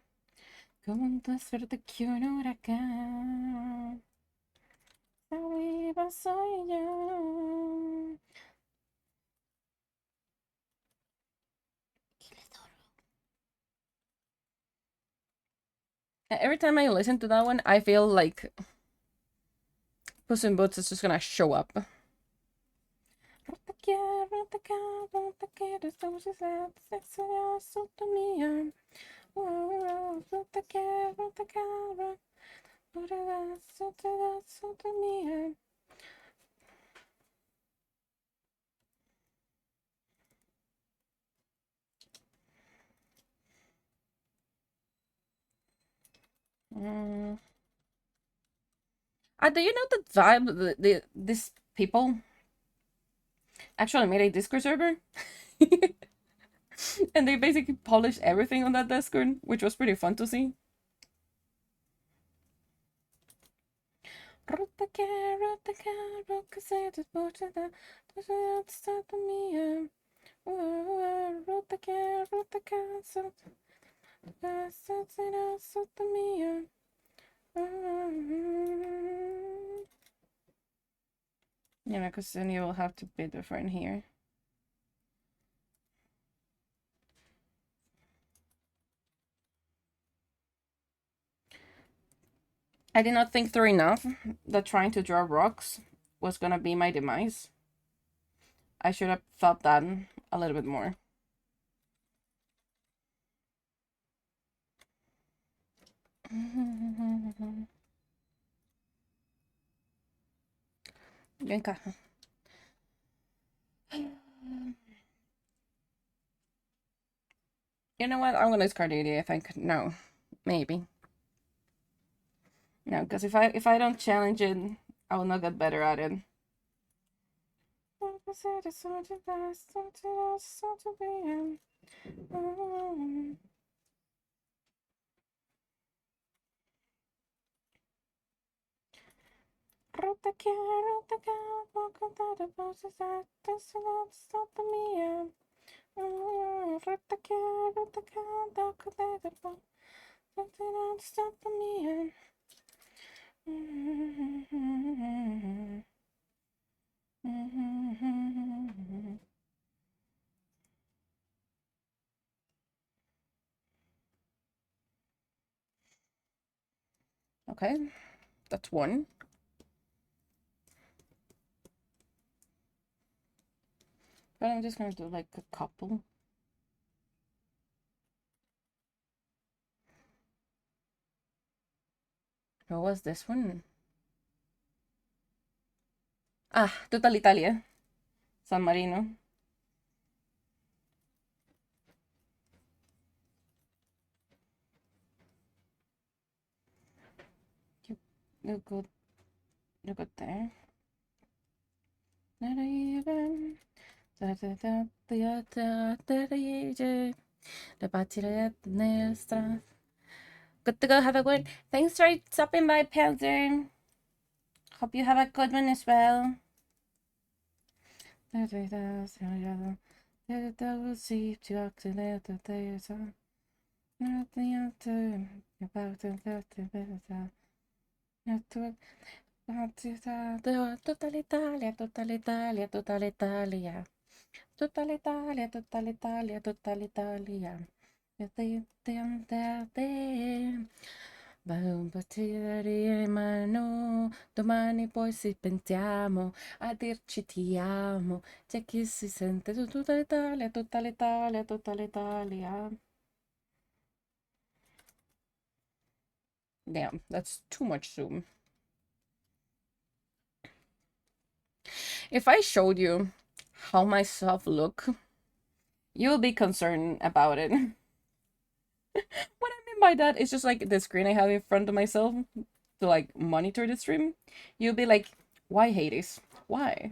[SPEAKER 1] como más fuerte que un huracán. La diva soy yo. Every time I listen to that one, I feel like Puss in Boots is just gonna show up. Mm. Do you know the vibe? These people actually made a Discord server, and they basically polished everything on that Discord, which was pretty fun to see. Yeah, because then you will have to be different here. I did not think through enough that trying to draw rocks was gonna be my demise. I should have thought that a little bit more. Venga. You know what? I'm gonna discard Edie, I think. No. Maybe. No, because if I don't challenge it, I will not get better at it. Okay, that's one. But I'm just gonna do like a couple. What was this one? Ah, Tutta l'Italia. San Marino. You go, you go there. Not even. Good to go. Have a good. Thanks for stopping by, Panzer. Hope you have a good one as well. Tutta l'Italia, tutta l'Italia, tutta l'Italia. Tutta l'Italia, tutta l'Italia, tutta l'Italia. Ma no, domani poi si pensiamo a dirci ti amo. C'è chi si sente tutta l'Italia, tutta l'Italia, tutta l'Italia. Damn, that's too much zoom. If I showed you how my stuff look, you'll be concerned about it. What I mean by that is just like the screen I have in front of myself to like monitor the stream. You'll be like, why Hades? Why?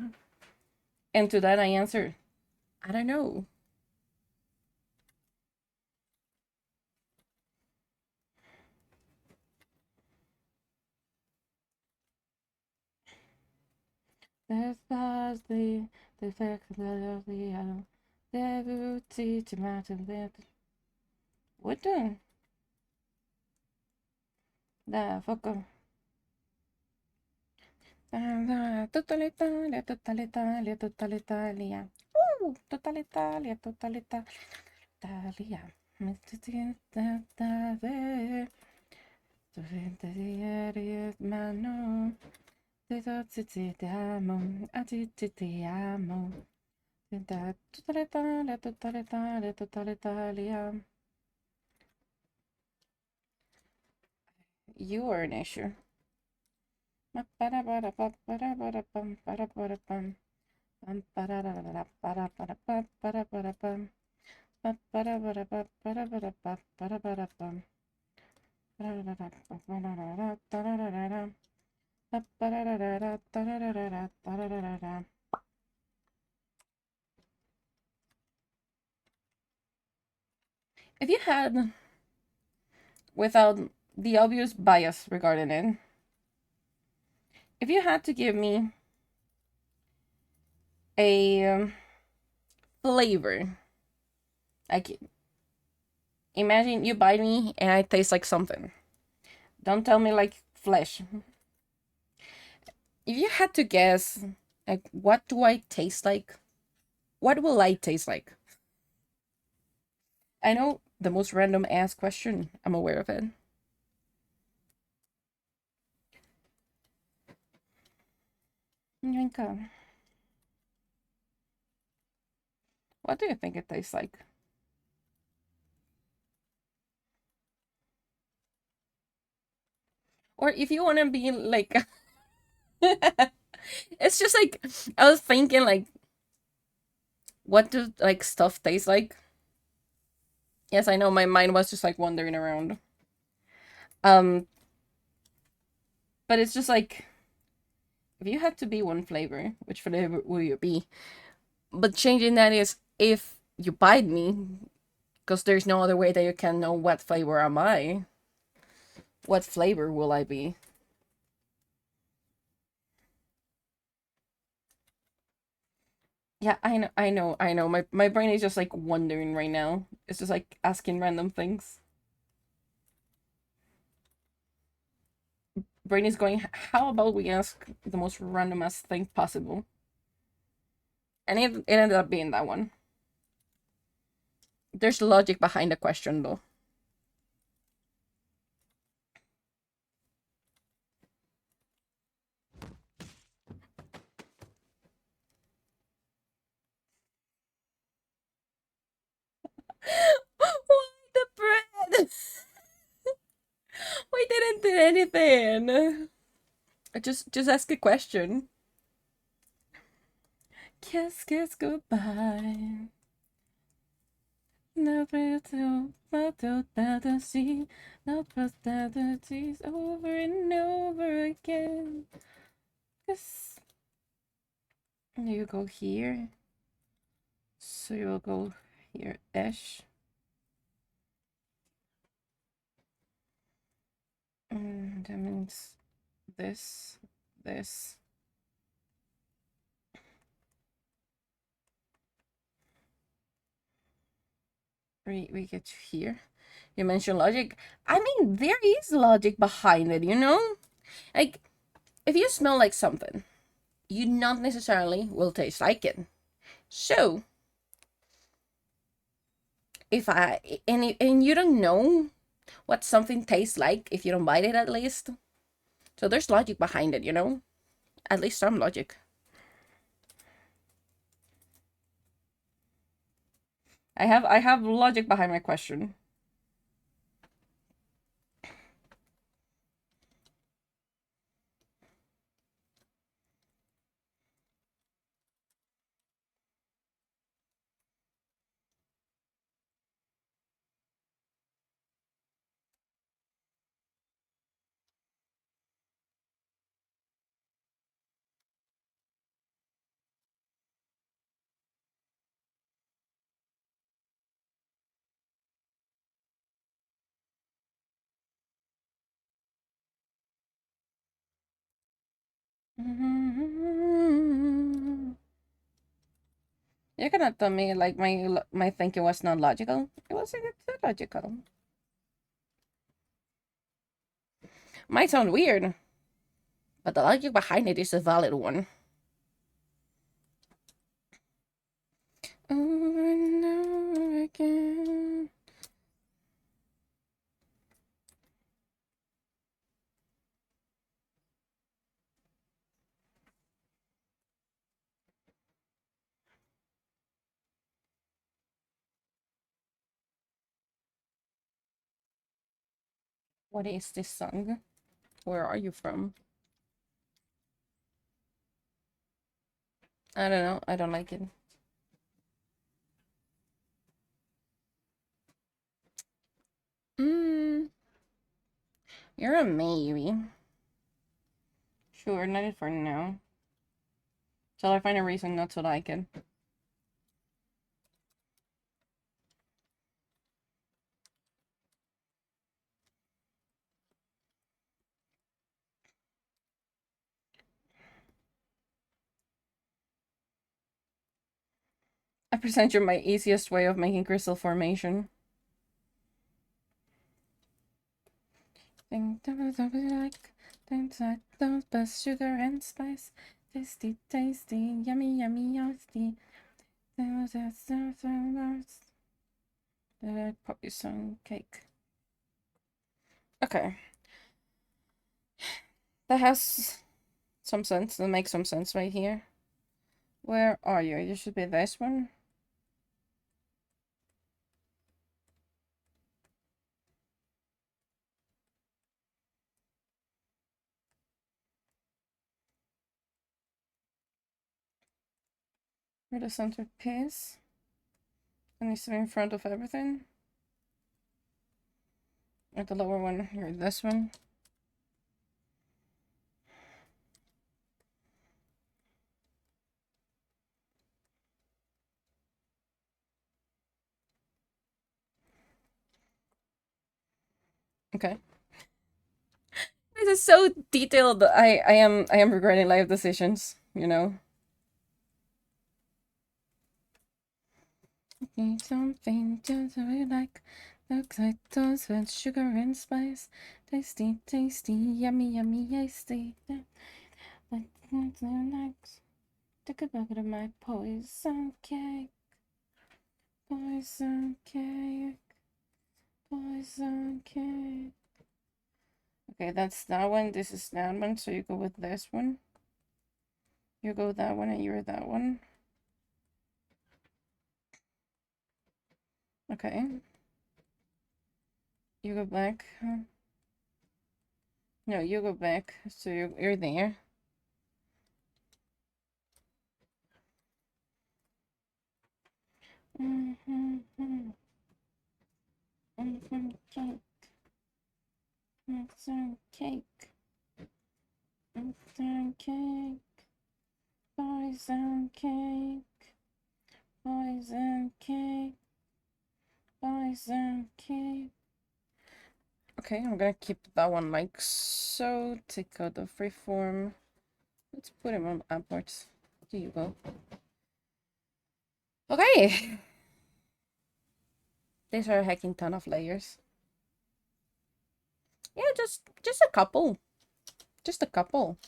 [SPEAKER 1] And to that I answer, I don't know. The fact that the teach mountain that what the fuck tutta l'Italia, tutta l'Italia, tutta l'Italia. Tutta l'Italia, tutta l'Italia. Ma no, ti amo, a ti amo. Tutta l'Italia, tutta l'Italia, tutta l'Italia. You are an issue. If you had, without the obvious bias regarding it, if you had to give me a flavor, like imagine you bite me and I taste like something. Don't tell me like flesh. If you had to guess, like what do I taste like? What will I taste like? I know the most random ass question. I'm aware of it. Yanka, what do you think it tastes like? Or if you want to be like, it's just like I was thinking like, what do like stuff taste like? Yes, I know my mind was just like wandering around. Um, but it's just like if you had to be one flavor, which flavor will you be? But changing that is if you bite me, because there's no other way that you can know what flavor am I. What flavor will I be? Yeah, I know. My brain is just like wondering right now. It's just like asking random things. Brain is going, how about we ask the most randomest thing possible? And it ended up being that one. There's logic behind the question though. Why the bread? We didn't do anything. Just ask a question. Kiss goodbye. No see, no possibilities over and over again. Yes. You go here. So you will go here ish. And that means this, this. We get to here. You mentioned logic. I mean, there is logic behind it, you know? Like, if you smell like something, you not necessarily will taste like it. So, if I and you don't know what something tastes like if you don't bite it at least. So there's logic behind it, you know? At least some logic. I have logic behind my question. You cannot tell me like my thinking was not logical. It was logical. Might sound weird, but the logic behind it is a valid one. Over and over again. What is this song? Where are you from? I don't know. I don't like it. Mm, you're a maybe. Sure, not it for now. Till I find a reason not to like it. I present you my easiest way of making crystal formation. Think like things like those, but sugar and spice. Tasty, tasty, yummy, yummy, yummy. Pop you some cake. Okay. That has some sense. That makes some sense right here. Where are you? You should be this one. You're the centerpiece. And needs to be in front of everything. At the lower one, you're this one. Okay. This is so detailed. I am regretting life decisions, you know. Need something just we like. Looks like toast with sugar and spice. Tasty, tasty, yummy, yummy, tasty. Like next. Take a bite of my poison cake. Poison cake. Poison cake. Okay, that's that one. This is that one. So you go with this one. You go with that one, and you're that one. Okay. You go back. No, you go back. So you're there. Cake. Poison cake. Poison cake. Poison cake. Poison cake. Poison cake. Okay, I'm gonna keep that one like so. Take out the freeform. Let's put him on upwards. There you go. Okay. These are a hecking ton of layers. Yeah, just a couple. Just a couple.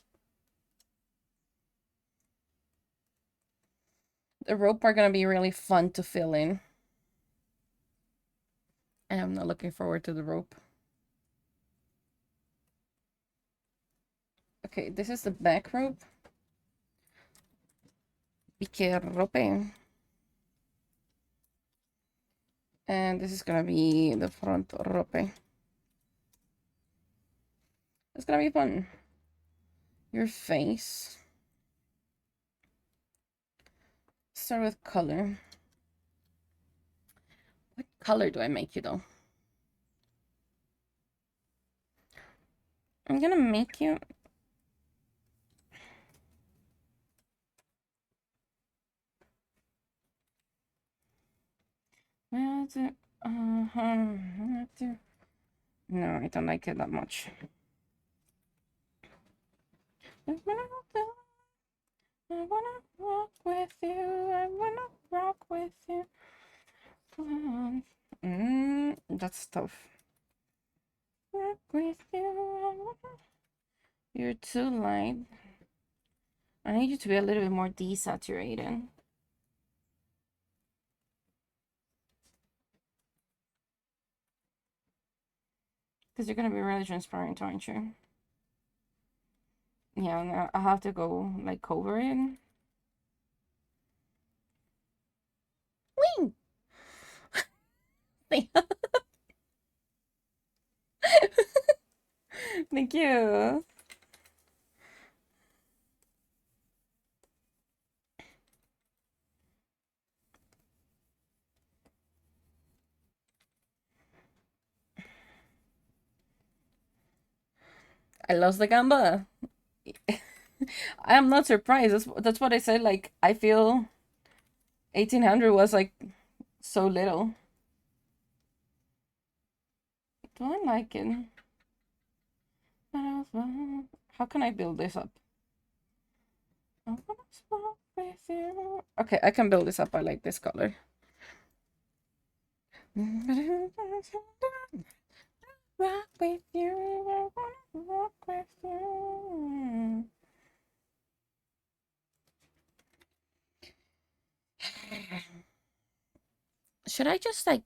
[SPEAKER 1] The rope are gonna be really fun to fill in. And I'm not looking forward to the rope. Okay, this is the back rope. Pique rope. And this is gonna be the front rope. It's gonna be fun. Your face. Start with color. What color do I make you though? I'm gonna make you... No, I don't like it that much. I wanna rock with you. I wanna rock with you. That's tough. Rock with you. You're too light. I need you to be a little bit more desaturated. Because you're gonna be really transparent, aren't you? Yeah, now I have to go like cover it. Wing! Thank you. I lost the gamba. I am not surprised. That's what I said. Like, I feel 1800 was like so little. Do I like it? How can I build this up? Okay, I can build this up. I like this color. Rock with you, I wanna rock with you. Should I just like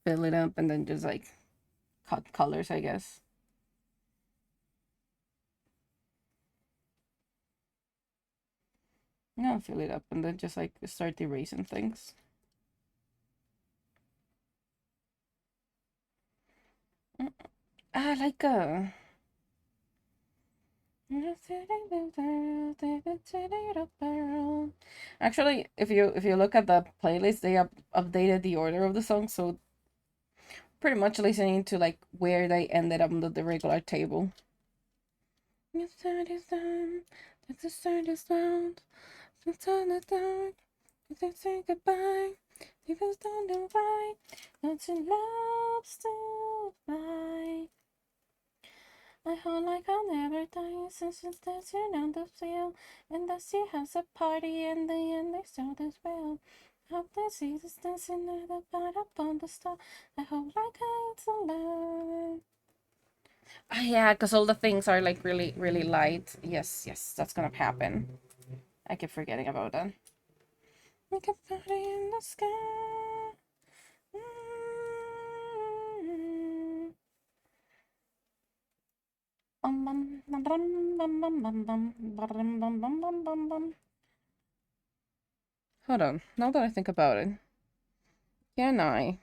[SPEAKER 1] fill it up and then just like cut colors, I guess? No, fill it up and then just like start erasing things. Like a... Actually, if you look at the playlist, they updated the order of the songs, so pretty much listening to like where they ended up on the regular table. Let's say goodbye. If it's done to fight, that's your love still fly. I hold like I'll never die since she's dancing on the wheel. And that she has a party in the end they start as well. How they see this dancing at the bar up on the star. I hold like it's alive. Ah, yeah, because all the things are like really, really light. Yes, yes, that's gonna happen. I keep forgetting about that. Like a party in the sky. Hold on, now that I think about it, can I?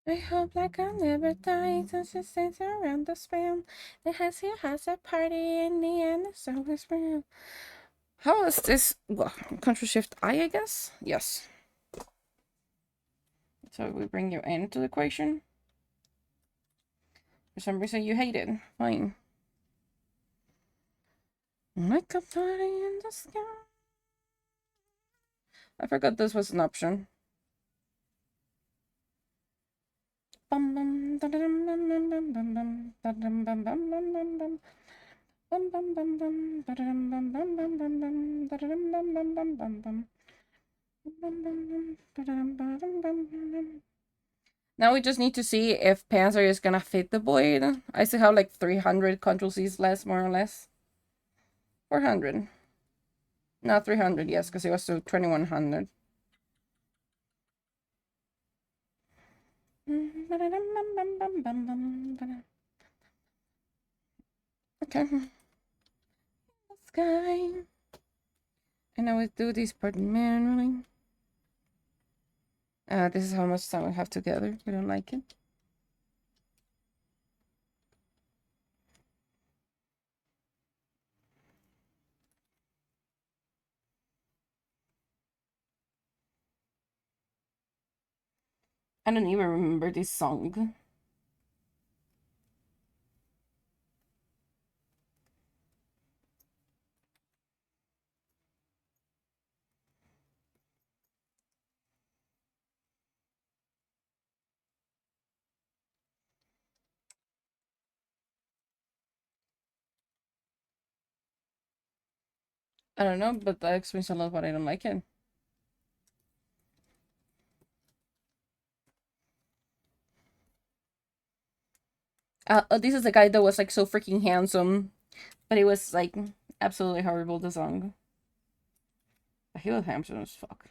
[SPEAKER 1] I hope like I'll never die till she stands around the span. It has here has a party in the end, it's always real. How is this? Well, Control Shift I guess? Yes. So we bring you into the equation. For some reason you hate it. Fine. Like a party in the sky. I forgot this was an option. Bum bum da dum bum bum bum bum bum da dum bum bum bum bum bum bum bum bum bum da dum bum bum bum bum bum da dum bum bum bum bum bum. Now we just need to see if Panzer is gonna fit the blade. I still have like 300 Control C's less, more or less. 400. Not 300, yes, because it was to 2100. Okay. Sky. And now we do this part manually. This is how much time we have together. We don't like it. I don't even remember this song. I don't know, but that explains a lot why I don't like it. This is the guy that was like so freaking handsome, but he was like absolutely horrible, the song. He was handsome as fuck.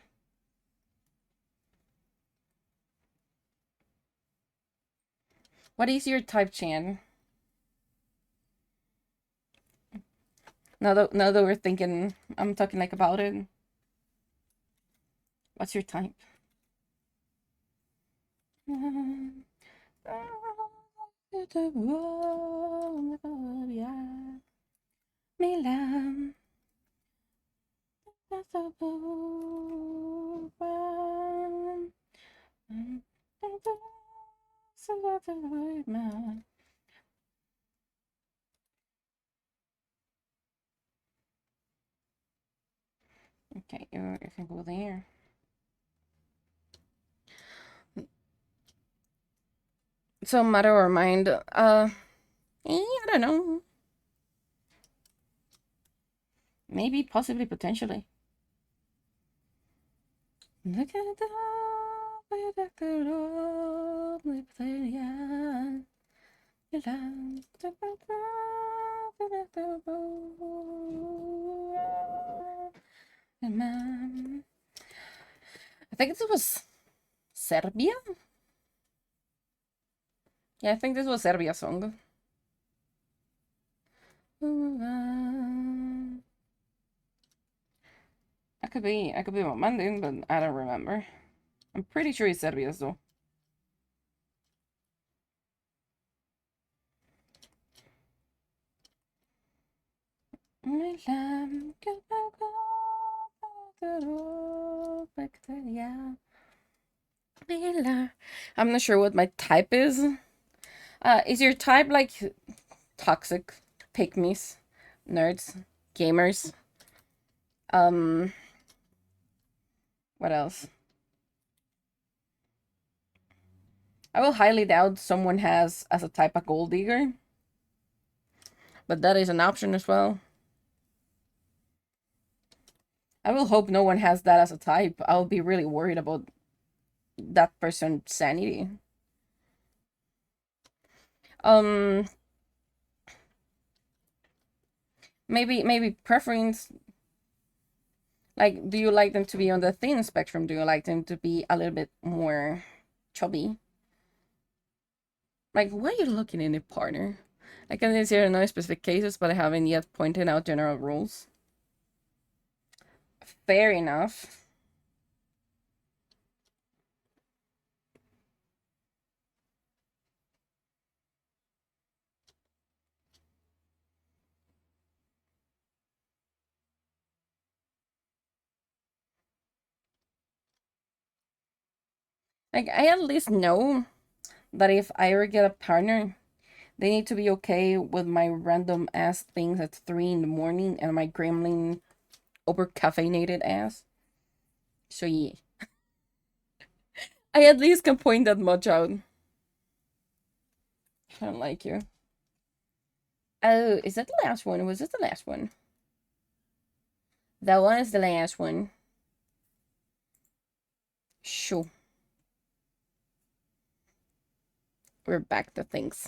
[SPEAKER 1] What is your type, Chan? Now that we're thinking, I'm talking like about it. What's your type? Milan. Okay, you can go there. So matter or mind, I don't know. Maybe, possibly, potentially. Look at the I think this was Serbia? Yeah, I think this was Serbia song. I could be remanding, but I don't remember. I'm pretty sure it's Serbia's though. My lamb, yeah. I'm not sure what my type is. Is your type like toxic, pick me's, nerds, gamers? Um, what else? I will highly doubt someone has as a type a gold digger, but that is an option as well. I will hope no one has that as a type. I'll be really worried about that person's sanity. Um, maybe preference. Like, do you like them to be on the thin spectrum? Do you like them to be a little bit more chubby? Like, why are you looking in a partner? I can consider no specific cases, but I haven't yet pointed out general rules. Fair enough. Like, I at least know that if I ever get a partner, they need to be okay with my random ass things at 3 in the morning and my gremlin over caffeinated ass. So yeah. I at least can point that much out. I don't like you. Oh, is that the last one? Was this the last one? That one is the last one. Sure. We're back to things.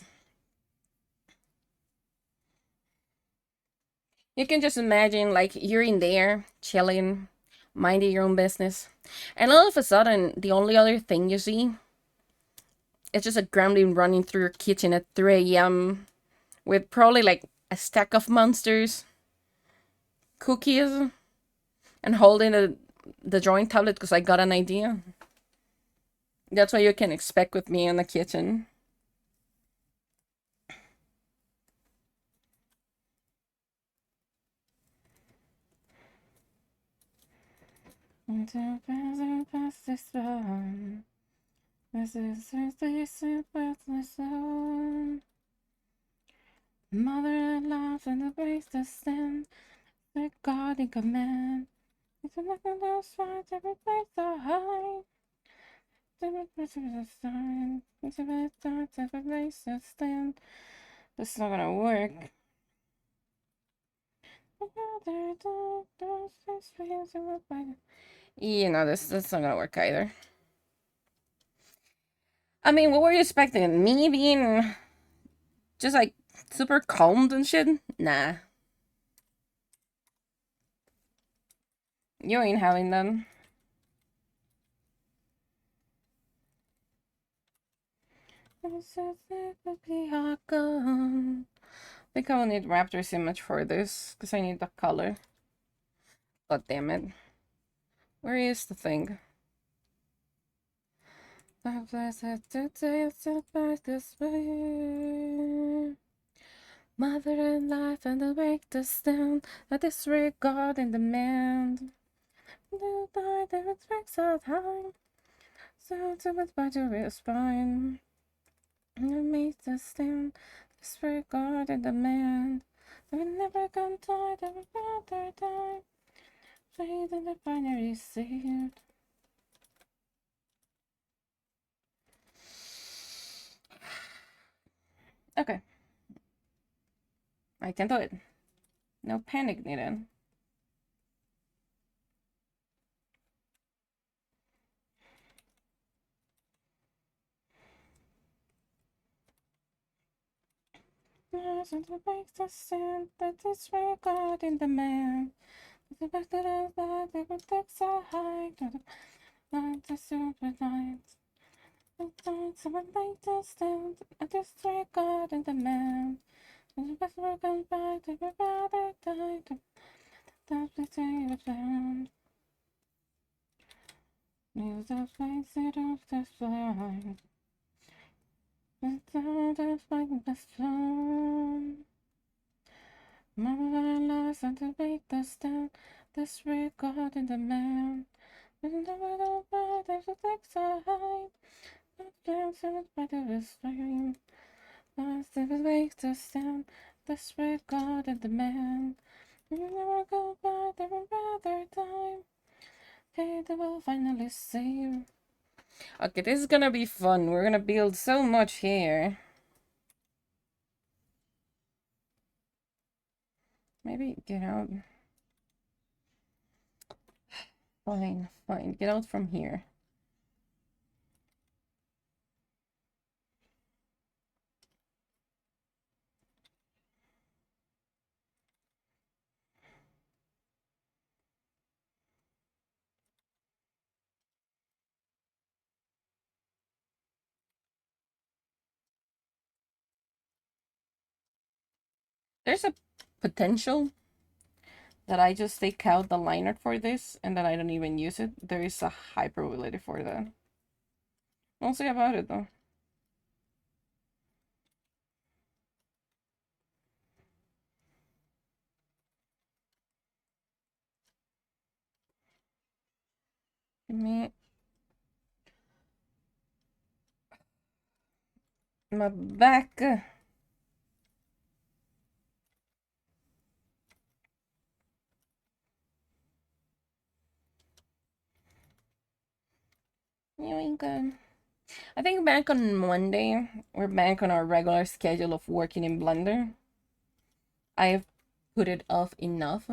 [SPEAKER 1] You can just imagine, like, you're in there, chilling, minding your own business. And all of a sudden, the only other thing you see is just a gremlin running through your kitchen at 3 a.m. with probably, like, a stack of monsters, cookies, and holding the drawing tablet because I got an idea. That's what you can expect with me in the kitchen. This is Mother laughs and the grace to stand, the God in command. It's nothing else trying to replace the high. This is not gonna work. You know, this not gonna work either. I mean, what were you expecting? Me being just like super calmed and shit? Nah. You ain't having them. I think I will need Raptor's image for this, because I need the color. God damn it. Where is the thing? Mother and life and the break the stand, a disregard and demand. No die, the respects are time. So to it by the real spine. And make the stand, disregard and demand. We never can die, the rather die. Fade in the binary saved. Okay. I can do it. No panic needed. And the breaks the stand, that disregard in demand. The back to the back, the protects are high. To the night, the super night. The night, so when they just stand, a disregard in demand. And the best work on back, to be rather die. That's the day of land. News of face it off the fly. The sound of my best friend. Mother and and to break the stand. Disregard in the man. And the little bird that takes a high. Dancing by the stream. To break the stand. Disregard in the man. You never go by the rather time. Okay, they will finally see. Okay, this is gonna be fun. We're gonna build so much here. Maybe get out. Fine, fine. Get out from here. There's a potential that I just take out the liner for this and then I don't even use it. There is a high probability for that. We'll see about it though. Give me my back. Yoink. I think back on Monday, we're back on our regular schedule of working in Blender. I've put it off enough.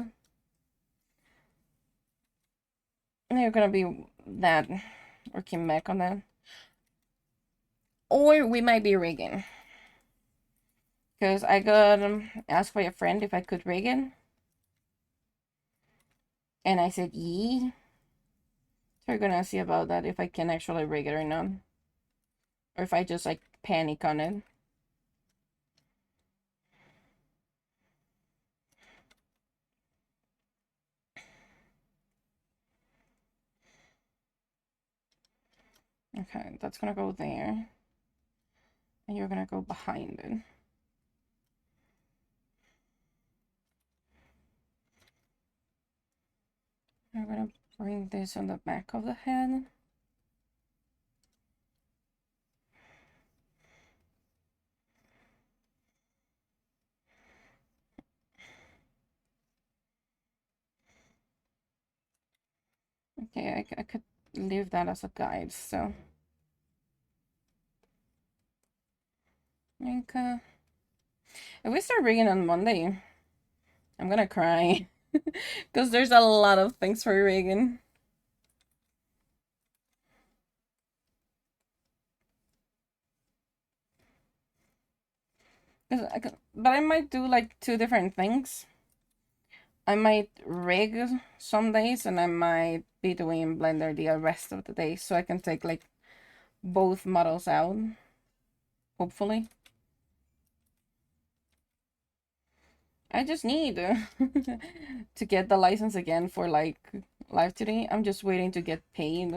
[SPEAKER 1] And you're gonna be that working back on that. Or we might be rigging. Because I got asked by a friend if I could rig it. And I said, yeah. So we're gonna see about that, if I can actually rig it or not. Or if I just like panic on it. Okay, that's gonna go there. And you're gonna go behind it. I'm gonna bring this on the back of the head. Okay, I could leave that as a guide, so. Like, if we start rigging on Monday, I'm gonna cry. Because there's a lot of things for rigging. But I might do like two different things. I might rig some days and I might be doing Blender the rest of the day, so I can take like both models out, hopefully. I just need to get the license again for like live today. I'm just waiting to get paid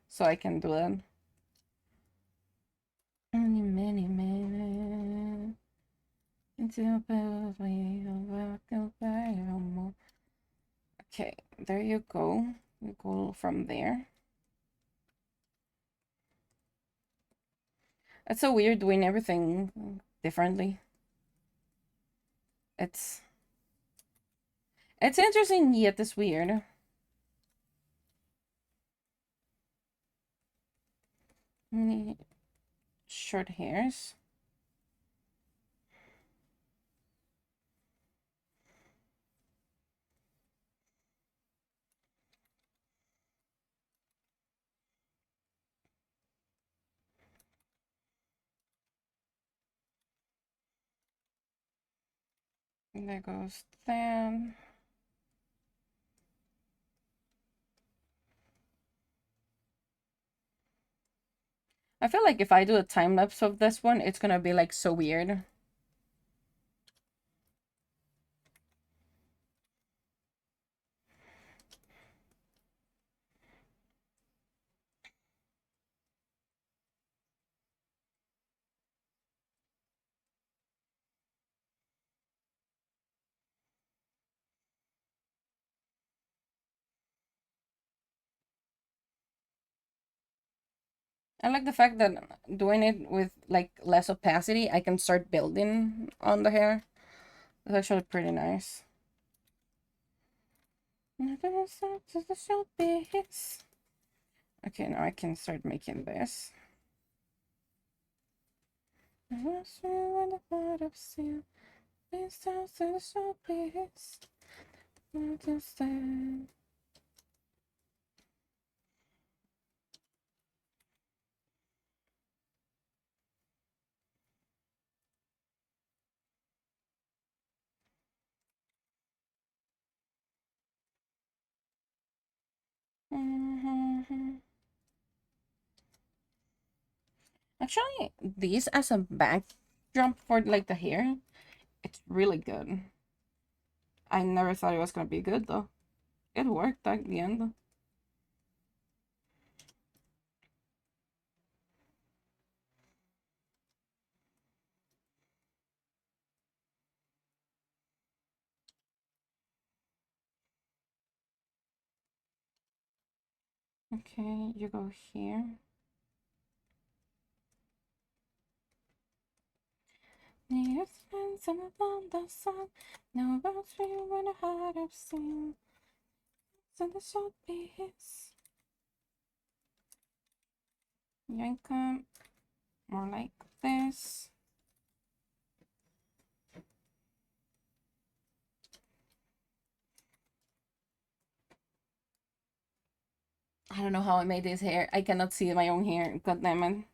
[SPEAKER 1] so I can do it. Many minutes until we walk. Okay, there you go. You go from there. It's so weird doing everything differently. It's interesting yet it's weird. Short hairs. And there goes that. I feel like if I do a time lapse of this one, it's gonna be like so weird. I like the fact that doing it with like less opacity, I can start building on the hair. It's actually pretty nice. Okay, now I can start making this. Actually, these as a backdrop for like the hair, it's really good. I never thought it was gonna be good though. It worked at the end. Okay, you go here. Need to spend some upon the sun. No about you when a heart of sin. So the short piece. Yank them more like this. I don't know how I made this hair. I cannot see my own hair. God damn it.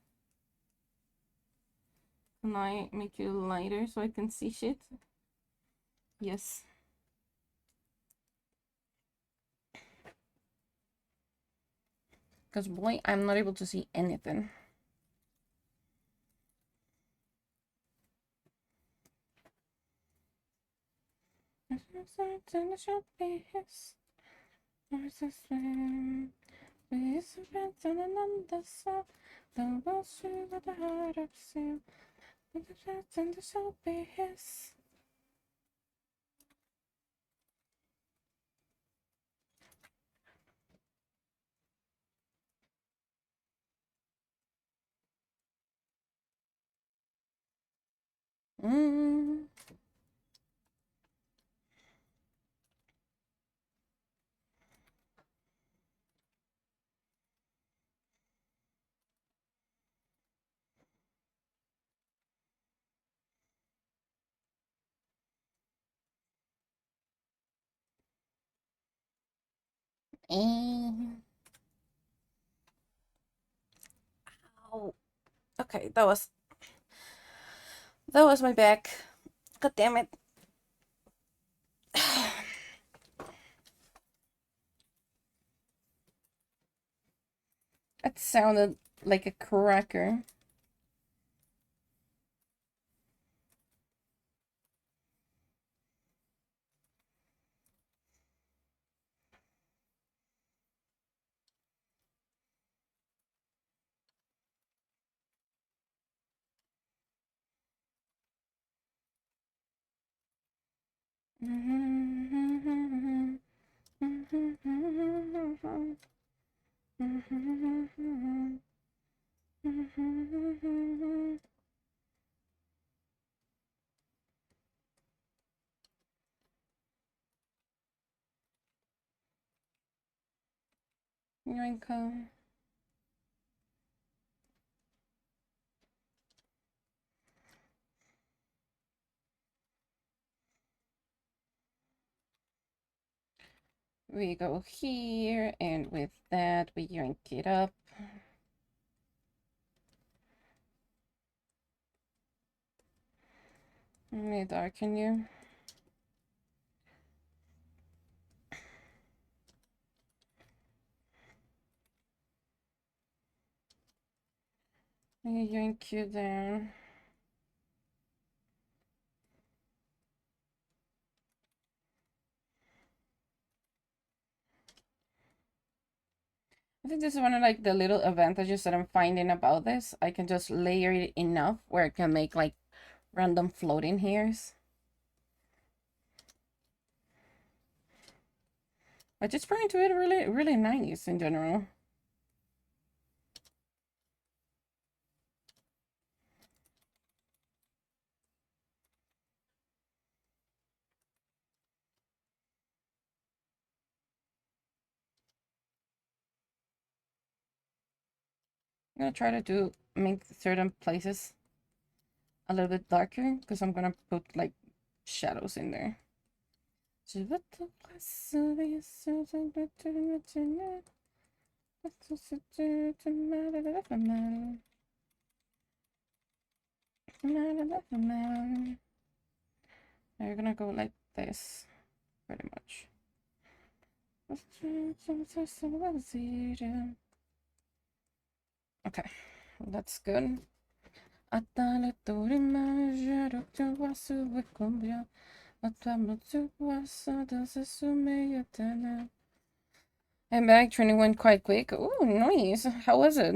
[SPEAKER 1] Can I make it lighter so I can see shit? Yes. Because boy, I'm not able to see anything. Mm. And oh, okay, that was my back. God damn it. That sounded like a cracker. Yoinka. We go here, and with that, we yoink it up. Let me darken you. Let me yoink you down. I think this is one of like the little advantages that I'm finding about this. I can just layer it enough where it can make like random floating hairs. I just bring it to it really, really nice in general. gonna try to make certain places a little bit darker because I'm gonna put like shadows in there. You're gonna go like this, pretty much. Okay, that's good. I'm back. Training went quite quick. Ooh, nice. How was it?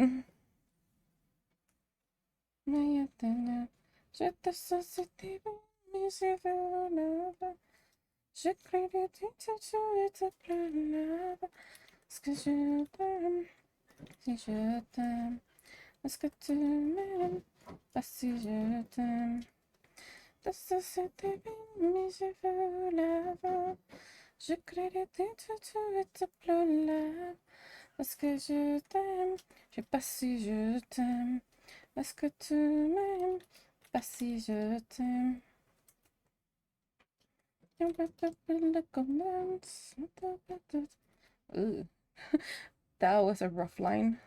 [SPEAKER 1] Est-ce que tu m'aimes? Pas si je t'aime. De société, mais je veux l'avoir. Je crédite tout et te pleure. Est-ce que je t'aime? Je sais pas si je t'aime. Est-ce que tu m'aimes? Pas si je t'aime. Ooh, that was a rough line.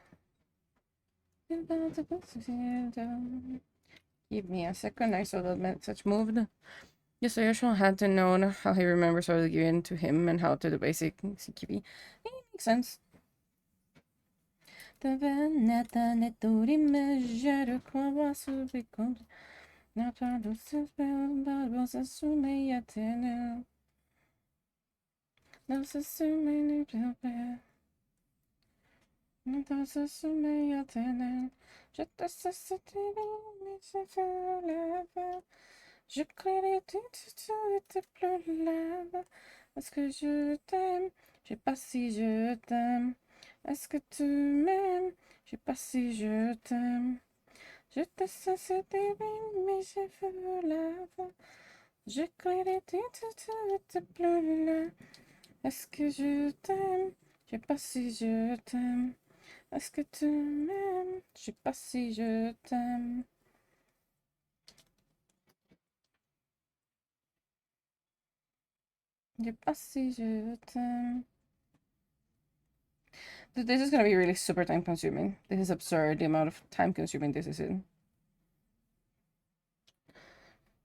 [SPEAKER 1] Give me a second. I saw that message moved. Yes, I also had to know how he remembers all the given to him and how to the basic CQB. Makes sense. Je crédite tout et te pleure. Est-ce que je t'aime? Je sais pas si je t'aime. Est-ce que tu m'aimes? Je sais pas si je t'aime. Je te sens c'était bien, mais je veux l'avoir. Je crédite tout et te pleure. Est-ce que je t'aime? Je sais pas si je t'aime. Est-ce que tu m'aimes? Je sais pas si je t'aime. Je sais pas si je t'aime. This is gonna be really super time consuming. This is absurd, the amount of time consuming this is in.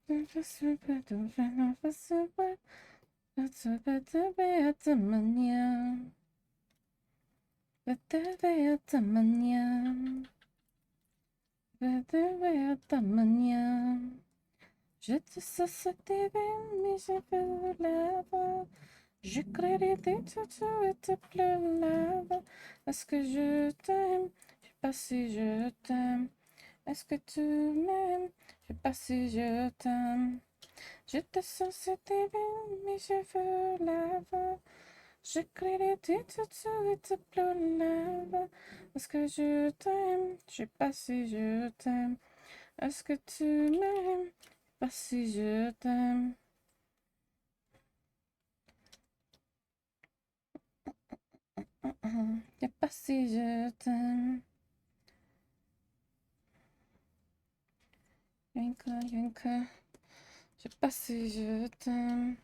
[SPEAKER 1] Je te sais mais je veux l'avoir. Je crédite tout et te pleure. Est-ce que je t'aime? Je sais pas si je t'aime. Est-ce que tu m'aimes? Je sais pas si je t'aime. Je te sens c'était bien, mais je veux l'avoir. Je crédite tout et te pleure. Est-ce que je t'aime? Je sais pas si je t'aime. Est-ce que tu m'aimes? Pas si je t'aime. Je sais pas si je t'aime. Rien que. Je sais pas si je t'aime.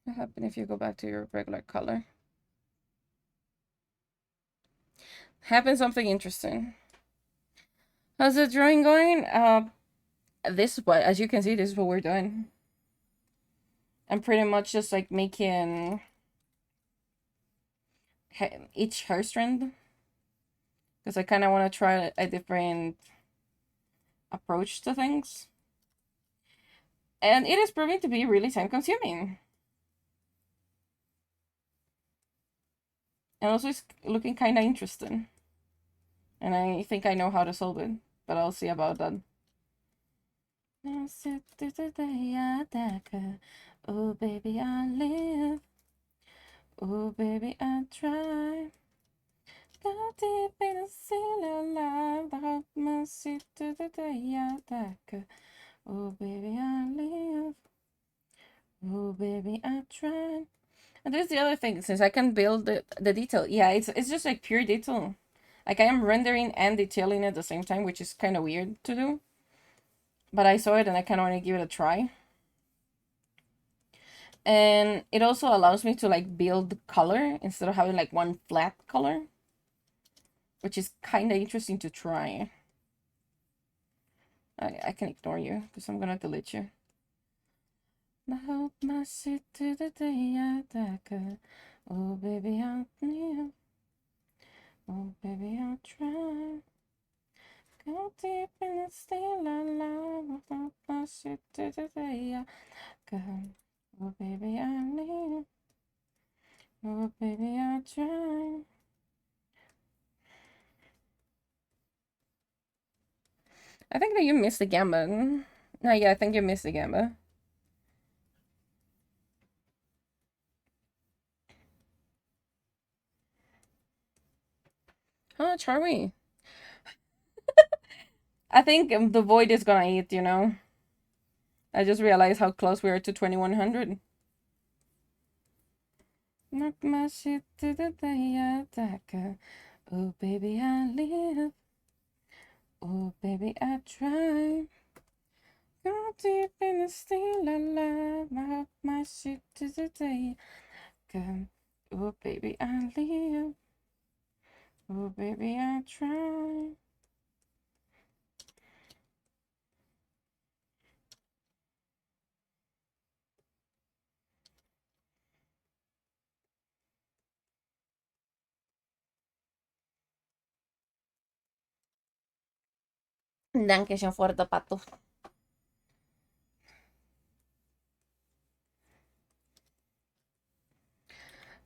[SPEAKER 1] What happens if you go back to your regular color? Happens something interesting. How's the drawing going? This is what, as you can see, this is what we're doing. I'm pretty much just like making each hair strand because I kind of want to try a different approach to things. And it is proving to be really time consuming. And also it's looking kind of interesting. And I think I know how to solve it, but I'll see about that. Oh baby, I live. Oh baby, I try. Go deep in the sea alive. The heart must see to the day I die. Oh baby, I live. Oh baby, I try. And there's the other thing, since I can build the detail. Yeah, it's just like pure detail. Like I am rendering and detailing at the same time, which is kind of weird to do. But I saw it and I kind of want to give it a try. And it also allows me to like build color instead of having like one flat color, which is kind of interesting to try. I can ignore you because I'm gonna delete you. I hope my shit to the day I die. Oh baby, I need. Oh baby, I'll try. Go deep in it, still alive. I hope my shit to the day I go. Oh baby, I need. Oh baby, I'll try. I think that you missed the gambit. No, yeah, I think you missed the gambit. How much are we? I think the void is gonna eat, you know? I just realized how close we are to 2100. Knock my shit to the day I die. Oh, baby, I live. Oh, baby, I try. Go deep in the still alive. I hope my shit to the day I oh, baby, I live. Oh, baby, I try. Dankeschön fuerte, pato.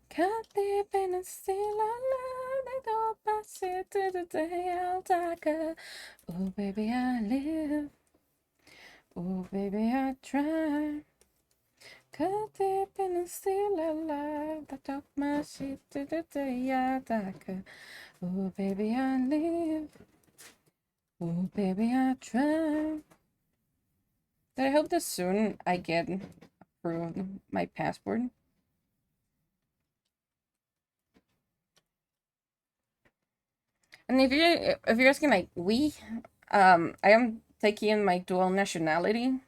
[SPEAKER 1] Cut deep in the still alive. I hope my shit to the day I'll die. Oh, baby, I live. Oh, baby, I try. Cut deep in the still alive. I talk my shit to the day I die. Oh, baby, I live. Oh, baby, I try. I hope that soon I get approved my passport. And if you're asking like I am taking my dual nationality,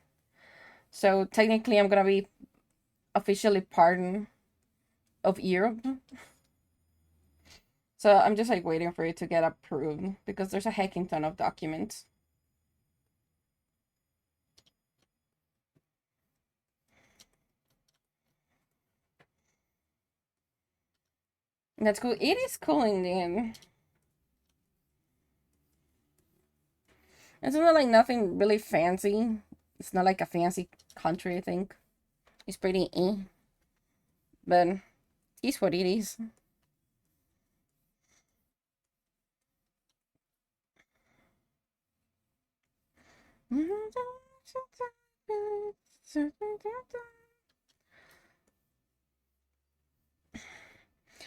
[SPEAKER 1] so technically I'm gonna be officially part of Europe. So I'm just like waiting for it to get approved because there's a hecking ton of documents. And that's cool. It is cool in the end. It's not like nothing really fancy. It's not like a fancy country, I think. It's pretty but it's what it is.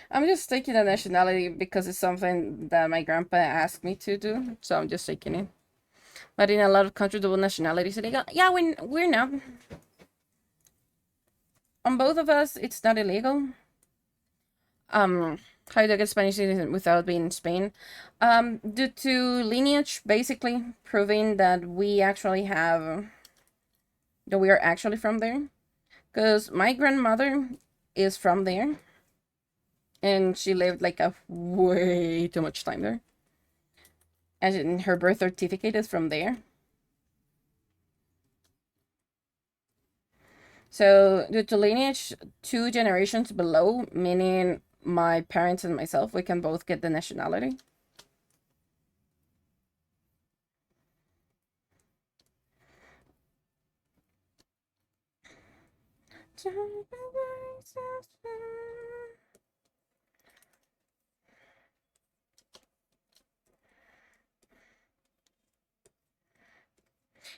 [SPEAKER 1] I'm just taking the nationality because it's something that my grandpa asked me to do, so I'm just taking it. But in a lot of countries, double nationality is illegal. Yeah, we're not. On both of us, it's not illegal. How do I get Spanish citizen without being in Spain? Due to lineage, basically proving that we actually have that we are actually from there. Because my grandmother is from there, and she lived like a way too much time there. And her birth certificate is from there. So due to lineage, two generations below, meaning my parents and myself, we can both get the nationality.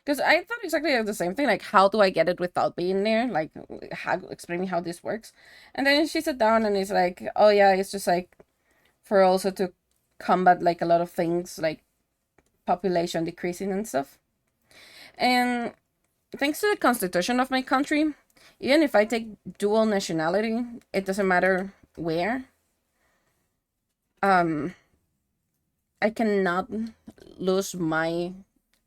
[SPEAKER 1] Because I thought exactly the same thing. Like, how do I get it without being there? Like, how explaining how this works. And then she sat down and it's like, oh yeah, it's just like for also to combat like a lot of things like population decreasing and stuff. And thanks to the constitution of my country, Even if I take dual nationality, it doesn't matter where. Um, I cannot lose my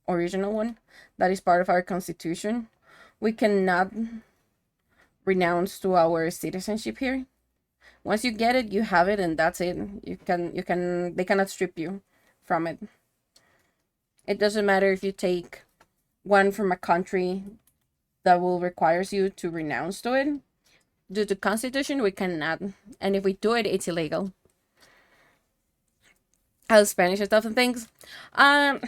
[SPEAKER 1] original one. That is part of our constitution. We cannot renounce to our citizenship here. Once you get it, you have it, and that's it. You can they cannot strip you from it. It doesn't matter if you take one from a country that will requires you to renounce to it. Due to constitution, we cannot, and if we do it, it's illegal. As Spanish and stuff and things. Um,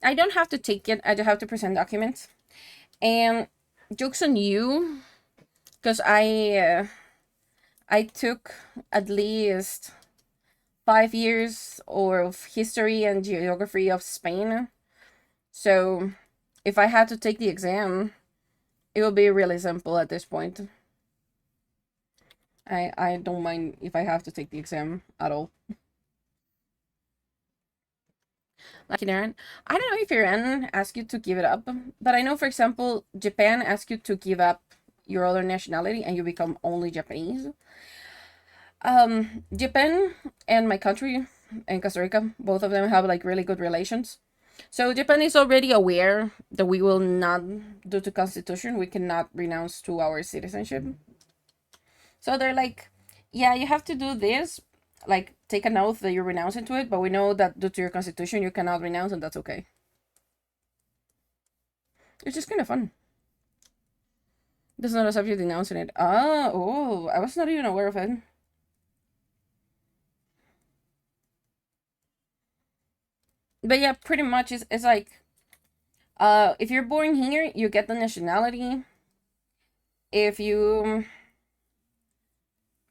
[SPEAKER 1] I don't have to take it. I just have to present documents. And jokes on you, because I took at least 5 years of history and geography of Spain. So if I had to take the exam, it will be really simple at this point. I don't mind if I have to take the exam at all. Like in Iran, I don't know if Iran asks you to give it up, but I know, for example, Japan asks you to give up your other nationality and you become only Japanese. Japan and my country and Costa Rica, both of them have like really good relations. So Japan is already aware that we will not, due to constitution, we cannot renounce to our citizenship. So they're like, yeah, you have to do this, like take an oath that you're renouncing to it, but we know that due to your constitution, you cannot renounce, and that's okay. It's just kind of fun. Does not accept you denouncing it. Oh, I was not even aware of it. But yeah, pretty much it's like, if you're born here, you get the nationality. If you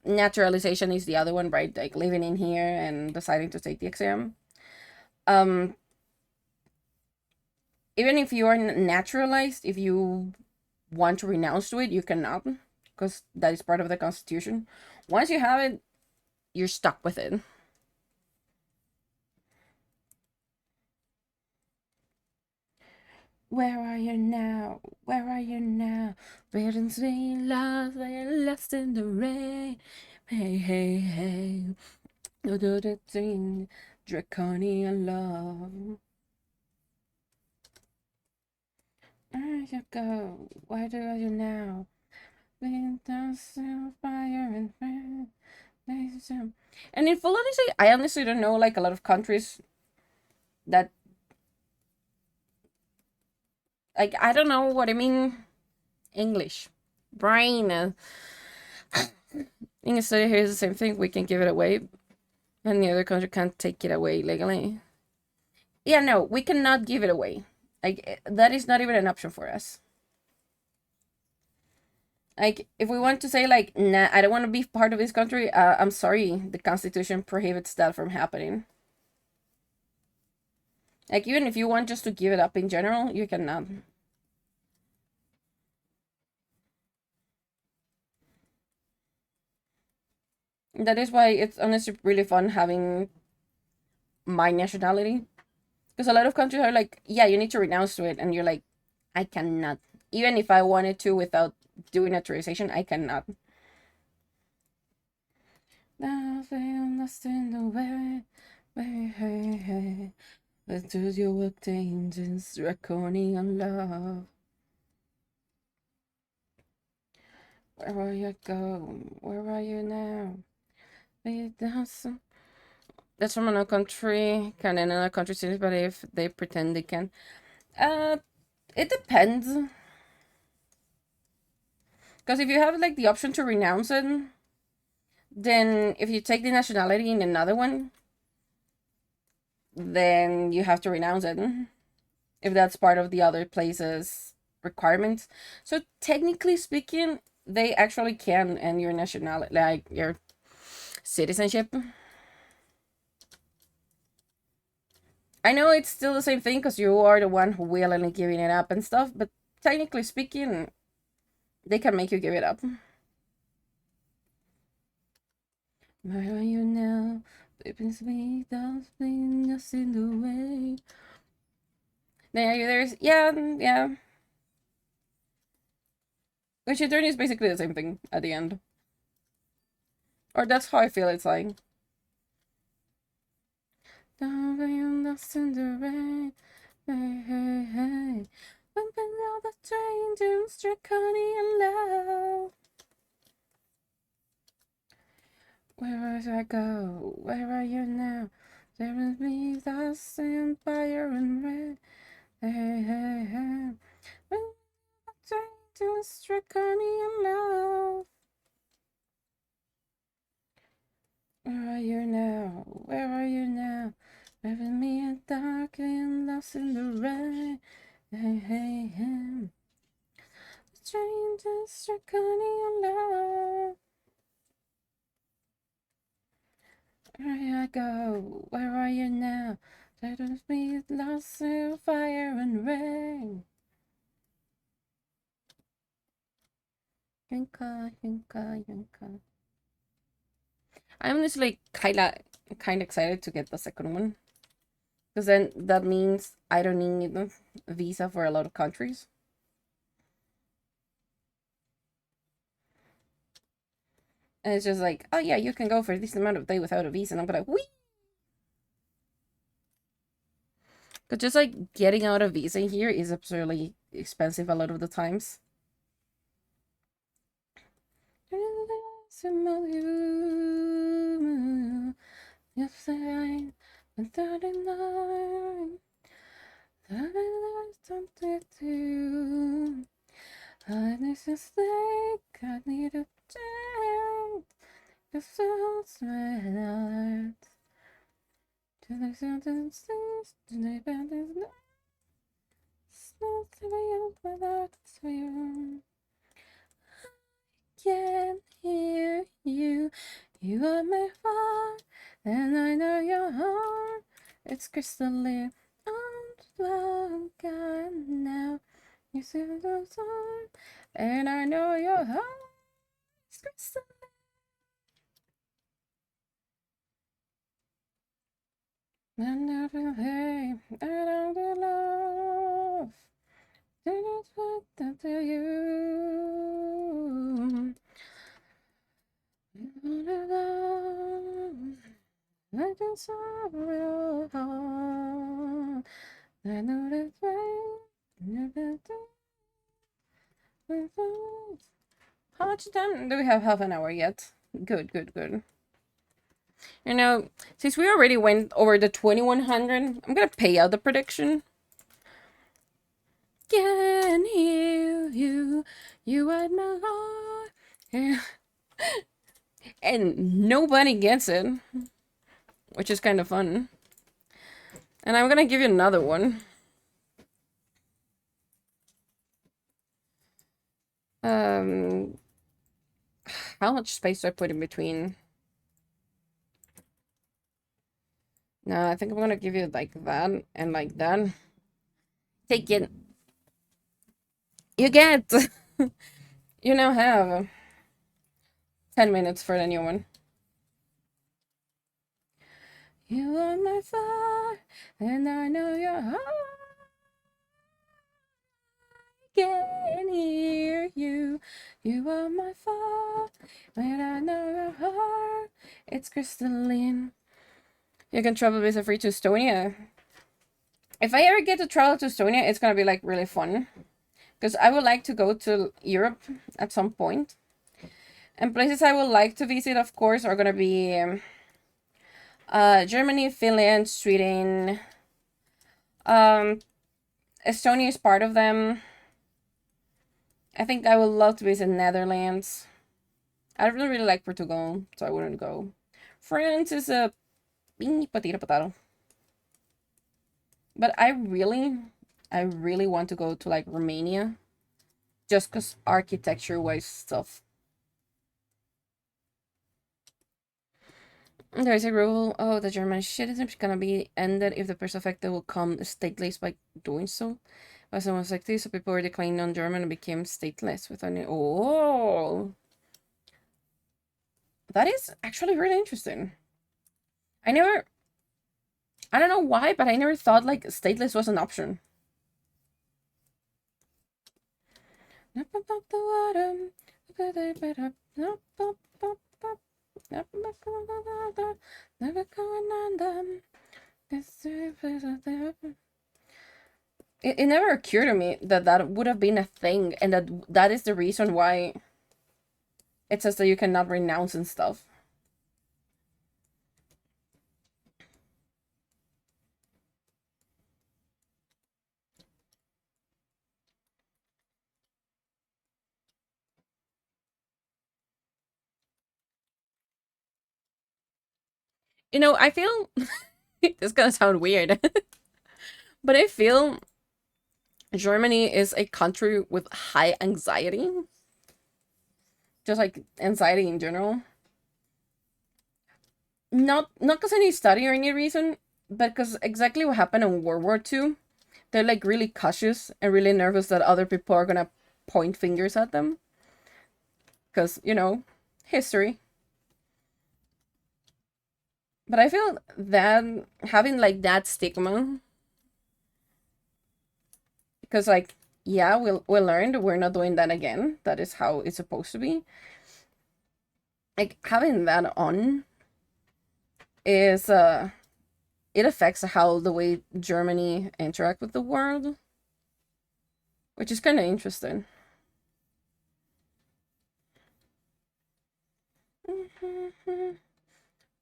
[SPEAKER 1] naturalization is the other one, right? Like living in here and deciding to take the exam. Um, Even if you are naturalized, if you want to renounce to it, you cannot, because that is part of the constitution. Once you have it, you're stuck with it. Where are you now? Where are you now? Written sweet lost, they lost in the rain. Hey, hey, hey. Do do the thing, draconian love. Where you go? Where do you now? Being dancing fire and fire. And in full honesty, I honestly don't know like a lot of countries that, like, I don't know what I mean. English brain. In Australia, here's the same thing. We can give it away, and the other country can't take it away legally. Yeah, no, we cannot give it away. Like that is not even an option for us. Like if we want to say like, nah, I don't want to be part of this country. I'm sorry, the Constitution prohibits that from happening. Like even if you want just to give it up in general, you cannot. That is why it's honestly really fun having my nationality. Because a lot of countries are like, yeah, you need to renounce to it. And you're like, I cannot. Even if I wanted to without doing naturalization, I cannot. Nothing lost in the way. Let's do your acquaintance, draconian love. Where are you go? Where are you now? That's from another country. Can another country see it? But if they pretend they can, uh, it depends. Because if you have like the option to renounce it, then if you take the nationality in another one, then you have to renounce it if that's part of the other place's requirements. So technically speaking, they actually can end your nationality, like your citizenship. I know it's still the same thing because you are the one who willingly giving it up and stuff, but technically speaking, they can make you give it up. Where are you now? Baby, sweet, don't bring us in the way. There's, yeah, yeah. Which in turn is basically the same thing at the end. Or that's how I feel it's like. Don't be lost in the rain. Hey, hey, hey. Bumping down the train to Draconian love. Where do I go? Where are you now? There is me, lost in fire and red. Hey, hey, hey. When the train to Draconian love. Where are you now? Where are you now? Driving me in dark and lost in the rain. Hey, hey, hey. The train just struck on your love. Where I go? Where are you now? Driving me lost in fire and rain. Yunka, yunka, yunka. I'm honestly kinda excited to get the second one. Because then that means I don't need a visa for a lot of countries. And it's just like, oh yeah, you can go for this amount of day without a visa. And I'm like, wee! But just like getting out a visa here is absurdly expensive a lot of the times. I need a change. The soul's my heart. To the sentences, to the abandoned. Not the way out without you. I can hear you. You are my heart, and I know your heart. It's crystalline. I'm gone now. You see the sun, and I know your heart. It's crystalline. And never hey, I don't love. Did not want that to you. I just saw your heart. I know that way. Never do. How much time do we have? Half an hour yet. Good, good, good. You know, since we already went over the 2100, I'm gonna pay out the prediction. Can hear you. You are my heart. And nobody gets it, which is kind of fun. And I'm gonna give you another one. How much space do I put in between? No, I think I'm gonna give you like that and like that. Take it. You get. You now have 10 minutes for the new one. You are my fire, and I know your heart. Can hear you. You are my fire, and I know your heart. It's crystalline. You can travel visa free to Estonia. If I ever get to travel to Estonia, it's gonna be like really fun. Because I would like to go to Europe at some point. And places I would like to visit, of course, are gonna be Germany, Finland, Sweden. Estonia is part of them. I think I would love to visit Netherlands. I really, really like Portugal, so I wouldn't go. France is a potato. But I really want to go to like Romania. Just because architecture-wise stuff. There's a rule. Oh, the German shit is gonna be ended if the person affected will come stateless by doing so. But someone was like this, so people were declaring non-German and became stateless without any. Oh, that is actually really interesting. I don't know why, but I never thought like stateless was an option. Up above the water. Up, up, up, up. Up above the water. Never going under. It never occurred to me that that would have been a thing, and that is the reason why it says that you cannot renounce and stuff. You know, I feel this is gonna sound weird, but I feel Germany is a country with high anxiety, just like anxiety in general. Not because any study or any reason, but because exactly what happened in World War II. They're like really cautious and really nervous that other people are gonna point fingers at them. Because, you know, history. But I feel that having like that stigma, because like, yeah, we learned we're not doing that again. That is how it's supposed to be. Like having that on is it affects how the way Germany interact with the world, which is kind of interesting.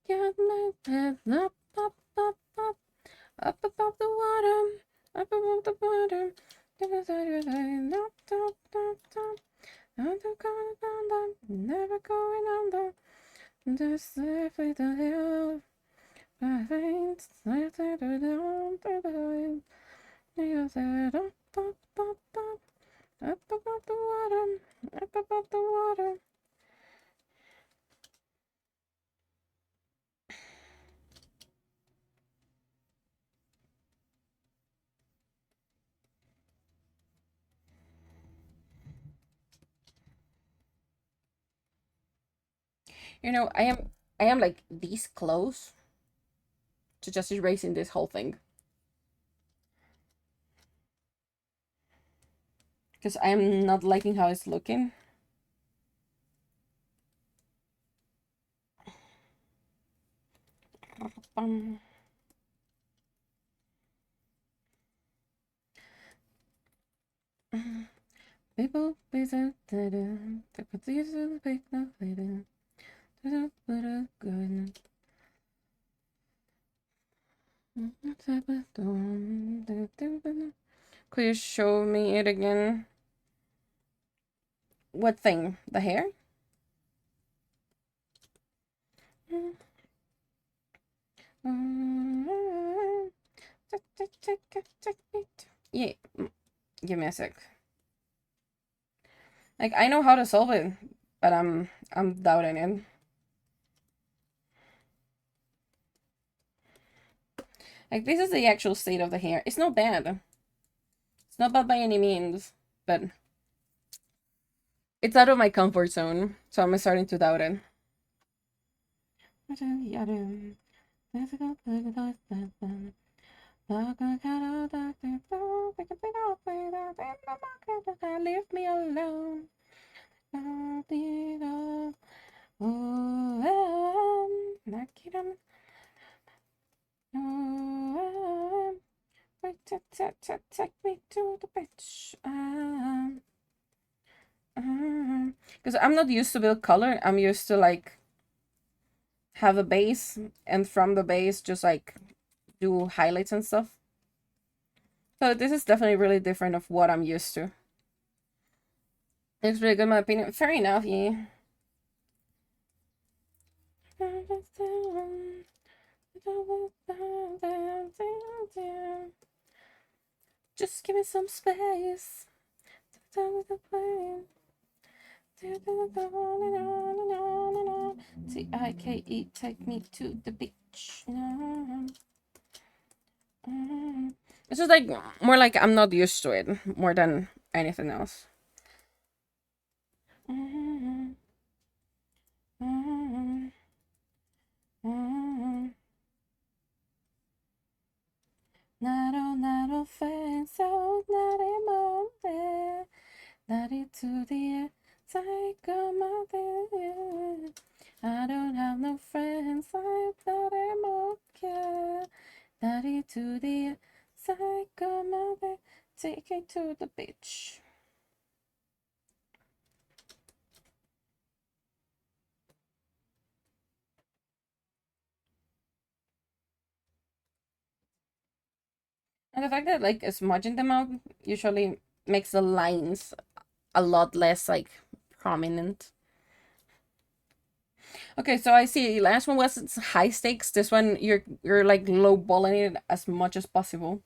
[SPEAKER 1] Get my head up above the water, up above the water. Never going under. Just safely to hell. My veins, I said, down to the line. You said, up, up, up, up, up above the water, up above the water. You know, I am like this close to just erasing this whole thing. Because I am not liking how it's looking. Um, People, please, the producer, pick the later. Good. Could you show me it again? What thing? The hair? Yeah, give me a sec. Like I know how to solve it, but I'm doubting it. Like this is the actual state of the hair. It's not bad. It's not bad by any means, but it's out of my comfort zone, so I'm starting to doubt it. Leave me alone. Take me to the beach. Because I'm not used to build color. I'm used to like have a base and from the base just like do highlights and stuff. So this is definitely really different of what I'm used to. It's really good in my opinion. Fair enough, yeah. Just give me some space. Tike, take me to the beach. It's just like more like I'm not used to it more than anything else. Not offense, so not a monte. to the psycho mother. I don't have no friends, I thought I'm okay. Daddy to the psycho mother, take it to the beach. And the fact that like smudging them out usually makes the lines a lot less like prominent. Okay, so I see last one was high stakes. This one you're like low balling it as much as possible.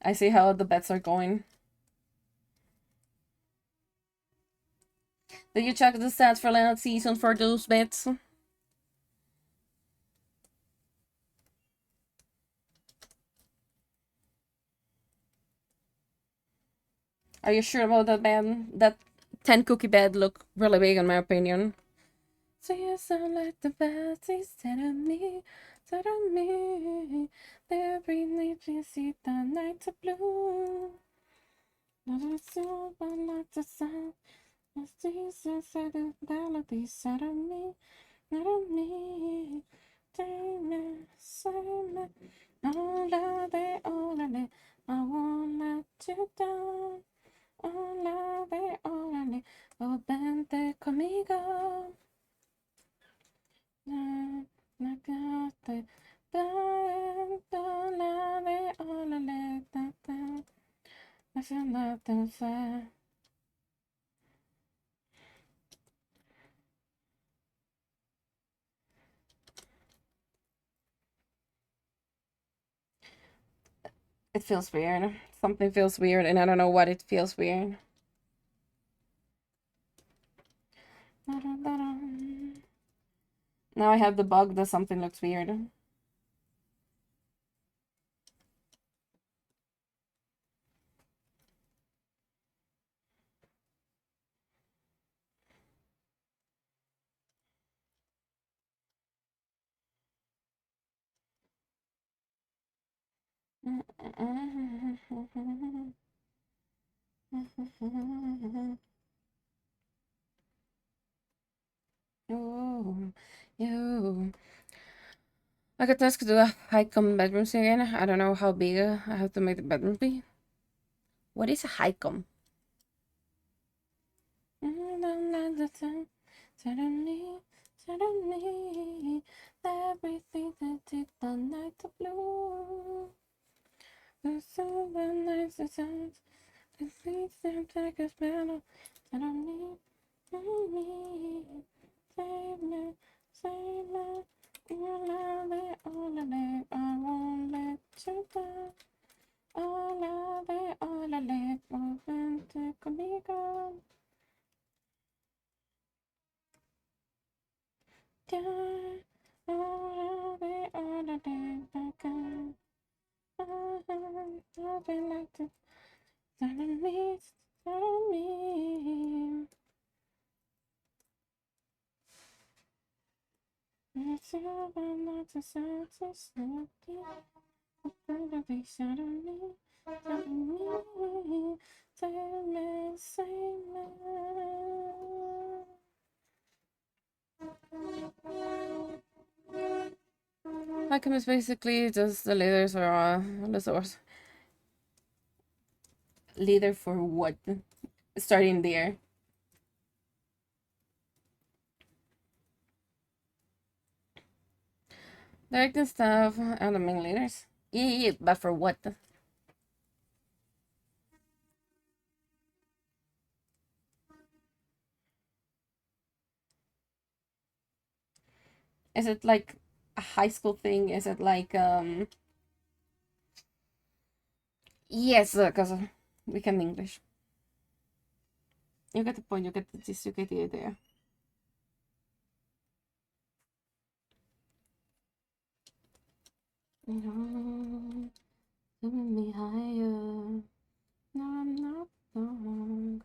[SPEAKER 1] I see how the bets are going. Did you check the stats for last season for those bets? Are you sure about that bed? That 10 cookie bed look really big in my opinion. So you sound like the best instead of me, instead of me. Every night you see the night of blue. Not a soul, but like the sun. As Jesus said, the melody said of me, not of me. Damn, same. All of it, all of it. I won't let you down. All of it, all of it. Oh, vente conmigo. La carte, it feels weird. Something feels weird, and I don't know what it feels weird. Now I have the bug that something looks weird. Oh, you. I could ask to do a high come bedrooms again. I don't know how big I have to make the bedroom be. What is a high come? Suddenly, suddenly, everything that did the night of blue. The sun, the nights, the sounds, the things that take us better. Suddenly, me, save me, save me. All of it, all of it, I won't let you down. All of it, all of it, vente conmigo. Yeah, all of it, all of it, I can. I'll be like the suddenly, suddenly. It's all about the sense of safety. Suddenly, suddenly, suddenly, save me, save me. Hakim is basically just the leaders or the source. Leader for what? Starting there. Directing staff and the main leaders. Yeah, but for what? Is it like a high school thing? Is it like yes, because we can English. You get the point. You get the gist. You get the idea. No, taking me higher. No, I'm not wrong.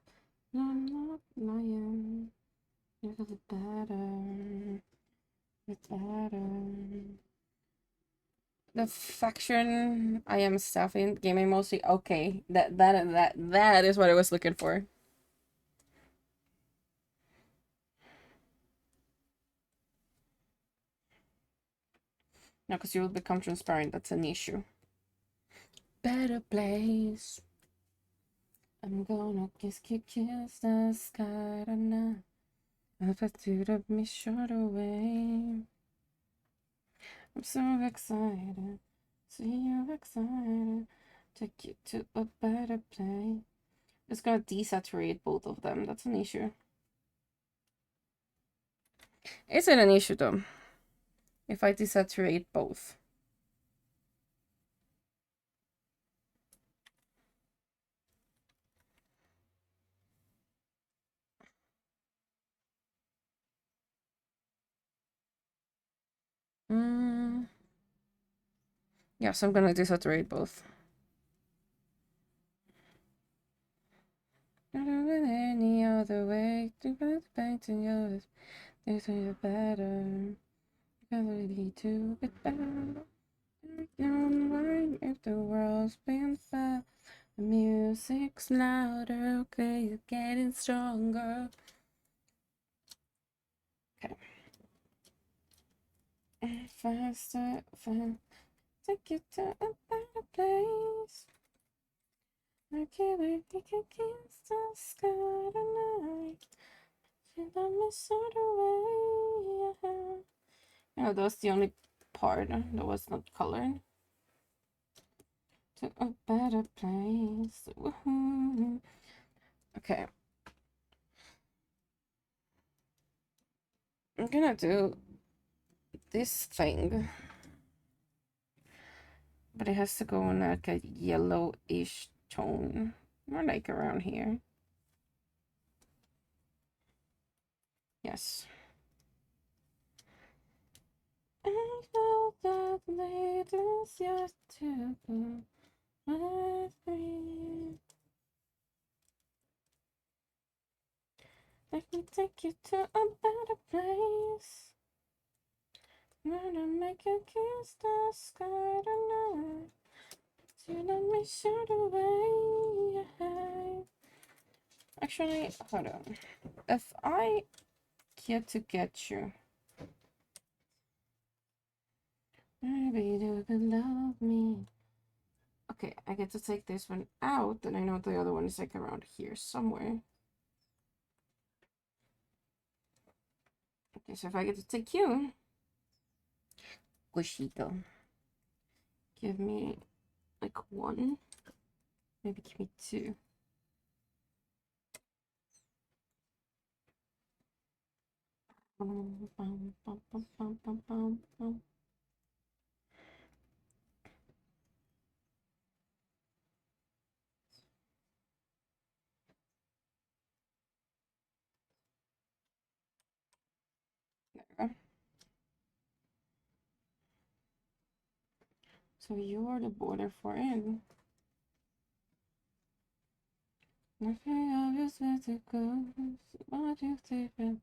[SPEAKER 1] No, I'm not lying. You got it better. It's better. The faction I am staffing gaming mostly. Okay, that is what I was looking for.
[SPEAKER 2] No, because you will become transparent. That's an issue. Better place. I'm gonna kiss the sky tonight. I'll pursuit of me short away. I'm so excited. See you excited. Take you to a better place. It's gonna desaturate both of them. That's an issue. Is it an issue though? If I desaturate both. Mm. Yeah, so I'm gonna desaturate both. Not any other way to put it back to yours. There's a better. Ability to get better. Online if the world's been fast. The music's louder, okay, you're getting stronger. Okay. Faster, fast. Take you to a better place. I can't wait to kiss the sky tonight. Should I miss her away? Yeah, that was the only part that was not colored. To a better place. Woohoo. Okay. I'm gonna do this thing. But it has to go in like a yellowish tone. Or like around here. Yes. I know that later's yet to go with me. Let me take you to a better place. I'm gonna make you kiss the sky tonight. So let me shoot away. Actually, hold on. If I get to get you, maybe you could love me. Okay, I get to take this one out, and I know the other one is like around here somewhere. Okay, so if I get to take you, Gushito, give me like one, maybe give me two. Bum, bum, bum, bum, bum, bum, bum, bum. There we go. So you're the border for in. Nothing obvious where to go. What you taking?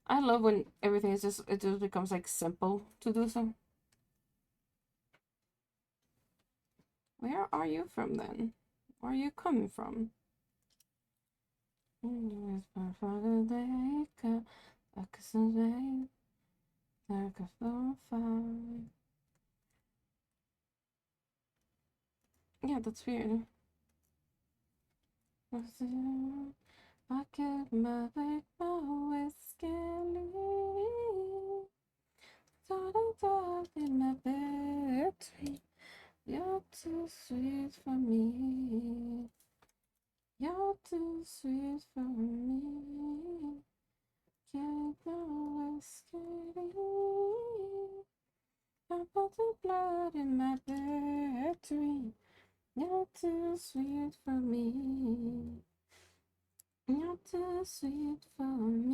[SPEAKER 2] I love when everything is just it just becomes like simple to do so. Where are you from then? Where are you coming from? Yeah, that's weird. I kept my big whiskey. Started in my battery. You're too sweet for me. You're too sweet for me. Can't go whiskey. I put the blood in my battery. You're too sweet for me. You're too sweet for me.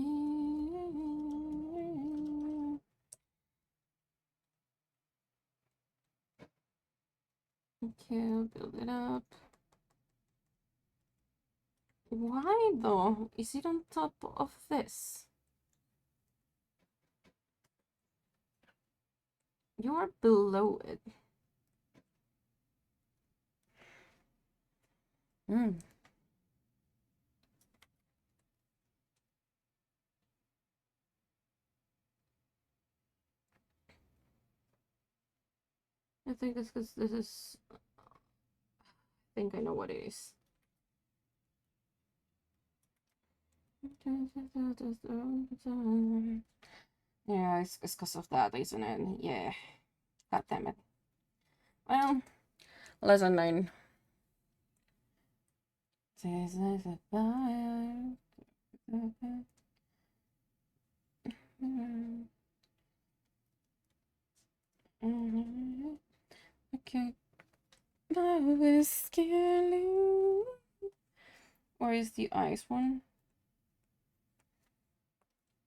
[SPEAKER 2] Okay, I'll build it up. Why though? Is it on top of this? You are below it. Hmm. I think it's because this is... I think I know what it is. Yeah, it's because of that, isn't it? Yeah. God damn it. Well,
[SPEAKER 1] lesson 9.
[SPEAKER 2] Okay. My whiskey. Or is the ice one?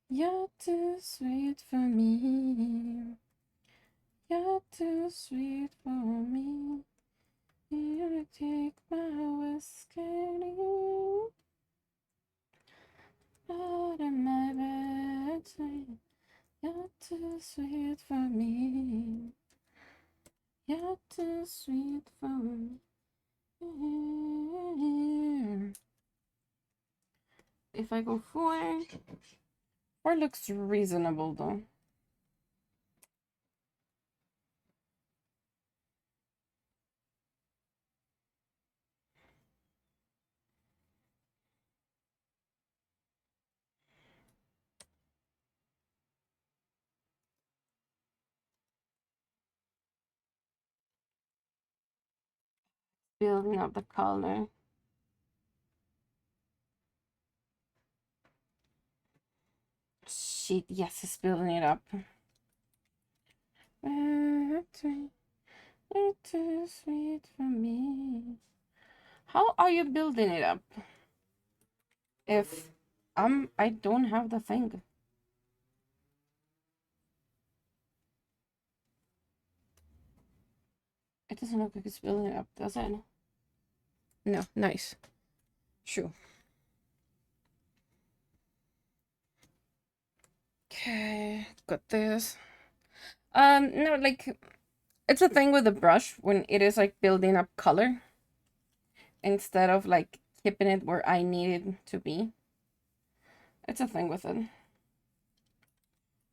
[SPEAKER 2] You're too sweet for me. You're too sweet for me. You take my whiskey out of my bed. You're too sweet for me. You're too sweet for me. If I go 4, 4 looks reasonable though. Building up the color. Shit, yes, it's building it up. You're too sweet for me. How are you building it up? If I don't have the thing. It doesn't look like it's building it up, does it?
[SPEAKER 1] No, nice. Sure. Okay, got this. No, like, it's a thing with the brush when it is like building up color instead of like keeping it where I need it to be. It's a thing with it.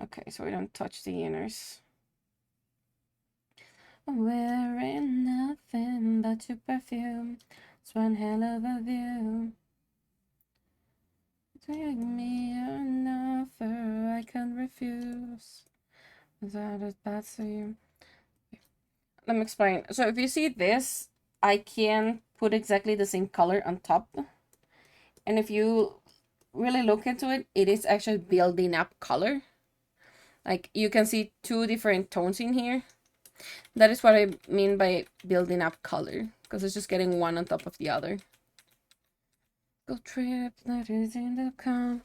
[SPEAKER 1] Okay, so we don't touch the inners. I'm wearing nothing but your perfume. It's one hell of a view. Take me an offer I can't refuse. That is bad for you. Let me explain. So if you see this, I can put exactly the same color on top. And if you really look into it, it is actually building up color. Like you can see 2 different tones in here. That is what I mean by building up color. Because it's just getting one on top of the other. Go trip, that is in the conch.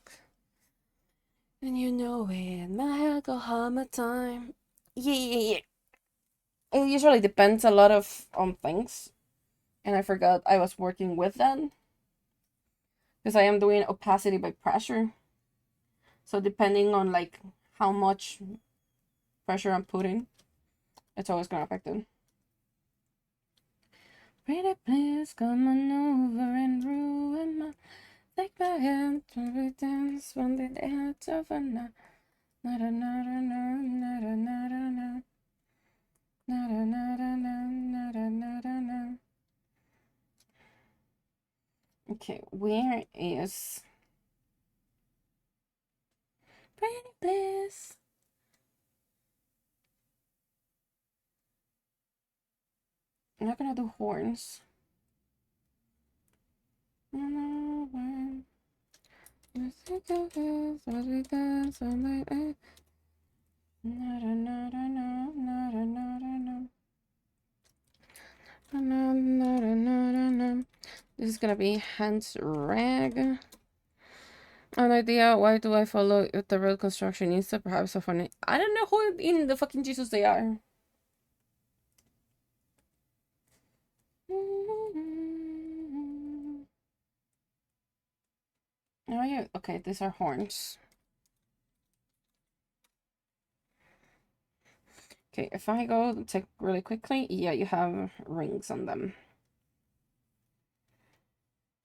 [SPEAKER 1] And you know it, my alcohol time. Yeah. It usually depends a lot on things. And I forgot I was working with that. Because I am doing opacity by pressure. So depending on like how much pressure I'm putting, it's always gonna affect it. Pretty please come on over and ruin my... Take my hand, we dance when the edge of a night. Nada, nada, nada, nada, nada, nada, nada, nada, nada, nada. Okay, where is Pretty Bliss? I'm not gonna do horns. This is gonna be Hans Rag. An idea, why do I follow the road construction instead? Perhaps a funny... I don't know who in the fucking Jesus they are. Oh yeah, okay, these are horns. Okay, if I go check really quickly, yeah, you have rings on them.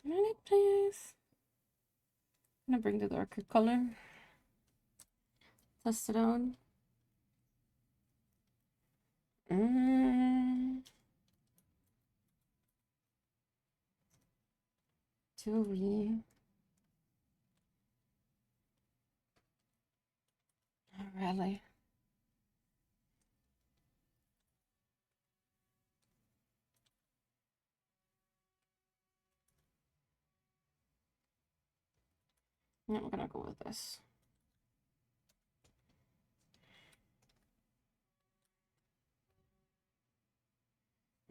[SPEAKER 1] Minute, please. I'm gonna bring the darker color. Test it on.
[SPEAKER 2] Mm. Do we? Not really. Yeah, I'm gonna go with this.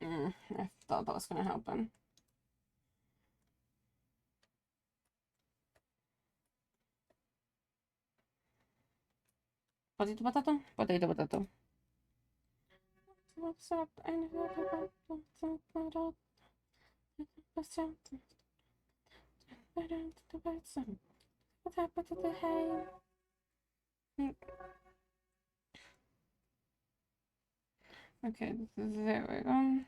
[SPEAKER 2] I thought that was gonna happen. Potato, potato, potato, potato. Okay, there we go.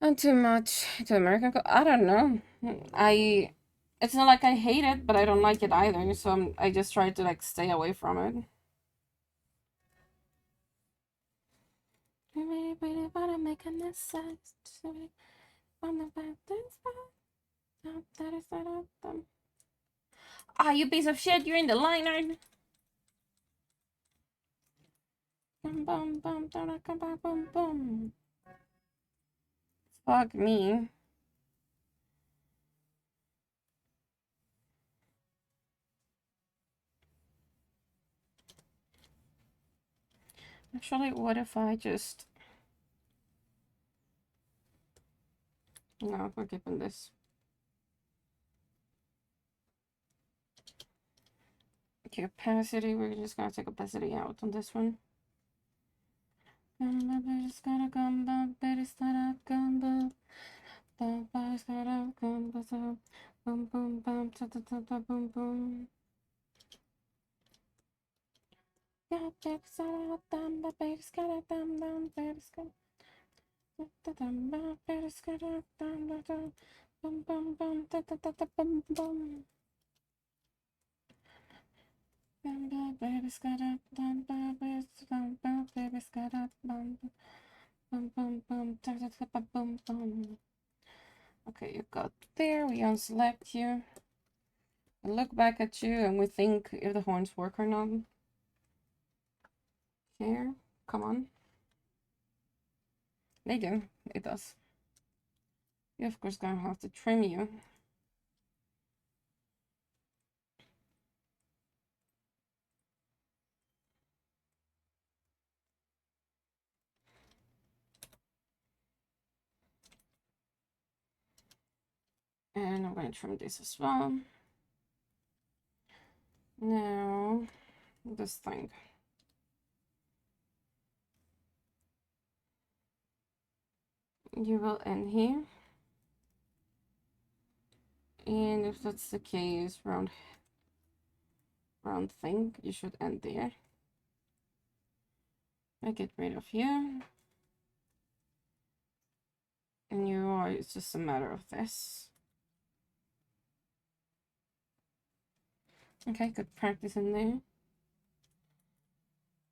[SPEAKER 2] Not too much to American. I don't know. It's not like I hate it, but I don't like it either. So I just try to like stay away from it. Ah, you piece of shit! You're in the liner. Bum bum bum bum bum bum. Fuck me. Actually, what if I just... No, we're keeping this. Okay, opacity, we're just gonna take opacity out on this one. Okay, you got there. We unselect you. We look back at you and we think if the horns work or not. Here, come on. They do. It does. You're of course gonna have to trim you. And I'm gonna trim this as well. Now, this thing. You will end here. And if that's the case, round thing, you should end there. I get rid of you. And you are, it's just a matter of this. Okay, good practice in there.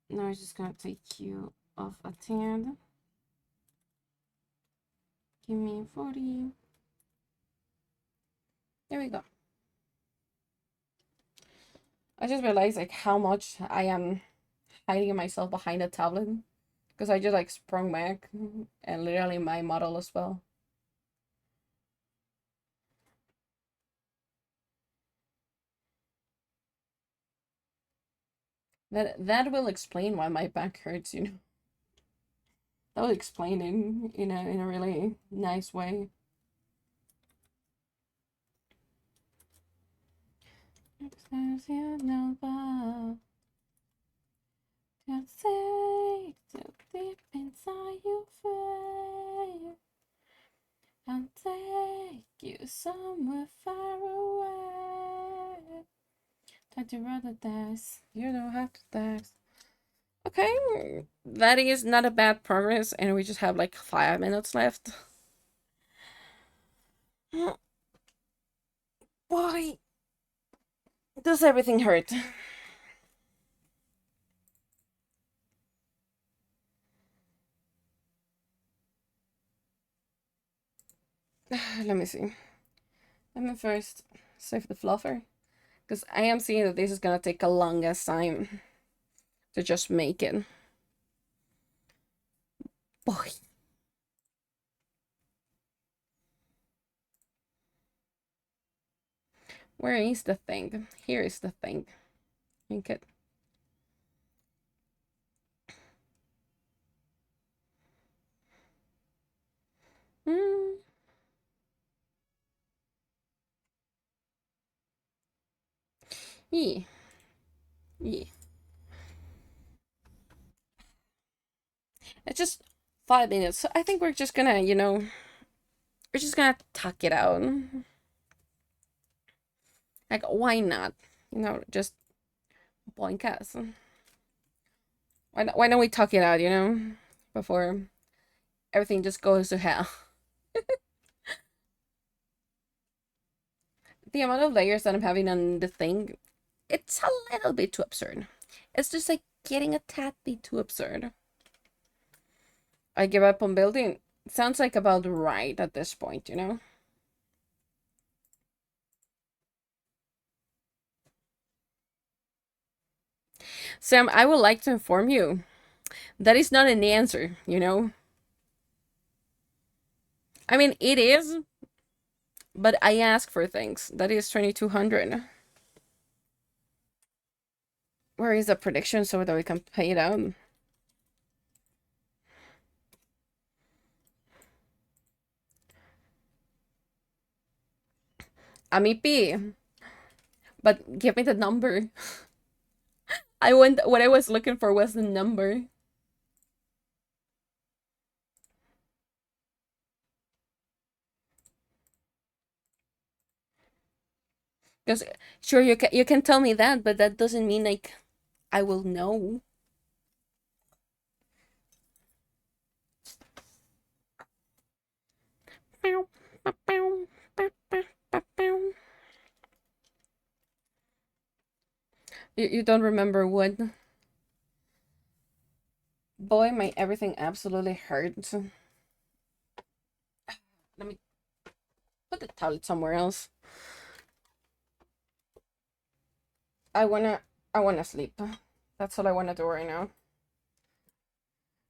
[SPEAKER 2] Now I'm just gonna take you off a 10. Give me 40. There we go. I just realized like how much I am hiding myself behind a tablet because I just like sprung back and literally my model as well. That will explain why my back hurts, you know. That will explain it in a really nice way. Just take so deep inside your face. I'll take you somewhere far away. Time to roll the dice. You don't have to dice. Okay, that is not a bad progress, and we just have like 5 minutes left. Why does everything hurt? Let me see. Let me first save the fluffer. Because I am seeing that this is gonna take a longest time to just make it. Boy. Where is the thing? Here is the thing. Make it. Hmm. Yeah. Yeah. It's just 5 minutes. So I think we're just gonna, we're just gonna tuck it out. Like, why not? Just boink us. Why don't we tuck it out, before everything just goes to hell? The amount of layers that I'm having on the thing, it's a little bit too absurd. It's just like getting a tad bit too absurd. I give up on building. Sounds like about right at this point. Sam, I would like to inform you that is not an answer. I mean, it is, but I ask for things. That is 2,200. Where is the prediction so that we can pay it out? Amipi, but give me the number. What I was looking for was the number. Because sure you can tell me that, but that doesn't mean like I will know. You don't remember what? Boy, my everything absolutely hurts. Let me put the tablet somewhere else. I wanna sleep. That's all I wanna do right now.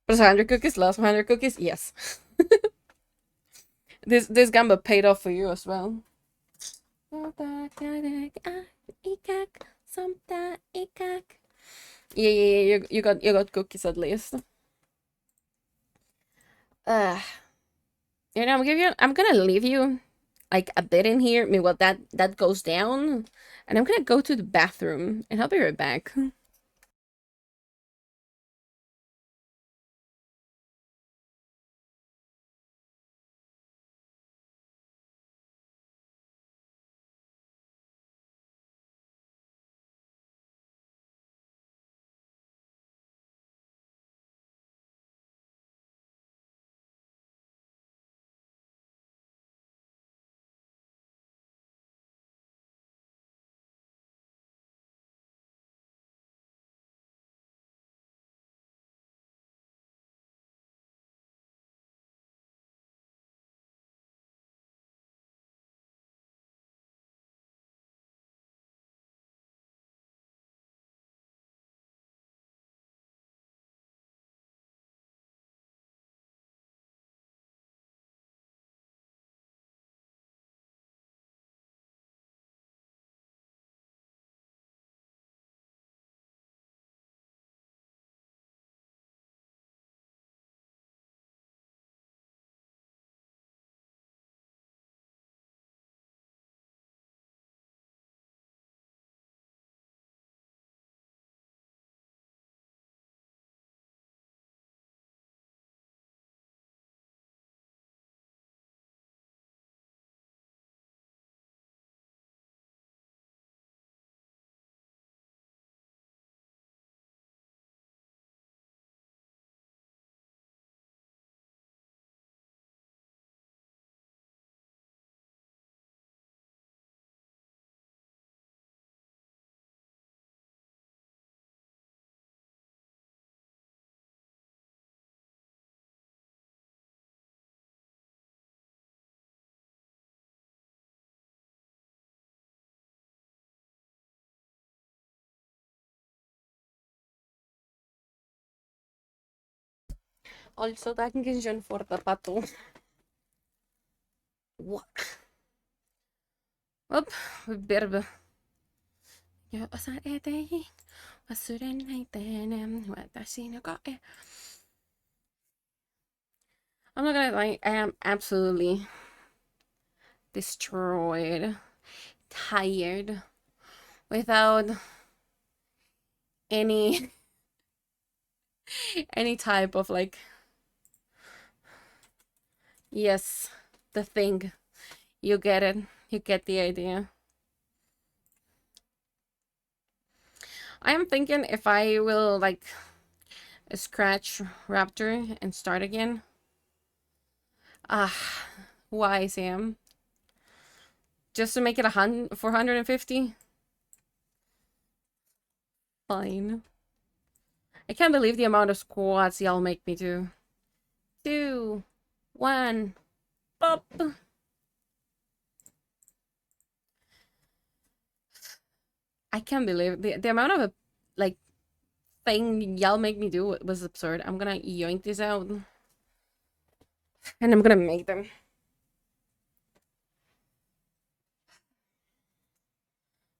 [SPEAKER 2] Plus 100 cookies, last 100 cookies, yes. This gamba paid off for you as well. Yeah, you got cookies at least. Uh, I'm gonna leave you like a bit in here. I mean, well, that goes down, and I'm gonna go to the bathroom, and I'll be right back. Also, dankeschön for the bottle. What? Op, better. Ja osaan eteen, sydänneiten, siinä kai. I'm not gonna lie, I am absolutely destroyed, tired, without any any type of like, yes, the thing. You get it. You get the idea. I am thinking if I will like scratch Raptor and start again. Ah, why, Sam? Just to make it 450? Fine. I can't believe the amount of squats y'all make me do. 2, 1, pop. I can't believe the amount of like thing y'all make me do was absurd. I'm gonna yoink this out. And I'm gonna make them.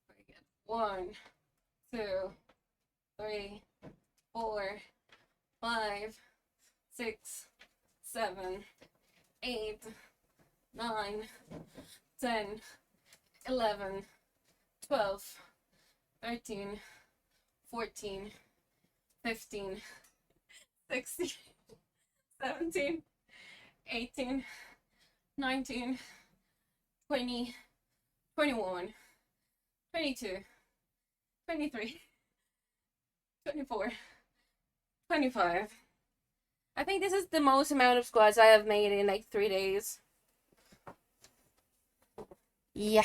[SPEAKER 2] Very good. 1, 2, 3, 4, 5, 6, 7, 8, 9, 10, 11, 12, 13, 14, 15, 16, 17, 18, 19, 20, 21, 22, 23, 24, 25. I think this is the most amount of squats I have made in like 3 days. Yeah.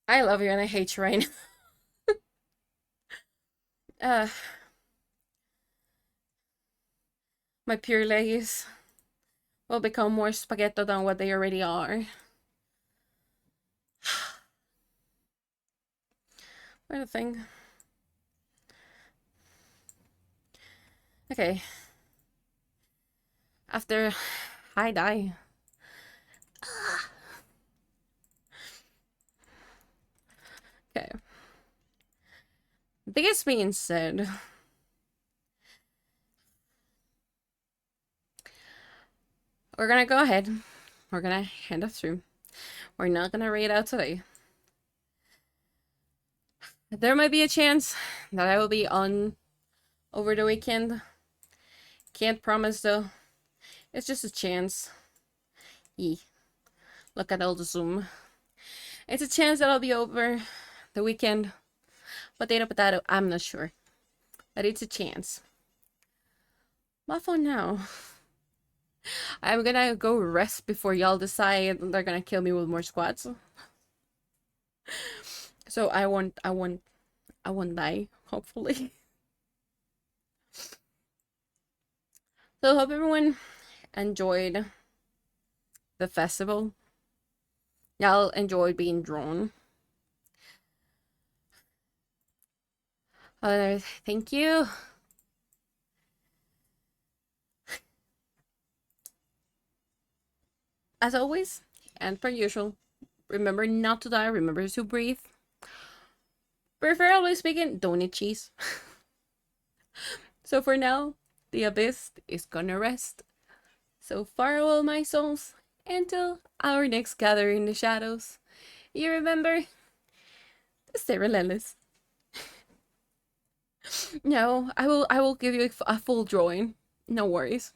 [SPEAKER 2] I love you and I hate you right now. My pure legs will become more spaghetti than what they already are. What a thing. Okay. After I die. Okay. This being said, we're gonna go ahead. We're gonna hand it through. We're not gonna read out today. There might be a chance that I will be on over the weekend. Can't promise though. It's just a chance. Yee. Look at all the Zoom. It's a chance that I'll be over the weekend. Potato, I'm not sure. But it's a chance. But for now, I'm gonna go rest before y'all decide they're gonna kill me with more squats. So I won't die, hopefully. So hope everyone enjoyed the festival. Y'all enjoyed being drawn. Thank you. As always, and per usual, remember not to die, remember to breathe. Preferably speaking, don't eat cheese. So for now, the abyss is gonna rest. So farewell, my souls, until our next gathering in the shadows. You remember to stay relentless. No, I will give you a full drawing. No worries.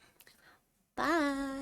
[SPEAKER 2] Bye.